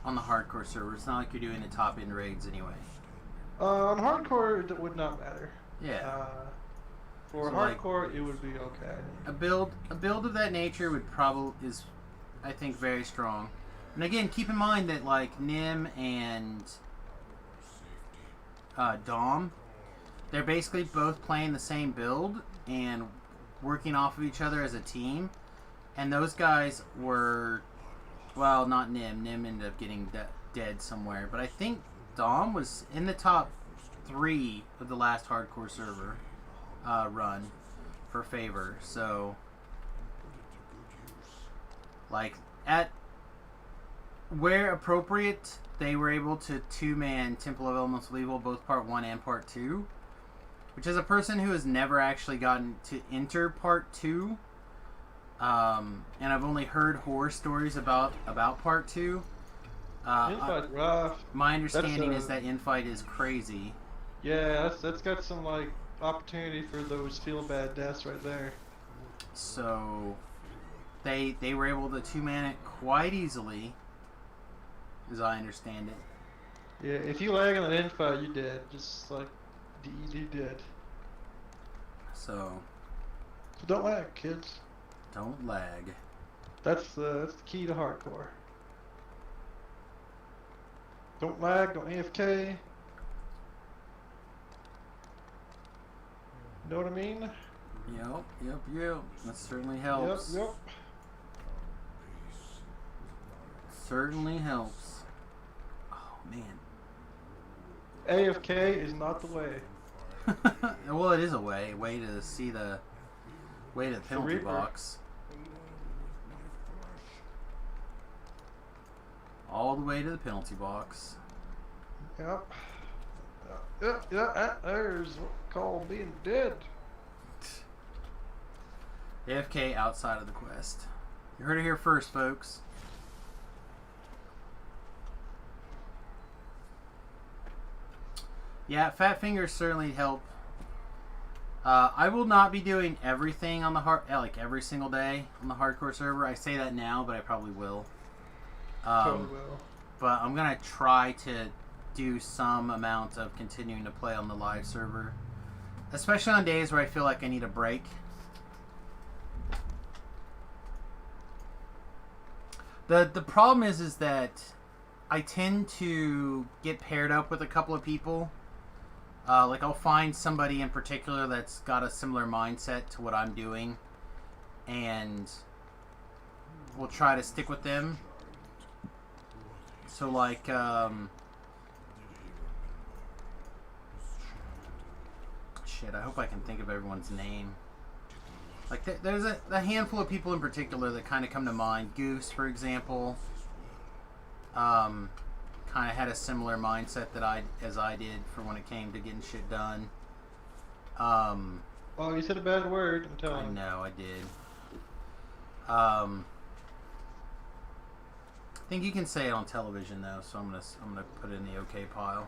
on the hardcore server? It's not like you're doing the top end raids anyway. On hardcore, it would not matter. Yeah. For So, like, hardcore, it would be okay. A build of that nature is, I think, very strong. And again, keep in mind that like Nim and Dom, they're basically both playing the same build and working off of each other as a team. And those guys were, well, not Nim. Nim ended up getting dead somewhere. But I think Dom was in the top 3 of the last hardcore server run for Favor. So, like, at where appropriate, they were able to 2-man Temple of Elemental Evil, both Part 1 and Part 2. Which, as a person who has never actually gotten to enter Part 2, and I've only heard horror stories about Part 2. Infight's rough. My understanding is that Infight is crazy. Yeah, that's got some like opportunity for those feel bad deaths right there. So, They were able to two-man it quite easily, as I understand it. Yeah, if you lag on an infight, you're dead. Just like DED dead. So So don't lag, kids. don't lag. That's the key to hardcore. Don't lag, don't AFK. Know what I mean? Yep. That certainly helps. Yep. Certainly helps. Oh man. AFK is not the way. Well, it is a way to see the way to the penalty Reaper. box. All the way to the penalty box. Yep. There's what we call being dead. AFK outside of the quest. You heard it here first, folks. Yeah, fat fingers certainly help. I will not be doing everything on the like every single day on the hardcore server. I say that now, but I probably will. Totally will. But I'm gonna try to do some amount of continuing to play on the live server, especially on days where I feel like I need a break. The problem is that I tend to get paired up with a couple of people. Like I'll find somebody in particular that's got a similar mindset to what I'm doing, and we'll try to stick with them. So like, shit, I hope I can think of everyone's name. Like there's a handful of people in particular that kind of come to mind. Goose, for example, kind of had a similar mindset as I did for when it came to getting shit done. Oh, you said a bad word. I'm telling I you. know I did. I think you can say it on television though, so I'm gonna put it in the okay pile.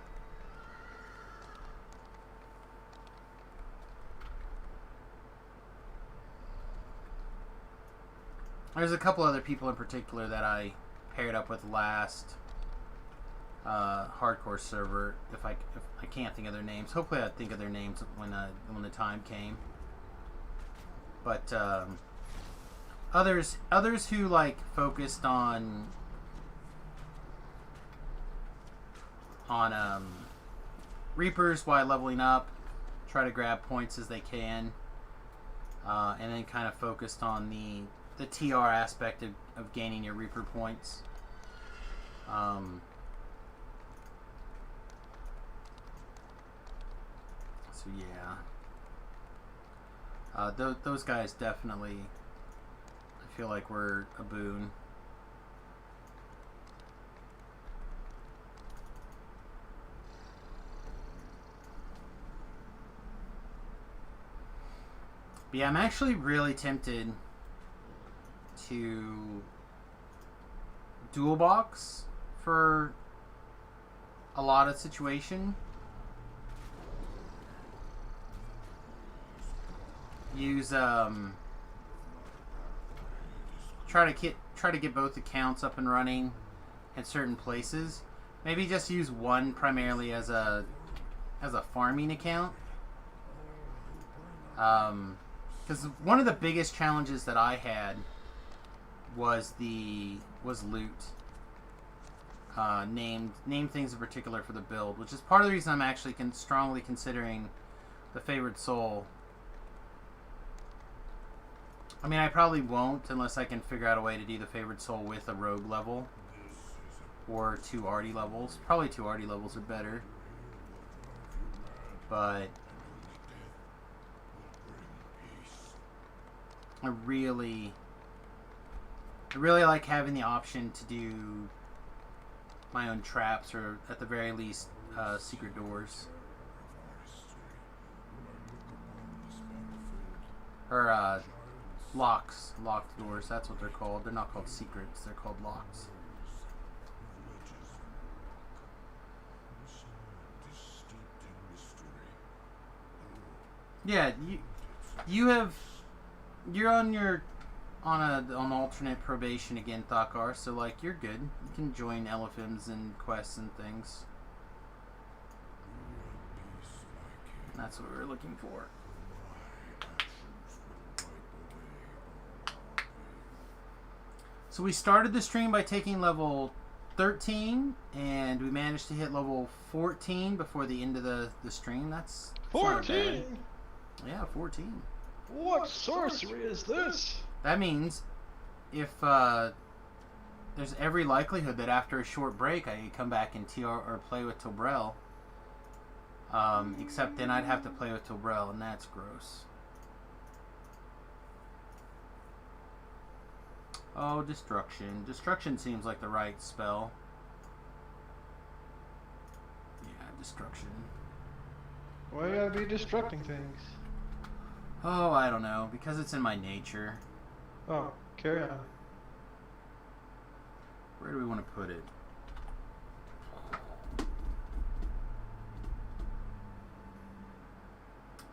There's a couple other people in particular that I paired up with last hardcore server. If I can't think of their names, hopefully I think of their names when the time came. But others who like focused on Reapers while leveling up, try to grab points as they can, and then kind of focused on the TR aspect of gaining your Reaper points. So yeah, those guys definitely, I feel like were a boon. But yeah, I'm actually really tempted to dual box for a lot of situation. Use try to get both accounts up and running at certain places. Maybe just use one primarily as a farming account. Because one of the biggest challenges that I had was loot. Name things in particular for the build, which is part of the reason I'm actually strongly considering the Favored Soul. I mean, I probably won't unless I can figure out a way to do the Favored Soul with a rogue level or 2 arty levels. Probably 2 arty levels are better, but I really like having the option to do my own traps, or at the very least secret doors, or locked doors. That's what they're called. They're not called secrets, they're called locks. Yeah, you're on on an alternate probation again, Thakar. So like you're good. You can join Eliphims and quests and things. And that's what we were looking for. So we started the stream by taking level 13, and we managed to hit level 14 before the end of the stream. That's not bad. 14? Yeah, 14. What sorcery is this? That means if there's every likelihood that after a short break I could come back and TR or play with Tobrel. Except then I'd have to play with Tobrel, and that's gross. Oh, Destruction. Destruction seems like the right spell. Yeah, Destruction. Why you gotta be destructing things? Oh, I don't know. Because it's in my nature. Oh, carry on. Where do we want to put it?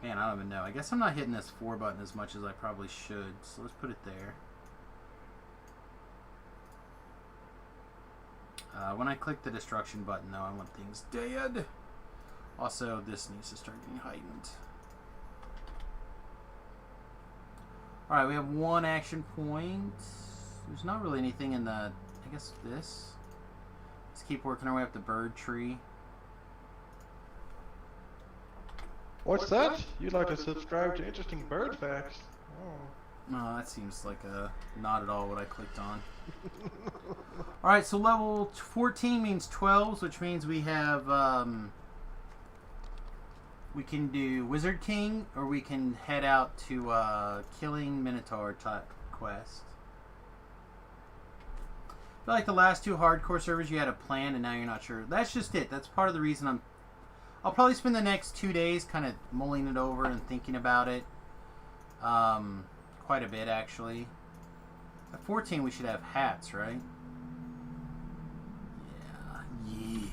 Man, I don't even know. I guess I'm not hitting this 4 button as much as I probably should. So let's put it there. When I click the destruction button, though, I want things dead. Also, this needs to start getting heightened. Alright, we have 1 action point. There's not really anything in the... I guess this. Let's keep working our way up the bird tree. What's that? You'd like to subscribe to interesting bird facts? Oh. No, that seems like not at all what I clicked on. Alright, so level 14 means 12s, which means we have... we can do Wizard King, or we can head out to Killing Minotaur type quest. I feel like the last 2 hardcore servers you had a plan and now you're not sure. That's just it. That's part of the reason I'll probably spend the next 2 days kind of mulling it over and thinking about it. Quite a bit, actually. At 14 we should have hats, right? Yeah.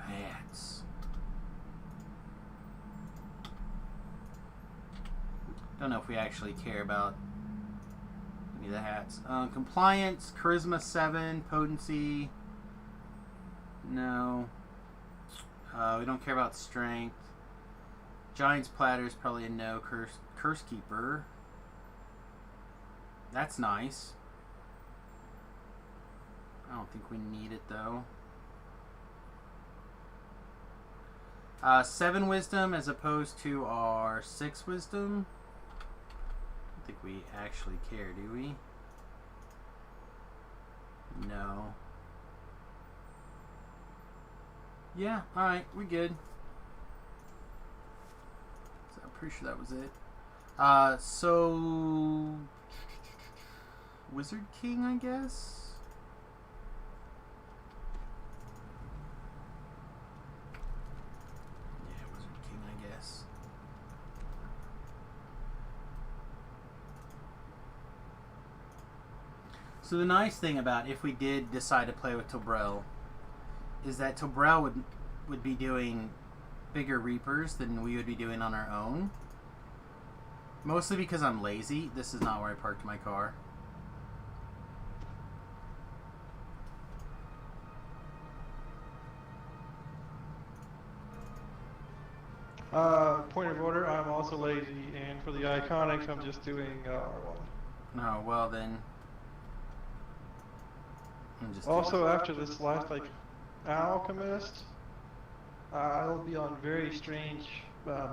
Hats. Don't know if we actually care about any of the hats. Compliance, Charisma 7, Potency. No. We don't care about Strength. Giant's Platter is probably a no. Curse Keeper. That's nice. I don't think we need it though. 7 Wisdom as opposed to our 6 Wisdom. I don't think we actually care, do we? No. Yeah, alright, we're good. So I'm pretty sure that was it. So... Wizard King, I guess? Yeah, Wizard King, I guess. So the nice thing about if we did decide to play with Tobrel is that Tobrel would be doing bigger Reapers than we would be doing on our own. Mostly because I'm lazy. This is not where I parked my car. Point of order, I'm also lazy, and for the iconics, I'm just doing R1. No, well then... I'm just Also, after this last, like, Alchemist, I'll be on very strange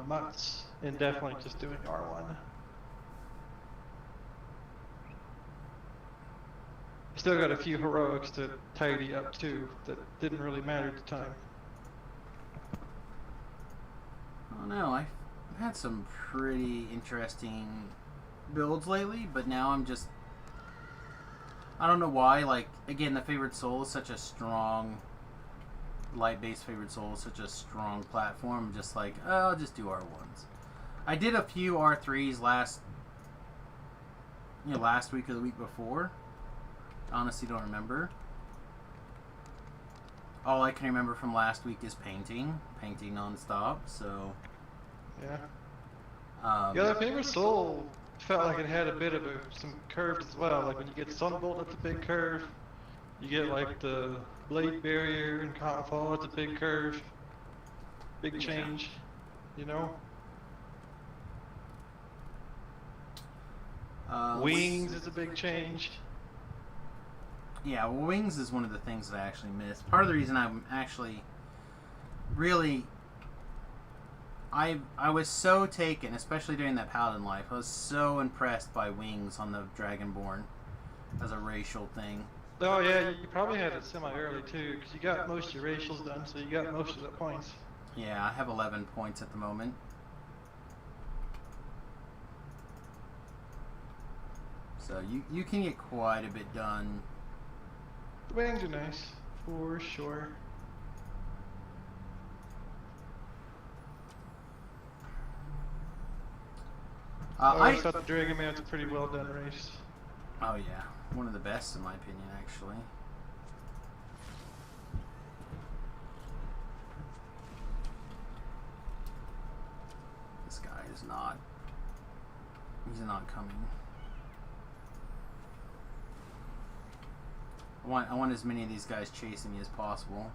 months, and definitely just doing R1. Still got a few heroics to tidy up too, that didn't really matter at the time. I don't know, I've had some pretty interesting builds lately, but now I'm just... I don't know why, like, again, the Favored Soul is such a strong... Light-based Favored Soul is such a strong platform, just like, oh, I'll just do R1s. I did a few R3s last week or the week before. Honestly don't remember. All I can remember from last week is painting non-stop, so... Yeah. Yeah, the Favored Soul felt like it had a bit of some curves as well. Like when you get Sunbolt, that's a big curve. You get like the Blade Barrier and Cottonfall, that's a big curve. Big change, you know? Wings is a big change. Yeah, well, Wings is one of the things that I actually missed. Part of the reason I'm actually really... I was so taken, especially during that Paladin life, I was so impressed by Wings on the Dragonborn as a racial thing. Oh yeah, you probably had it semi-early too, because you got most of your racials done, so you got most of the points. Yeah, I have 11 points at the moment. So you can get quite a bit done. The wings are nice, for sure. I thought the Dragon Man's a pretty well done race. Oh yeah, one of the best in my opinion, actually. This guy is not. He's not coming. I want as many of these guys chasing me as possible.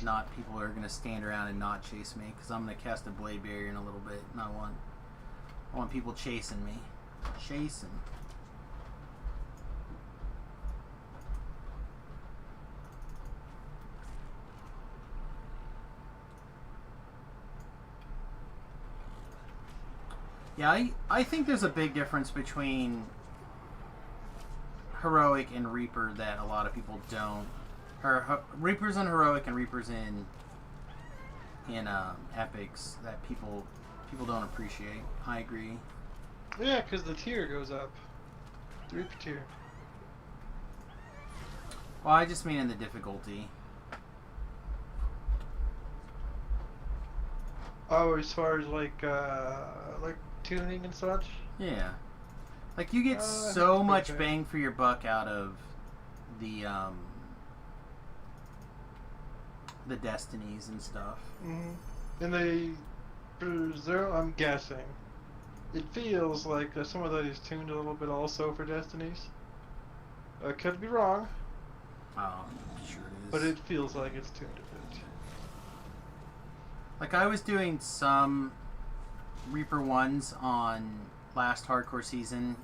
Not people are gonna stand around and not chase me, because I'm gonna cast a Blade Barrier in a little bit, and I want people chasing me. Chasing. Yeah, I think there's a big difference between Heroic and Reaper that a lot of people don't. Reapers in Heroic and Reapers in Epics that people don't appreciate. I agree. Yeah, because the tier goes up. The Reaper tier. Well, I just mean in the difficulty. Oh, as far as like tuning and such? Yeah. Like you get that's so okay. much bang for your buck out of the destinies and stuff. Mm-hmm. And for Zero, I'm guessing, it feels like some of that is tuned a little bit also for destinies. I could be wrong, Oh, I'm sure it is. but it feels like it's tuned a bit. Like I was doing some Reaper 1s on last hardcore season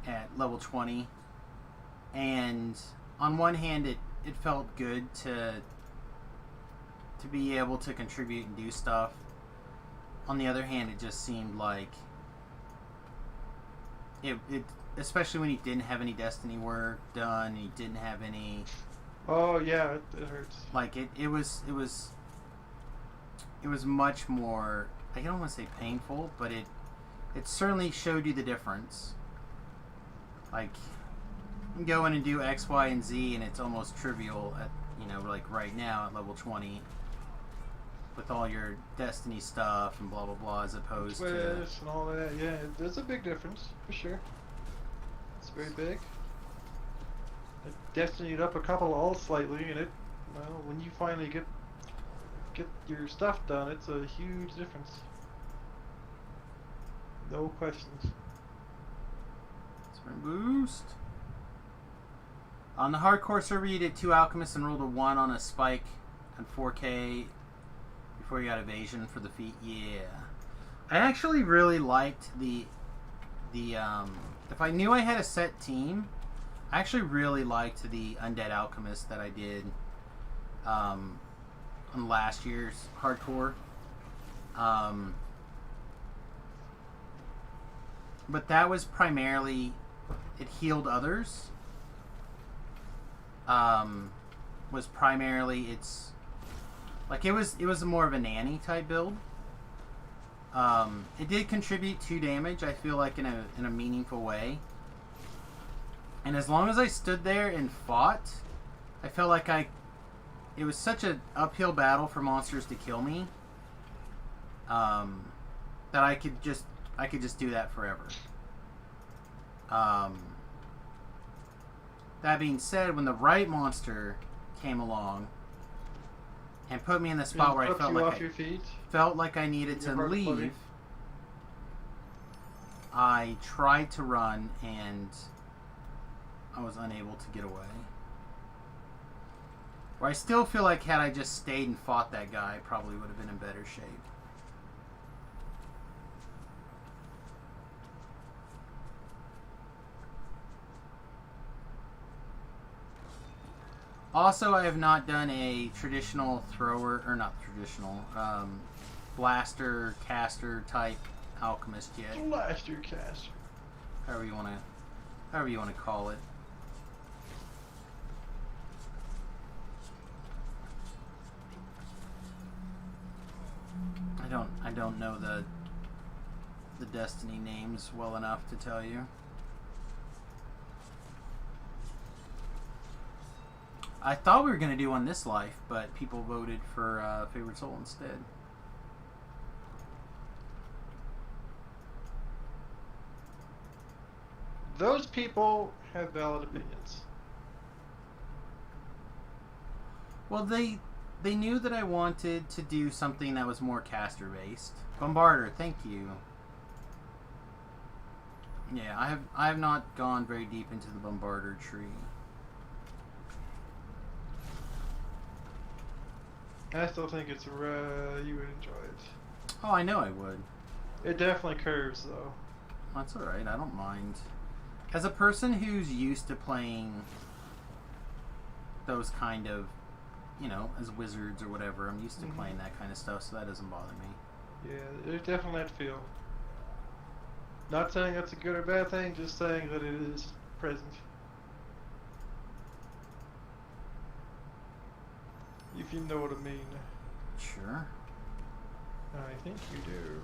at level 20, and on one hand it felt good to be able to contribute and do stuff. On the other hand, it just seemed like it especially when he didn't have any Destiny work done, he didn't have any. Oh yeah, it hurts. Like it was much more, I don't want to say painful, but it certainly showed you the difference. Like you can go in and do X, Y, and Z, and it's almost trivial at, like right now at level 20 with all your Destiny stuff and blah blah blah, as opposed to Twist and all that. Yeah, there's a big difference for sure. It's very big. It Destinied up a couple all slightly, and it, well, when you finally get your stuff done, it's a huge difference. No questions. Sprint boost. On the hardcore server, you did 2 alchemists and rolled a 1 on a spike and 4K before you got evasion for the feat. Yeah, I actually really liked the if I knew I had a set team, I actually really liked the Undead Alchemist that I did on last year's hardcore. But that was primarily, it healed others. Was primarily it's like it was more of a nanny type build. It did contribute 2 damage, I feel like, in a meaningful way. And as long as I stood there and fought, I felt like it was such an uphill battle for monsters to kill me, that I could just do that forever. That being said, when the right monster came along, and put me in the spot where I Took felt you like off your feet. I needed Your to heart leave. fluttering. I tried to run and I was unable to get away. Where I still feel like had I just stayed and fought that guy, I probably would have been in better shape. Also, I have not done a traditional thrower, or not traditional, blaster, caster type alchemist yet. Blaster caster. However you want to call it. I don't know the Destiny names well enough to tell you. I thought we were going to do one this life, but people voted for Favorite Soul instead. Those people have valid opinions. Well, they knew that I wanted to do something that was more caster based. Bombarder, thank you. Yeah, I have not gone very deep into the Bombarder tree. I still think it's you would enjoy it. Oh, I know I would. It definitely curves though. That's alright, I don't mind. As a person who's used to playing those kind of, you know, as wizards or whatever, I'm used to playing that kind of stuff, so that doesn't bother me. Yeah, there's definitely that feel. Not saying that's a good or bad thing, just saying that it is present. If you know what I mean. Sure. I think you do.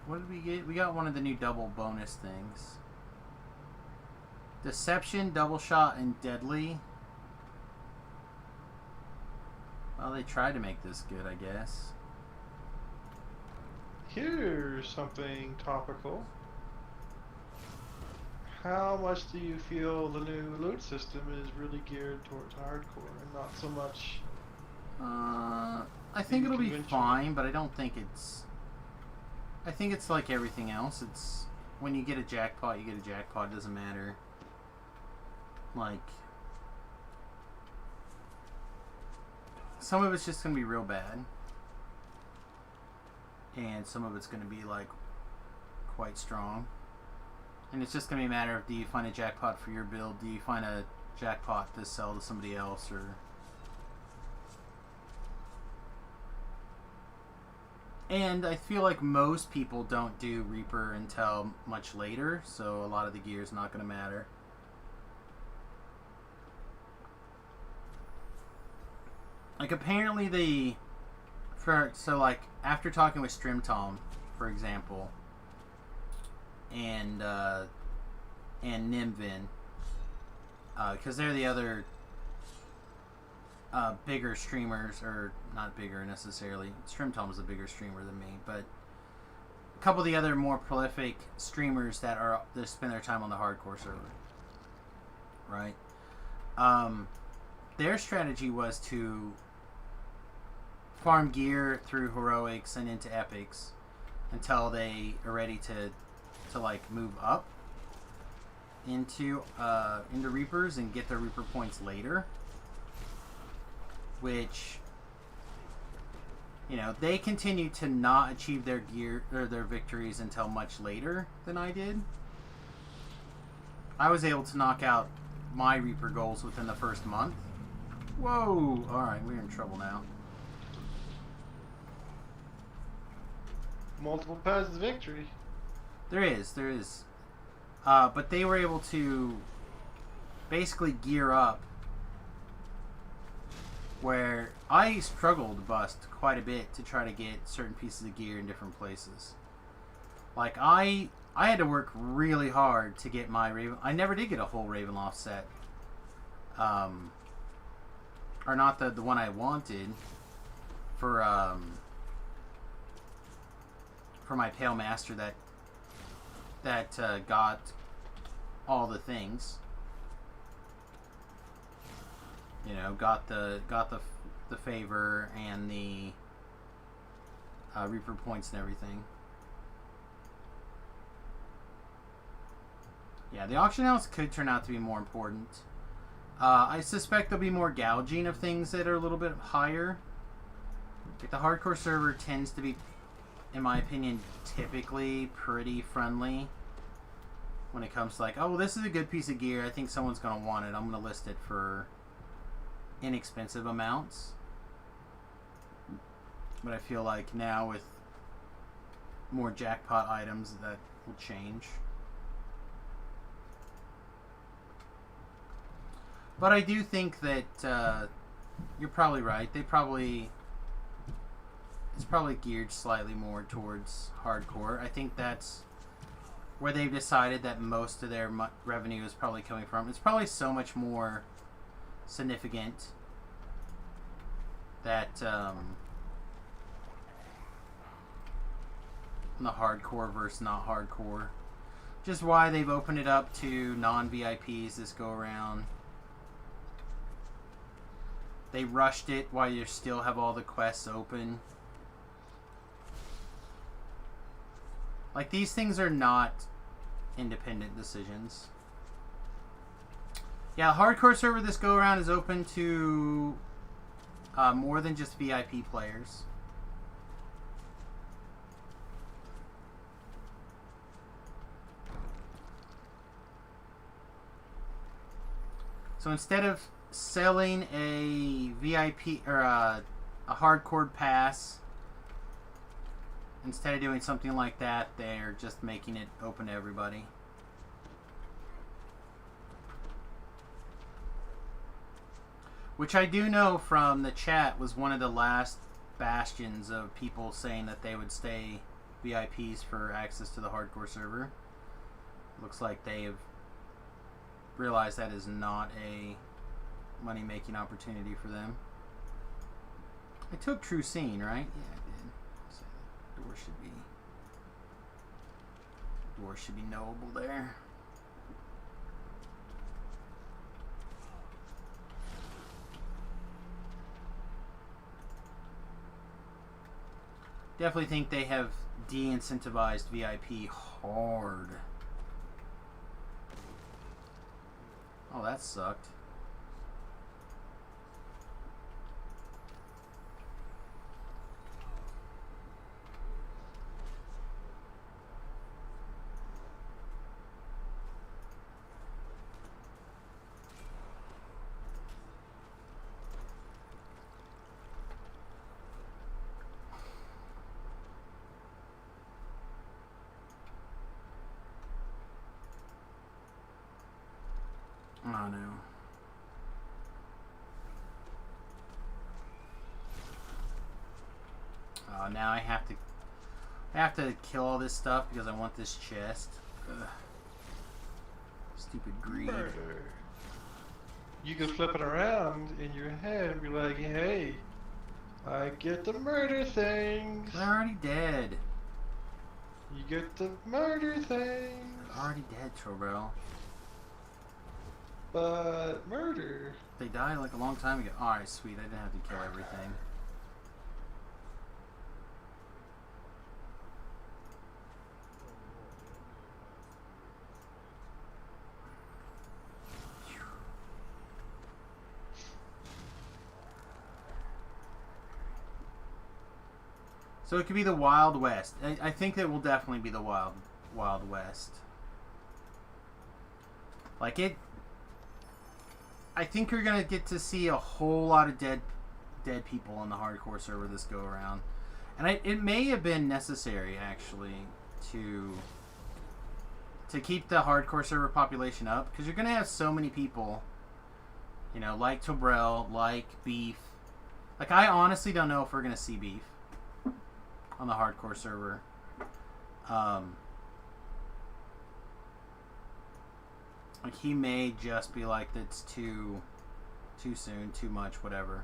What did we get? We got one of the new double bonus things. Deception, double shot, and deadly. Well, they tried to make this good, I guess. Here's something topical. How much do you feel the new loot system is really geared towards hardcore and not so much? I think it'll be fine, but I don't think it's... I think it's like everything else. It's... When you get a jackpot, you get a jackpot. It doesn't matter. Like... Some of it's just going to be real bad. And some of it's going to be, like, quite strong. And it's just going to be a matter of, do you find a jackpot for your build? Do you find a jackpot to sell to somebody else? Or... And I feel like most people don't do Reaper until much later, so a lot of the gear is not going to matter. Like, apparently so like, after talking with Strimtom, for example, and Nimvin, because they're the other bigger streamers, or not bigger necessarily. Strimtom is a bigger streamer than me, but a couple of the other more prolific streamers that spend their time on the hardcore server, right? Their strategy was to farm gear through heroics and into epics until they are ready to like move up into Reapers and get their Reaper points later, which, you know, they continue to not achieve their gear or their victories until much later than I did. I was able to knock out my Reaper goals within the first month. Whoa! Alright, we're in trouble now. Multiple paths to victory. There is. But they were able to basically gear up, where I struggled to bust quite a bit to try to get certain pieces of gear in different places. Like, I had to work really hard to get my Raven... I never did get a whole Ravenloft set. Or not the one I wanted for my Pale Master that got all the things. You know, got the the favor and the Reaper points and everything. Yeah, the auction house could turn out to be more important. I suspect there'll be more gouging of things that are a little bit higher. Like the hardcore server tends to be, in my opinion, typically pretty friendly when it comes to like, oh, well, this is a good piece of gear. I think someone's going to want it. I'm going to list it for inexpensive amounts. But I feel like now with more jackpot items, that will change. But I do think that you're probably right. It's probably geared slightly more towards hardcore. I think that's where they've decided that most of their revenue is probably coming from. It's probably so much more significant that the hardcore versus not hardcore. Just why they've opened it up to non-VIPs this go around. They rushed it while you still have all the quests open. Like, these things are not independent decisions. Yeah, hardcore server this go around is open to more than just VIP players. So instead of selling a VIP or a hardcore pass, instead of doing something like that, they're just making it open to everybody. Which I do know from the chat was one of the last bastions of people saying that they would stay VIPs for access to the hardcore server. Looks like they have realized that is not a money-making opportunity for them. I took True Scene, right? Yeah, I did. So door should be knowable there. Definitely think they have de-incentivized VIP hard. Oh, that sucked. Oh no. Oh, now I have to kill all this stuff because I want this chest. Ugh. Stupid greed. Murder. You can flip it around in your head and be like, hey, I get to murder things. They're already dead. You get to murder things. They're already dead, Trobel. But murder. They died like a long time ago. Alright, sweet. I didn't have to kill everything. So it could be the Wild West. I think it will definitely be the Wild West. Like it. I think you're gonna get to see a whole lot of dead people on the hardcore server this go around, and it may have been necessary actually to keep the hardcore server population up, because you're gonna have so many people, you know, like Tobrel, like Beef. Like, I honestly don't know if we're gonna see Beef on the hardcore server. Like, he may just be like, that's too soon, too much, whatever.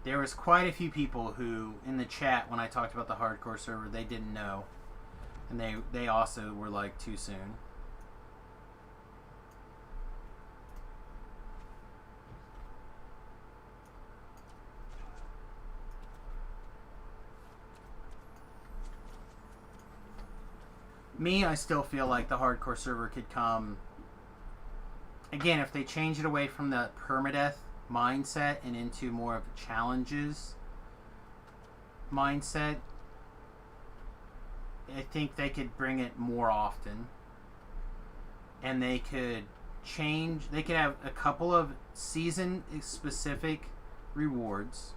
There was quite a few people who, in the chat, when I talked about the hardcore server, they didn't know. And they also were like, too soon. Me, I still feel like the hardcore server could come. Again, if they change it away from the permadeath mindset and into more of a challenges mindset, I think they could bring it more often. And they could change, they could have a couple of season specific rewards.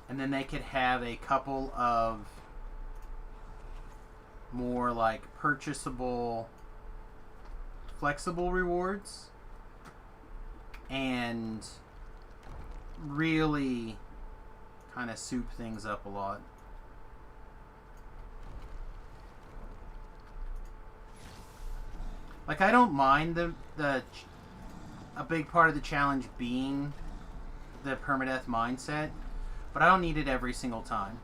And then they could have a couple of more like purchasable, flexible rewards. And really kind of soup things up a lot. Like, I don't mind a big part of the challenge being the permadeath mindset, but I don't need it every single time.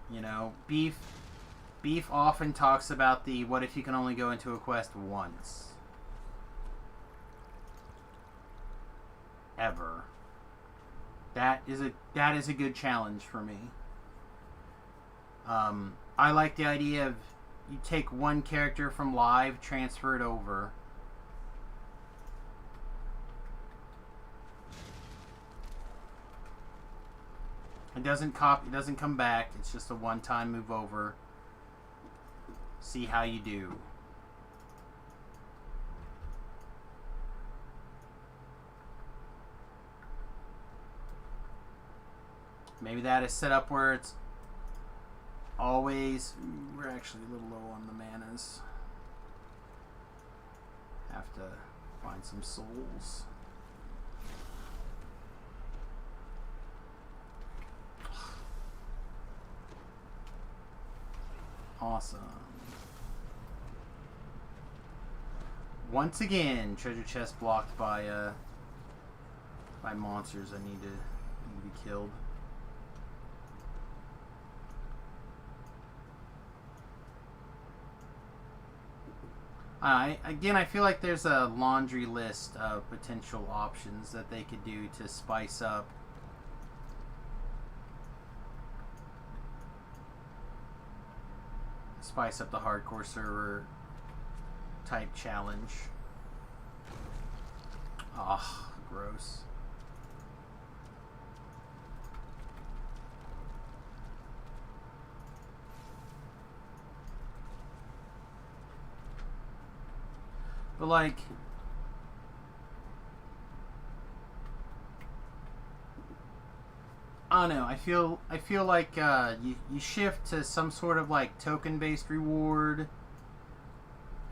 You know, Beef often talks about the what if you can only go into a quest once. Ever. That is a good challenge for me. I like the idea of you take one character from live, transfer it over. It doesn't come back. It's just a one-time move over. See how you do. Maybe that is set up where it's always... Ooh, we're actually a little low on the manas. Have to find some souls. Awesome. Once again, treasure chest blocked by monsters I need to be killed. Again, I feel like there's a laundry list of potential options that they could do to spice up the hardcore server type challenge. Ugh, gross. But like, I don't know. I feel like you shift to some sort of like token based reward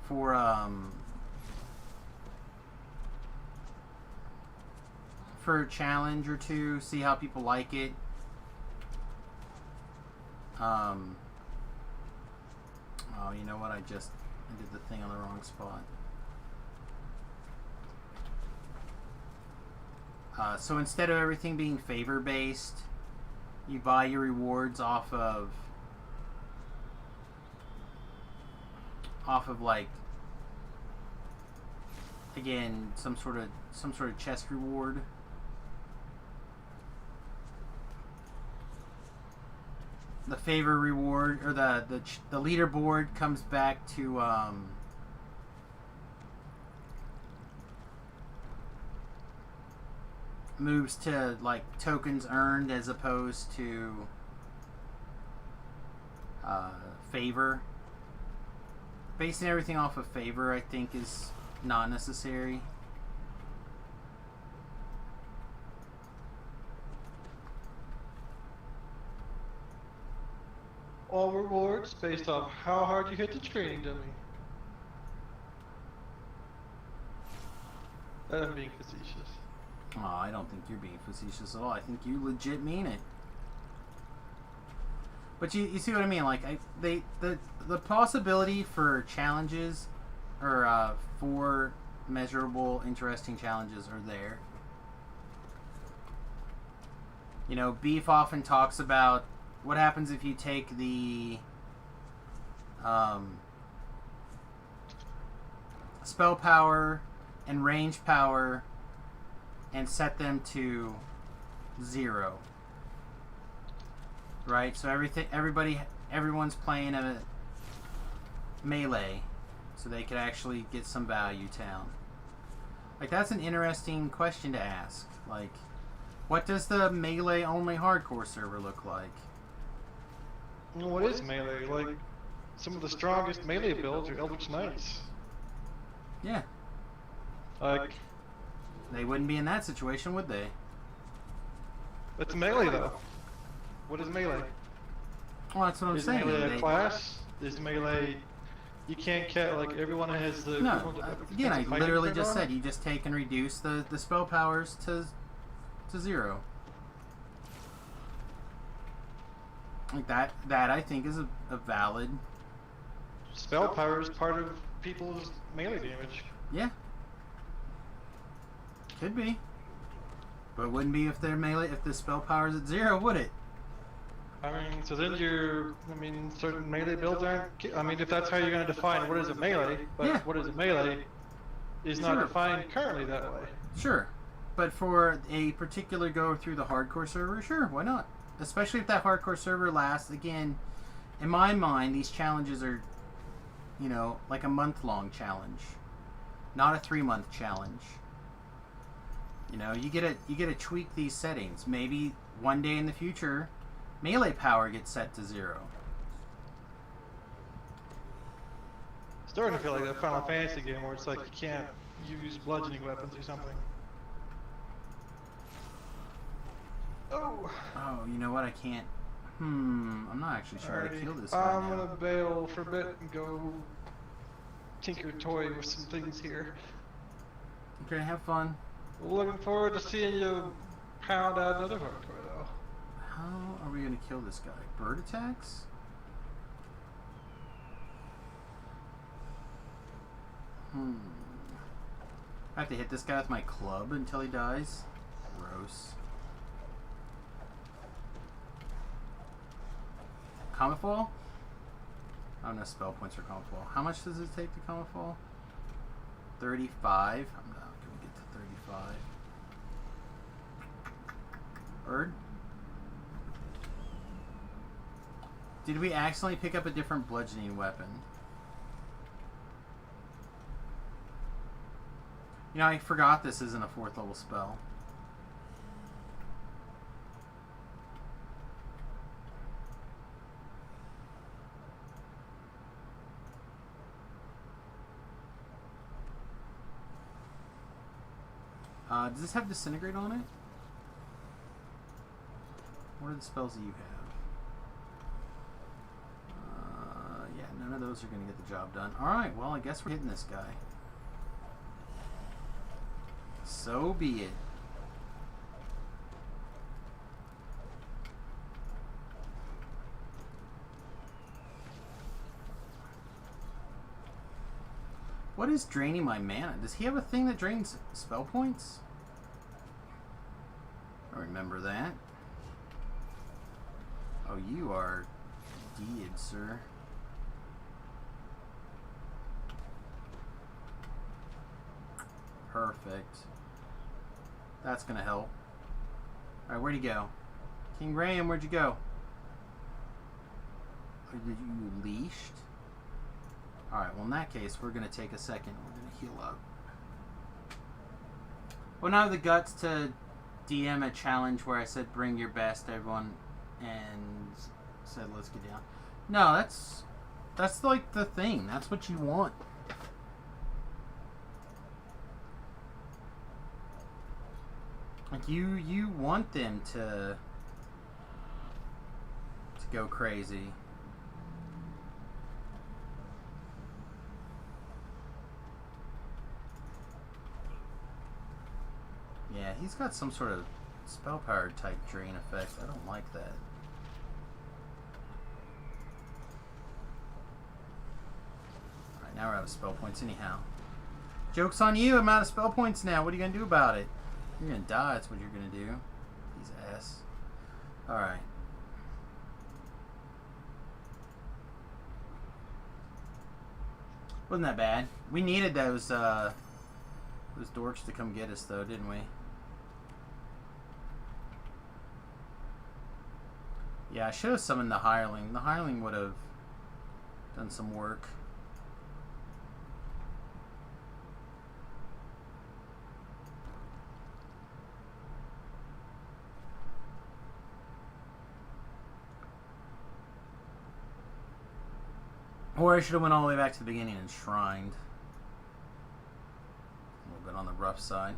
for a challenge or two. See how people like it. Oh, you know what? I did the thing on the wrong spot. So instead of everything being favor based, you buy your rewards off of like, again, some sort of chest reward. The favor reward, or the leaderboard comes back to moves to like tokens earned as opposed to favor. Basing everything off of favor, I think, is not necessary. All rewards based off how hard you hit the training dummy. I'm being facetious. Oh, I don't think you're being facetious at all. I think you legit mean it. But you see what I mean? Like, the possibility for challenges, or for measurable, interesting challenges are there. You know, Beef often talks about what happens if you take the spell power and range power and set them to 0. Right? So everybody everyone's playing a melee, so they could actually get some value down. Like, that's an interesting question to ask. Like, what does the melee only hardcore server look like? Well, what is melee? Like, some of the strongest melee builds are Eldritch Knights. Yeah. Like, They wouldn't be in that situation, would they? it's melee though. What is melee? Well, that's what I'm Is saying. melee a They- class? Is melee... You can't like, everyone has the... No, equivalent of again, I defensive fighting literally turned just on? said you just take and reduce the spell powers to 0. Like that I think is a valid. Spell power is part of people's melee damage. Yeah. Could be. But it wouldn't be if their melee, if the spell power's at 0, would it? I mean, so then certain melee builds aren't... I mean, if that's how you're going to define what is a melee, but Yeah. what is a melee is not Sure. defined currently that way. Sure. But for a particular go through the hardcore server, sure, why not? Especially if that hardcore server lasts, again, in my mind, these challenges are, you know, like a month-long challenge. Not a 3-month challenge. You know, you get to tweak these settings. Maybe one day in the future, melee power gets set to 0. Starting to feel like that Final Fantasy game where it's like you can't use bludgeoning weapons or something. Oh! Oh, you know what? I can't. I'm not actually sure how to kill this guy I'm now. gonna bail for a bit and go tinker toy with some things here. Okay, have fun. Looking forward to seeing you pound out another hardcore though. How are we going to kill this guy? Bird attacks? I have to hit this guy with my club until he dies? Gross. Comet Fall? Oh, no spell points for Comet Fall. How much does it take to Comet Fall? 35? I'm not going to get to 35. Bird? Did we accidentally pick up a different bludgeoning weapon? You know, I forgot this isn't a 4th level spell. Does this have Disintegrate on it? What are the spells that you have? Yeah, none of those are going to get the job done. Alright, well, I guess we're hitting this guy. So be it. What is draining my mana? Does he have a thing that drains spell points? I remember that. Oh, you are dead, sir. Perfect. That's gonna help. Alright, where'd he go? King Graham, where'd you go? Or did you leashed? Alright, well in that case, we're gonna take a second. We're gonna heal up. Well, now I have the guts to DM a challenge where I said bring your best, everyone, and said let's get down. No, that's like the thing. That's what you want. Like you want them to go crazy. Yeah, he's got some sort of spell power type drain effect. I don't like that. Alright, now we're out of spell points anyhow. Joke's on you, I'm out of spell points now. What are you gonna do about it? You're gonna die, that's what you're gonna do. He's ass. Alright. Wasn't that bad. We needed those dorks to come get us though, didn't we? Yeah, I should have summoned the hireling. The hireling would have done some work. Or I should have went all the way back to the beginning and shrined. A little bit on the rough side.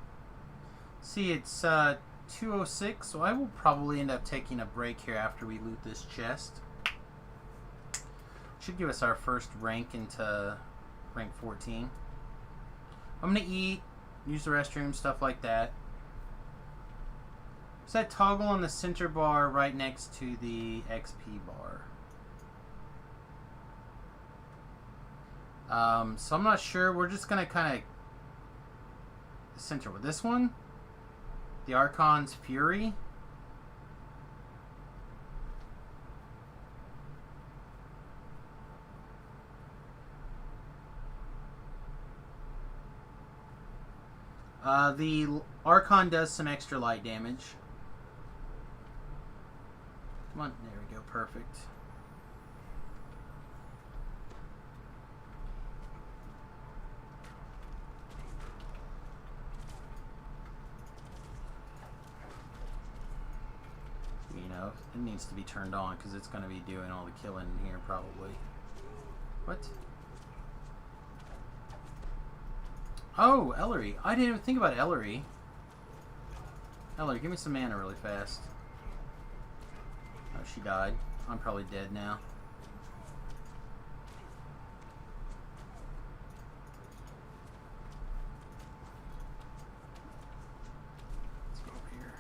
See, it's 2:06, so I will probably end up taking a break here after we loot this chest. Should give us our first rank into rank 14. I'm gonna eat, use the restroom, stuff like that. There's that toggle on the center bar right next to the XP bar. So I'm not sure. We're just gonna kind of center with this one. The Archon's Fury. The Archon does some extra light damage. Come on, there we go, perfect. You know, it needs to be turned on because it's going to be doing all the killing in here probably. What? Oh, Ellery. I didn't even think about Ellery. Ellery, give me some mana really fast. Oh, she died. I'm probably dead now. Let's go over here.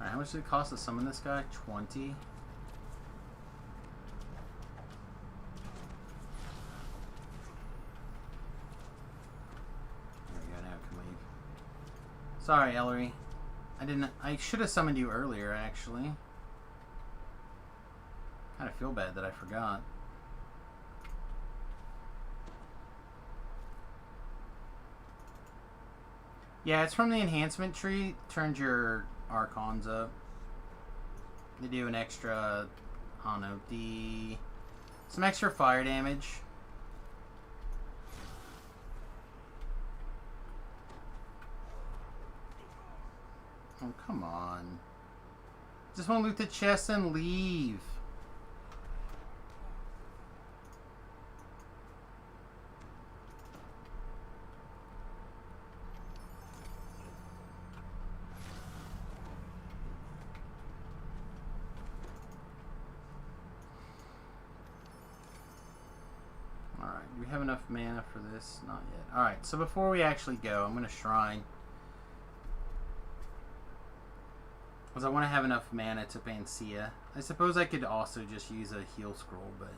Alright, how much did it cost to summon this guy? 20. Sorry, Ellery. I should have summoned you earlier, actually. Kind of feel bad that I forgot. Yeah, it's from the enhancement tree. Turns your Archons up. They do an extra, I don't know, some extra fire damage. Oh, come on. Just want to loot the chest and leave. Alright, do we have enough mana for this? Not yet. Alright, so before we actually go, I'm going to shrine. Because I want to have enough mana to Panacea. I suppose I could also just use a heal scroll, but...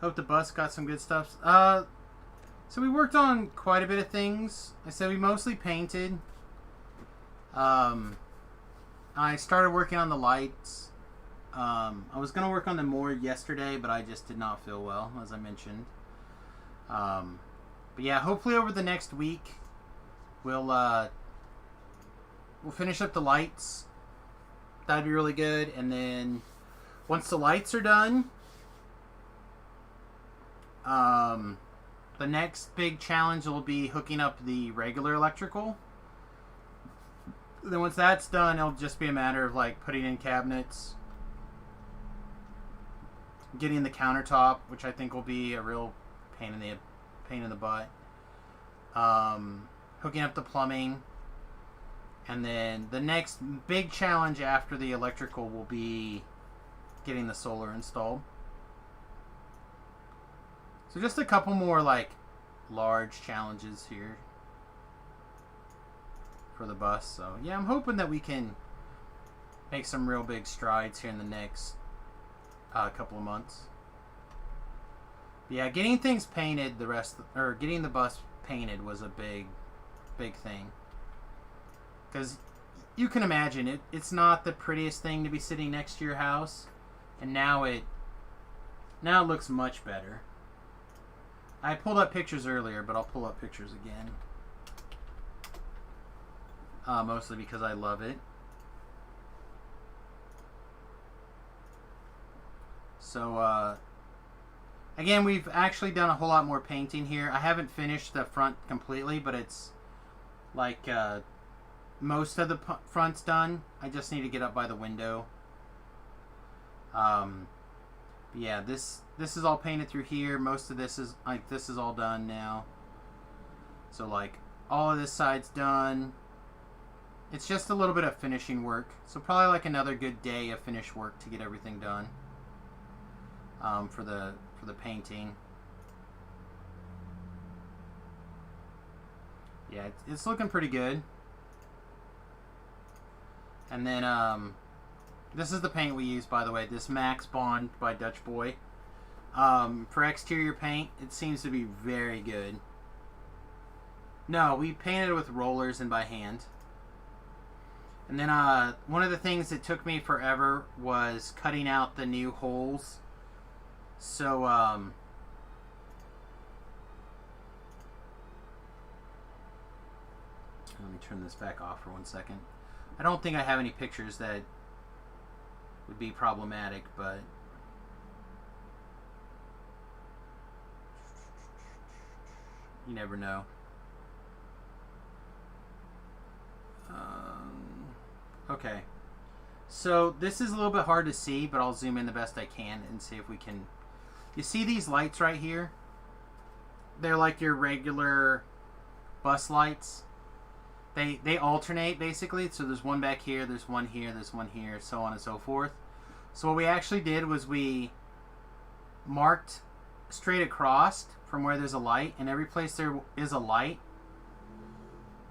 Hope the bus got some good stuff. So we worked on quite a bit of things. I said we mostly painted. I started working on the lights. I was going to work on them more yesterday, but I just did not feel well, as I mentioned. But yeah, hopefully over the next week... We'll finish up the lights. That'd be really good. And then once the lights are done, the next big challenge will be hooking up the regular electrical. Then once that's done, it'll just be a matter of like putting in cabinets, getting the countertop, which I think will be a real pain in the butt. Hooking up the plumbing, and then the next big challenge after the electrical will be getting the solar installed. So just a couple more like large challenges here for the bus. So yeah, I'm hoping that we can make some real big strides here in the next couple of months. But yeah, getting things painted, getting the bus painted was a big thing, because you can imagine it's not the prettiest thing to be sitting next to your house, and now Now it looks much better. I pulled up pictures earlier, but I'll pull up pictures again. Mostly because I love it. So, again, we've actually done a whole lot more painting here. I haven't finished the front completely, but it's like most of the front's done. I just need to get up by the window. Yeah, this is all painted through here. Most of this is all done now. So like all of this side's done. It's just a little bit of finishing work. So probably like another good day of finished work to get everything done. For the painting. Yeah, it's looking pretty good. And then this is the paint we use, by the way. This Max Bond by Dutch Boy. For exterior paint, it seems to be very good. No, we painted it with rollers and by hand. And then one of the things that took me forever was cutting out the new holes. So, let me turn this back off for 1 second. I don't think I have any pictures that would be problematic, but you never know. Okay. So this is a little bit hard to see, but I'll zoom in the best I can and see if we can... You see these lights right here? They're like your regular bus lights. They alternate, basically. So there's one back here, there's one here, there's one here, so on and so forth. So what we actually did was we marked straight across from where there's a light, and every place there is a light,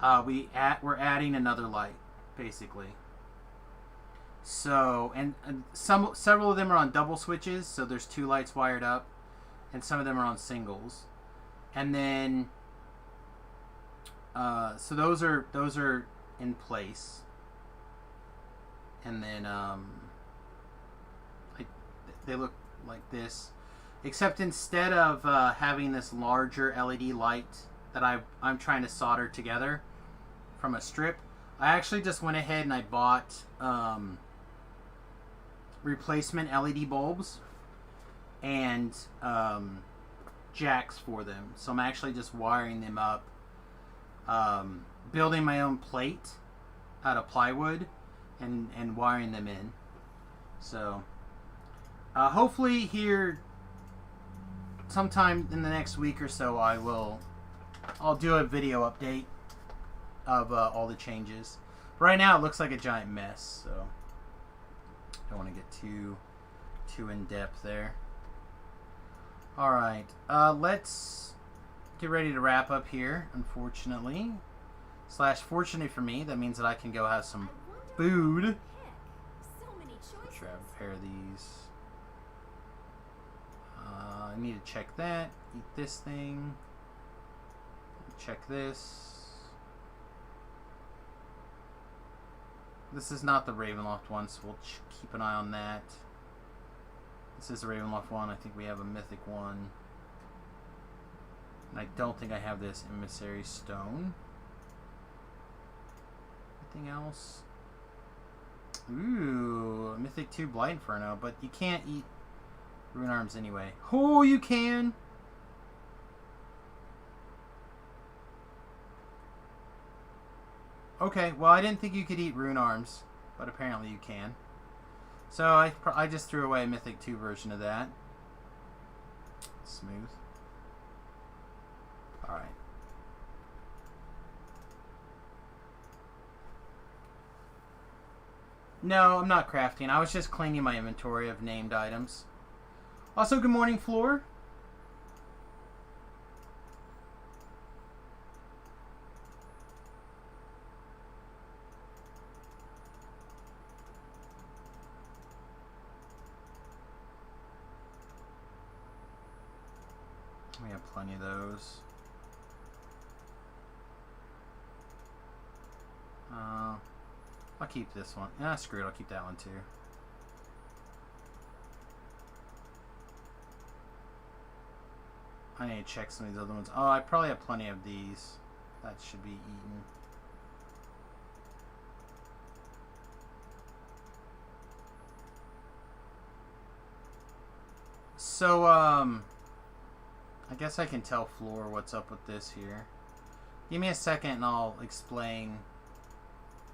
we're adding another light, basically. So, and several of them are on double switches, so there's 2 lights wired up, and some of them are on singles. And then, so those are in place. And then, they look like this, except instead of having this larger LED light that I'm trying to solder together from a strip, I actually just went ahead and I bought replacement LED bulbs and jacks for them. So I'm actually just wiring them up, building my own plate out of plywood and wiring them in. So hopefully here sometime in the next week or so I'll do a video update of all the changes. Right now it looks like a giant mess, so don't want to get too in depth there. All right, let's get ready to wrap up here. Unfortunately, fortunately for me, that means that I can go have some food. Make sure I have a pair of these. I need to check that. Eat this thing. Check this. This is not the Ravenloft one, so we'll keep an eye on that. This is the Ravenloft one. I think we have a Mythic one. And I don't think I have this Emissary Stone. Anything else? Ooh, Mythic 2 Blight Inferno, but you can't eat Rune Arms anyway. Oh, you can! Okay, well, I didn't think you could eat Rune Arms, but apparently you can. So I just threw away a Mythic 2 version of that. Smooth. Alright. No, I'm not crafting. I was just cleaning my inventory of named items. Also, good morning, Floor. We have plenty of those. I'll keep this one. Screw it. I'll keep that one too. I need to check some of these other ones. Oh, I probably have plenty of these. That should be eaten. So, I guess I can tell Floor what's up with this here. Give me a second and I'll explain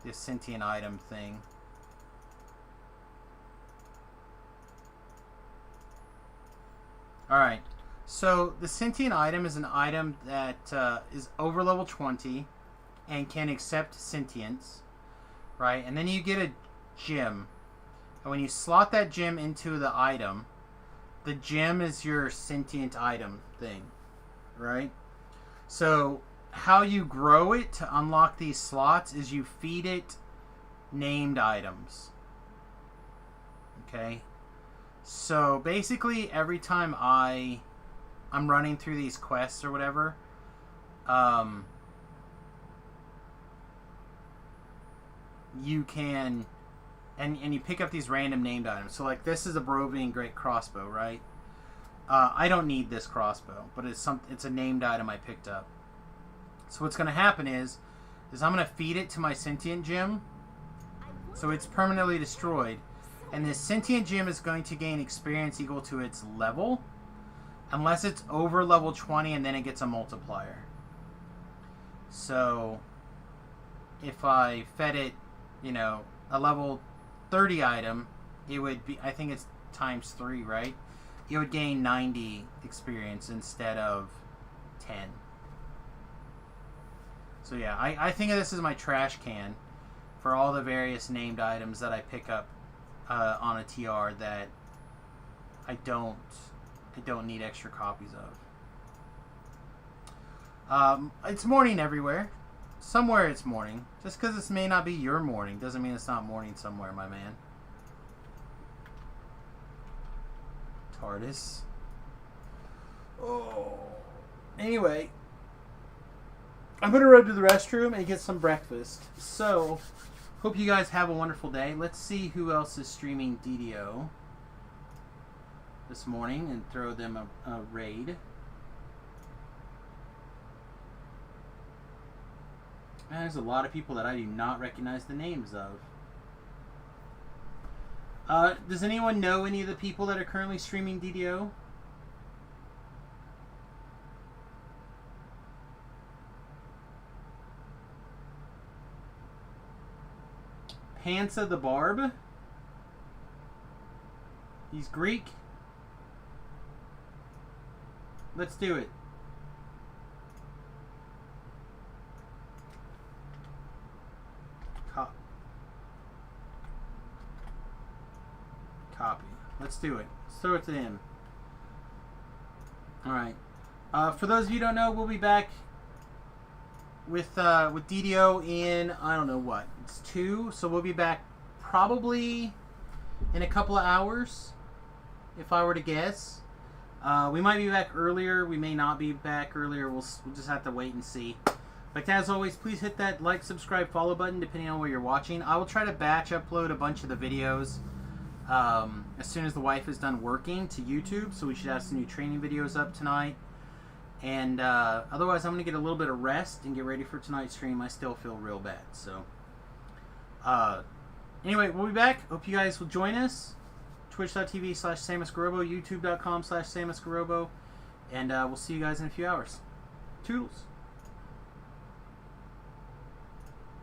this sentient item thing. Alright, so the sentient item is an item that is over level 20 and can accept sentience, right? And then you get a gem. And when you slot that gem into the item, the gem is your sentient item thing, right? So how you grow it to unlock these slots is you feed it named items. Okay? So basically every time I'm running through these quests or whatever, you can and you pick up these random named items. So like this is a Barovian Great Crossbow, right? I don't need this crossbow, but it's a named item I picked up. So what's going to happen is I'm going to feed it to my sentient gem, so it's permanently destroyed. And this sentient gem is going to gain experience equal to its level, unless it's over level 20, and then it gets a multiplier. So if I fed it, a level 30 item, it would be, I think it's times 3, right? It would gain 90 experience instead of 10. So yeah, I think of this as my trash can for all the various named items that I pick up on a TR that I don't need extra copies of. It's morning everywhere. Somewhere it's morning. Just because this may not be your morning doesn't mean it's not morning somewhere, my man. TARDIS. Oh. Anyway, I'm going to run to the restroom and get some breakfast. So, hope you guys have a wonderful day. Let's see who else is streaming DDO this morning and throw them a raid. Man, there's a lot of people that I do not recognize the names of. Does anyone know any of the people that are currently streaming DDO? Pansa the Barb? He's Greek? Let's do it. Copy. Let's do it. Let's throw it to him. Alright. For those of you who don't know, we'll be back with DDO in, I don't know what, it's 2, so we'll be back probably in a couple of hours, if I were to guess. We might be back earlier, we may not be back earlier, we'll just have to wait and see. But as always, please hit that like, subscribe, follow button depending on where you're watching. I will try to batch upload a bunch of the videos as soon as the wife is done working to YouTube, so we should have some new training videos up tonight. And otherwise, I'm going to get a little bit of rest and get ready for tonight's stream. I still feel real bad. So, anyway, we'll be back. Hope you guys will join us. Twitch.tv/SamusGarobo, YouTube.com/SamusGarobo. And we'll see you guys in a few hours. Toodles.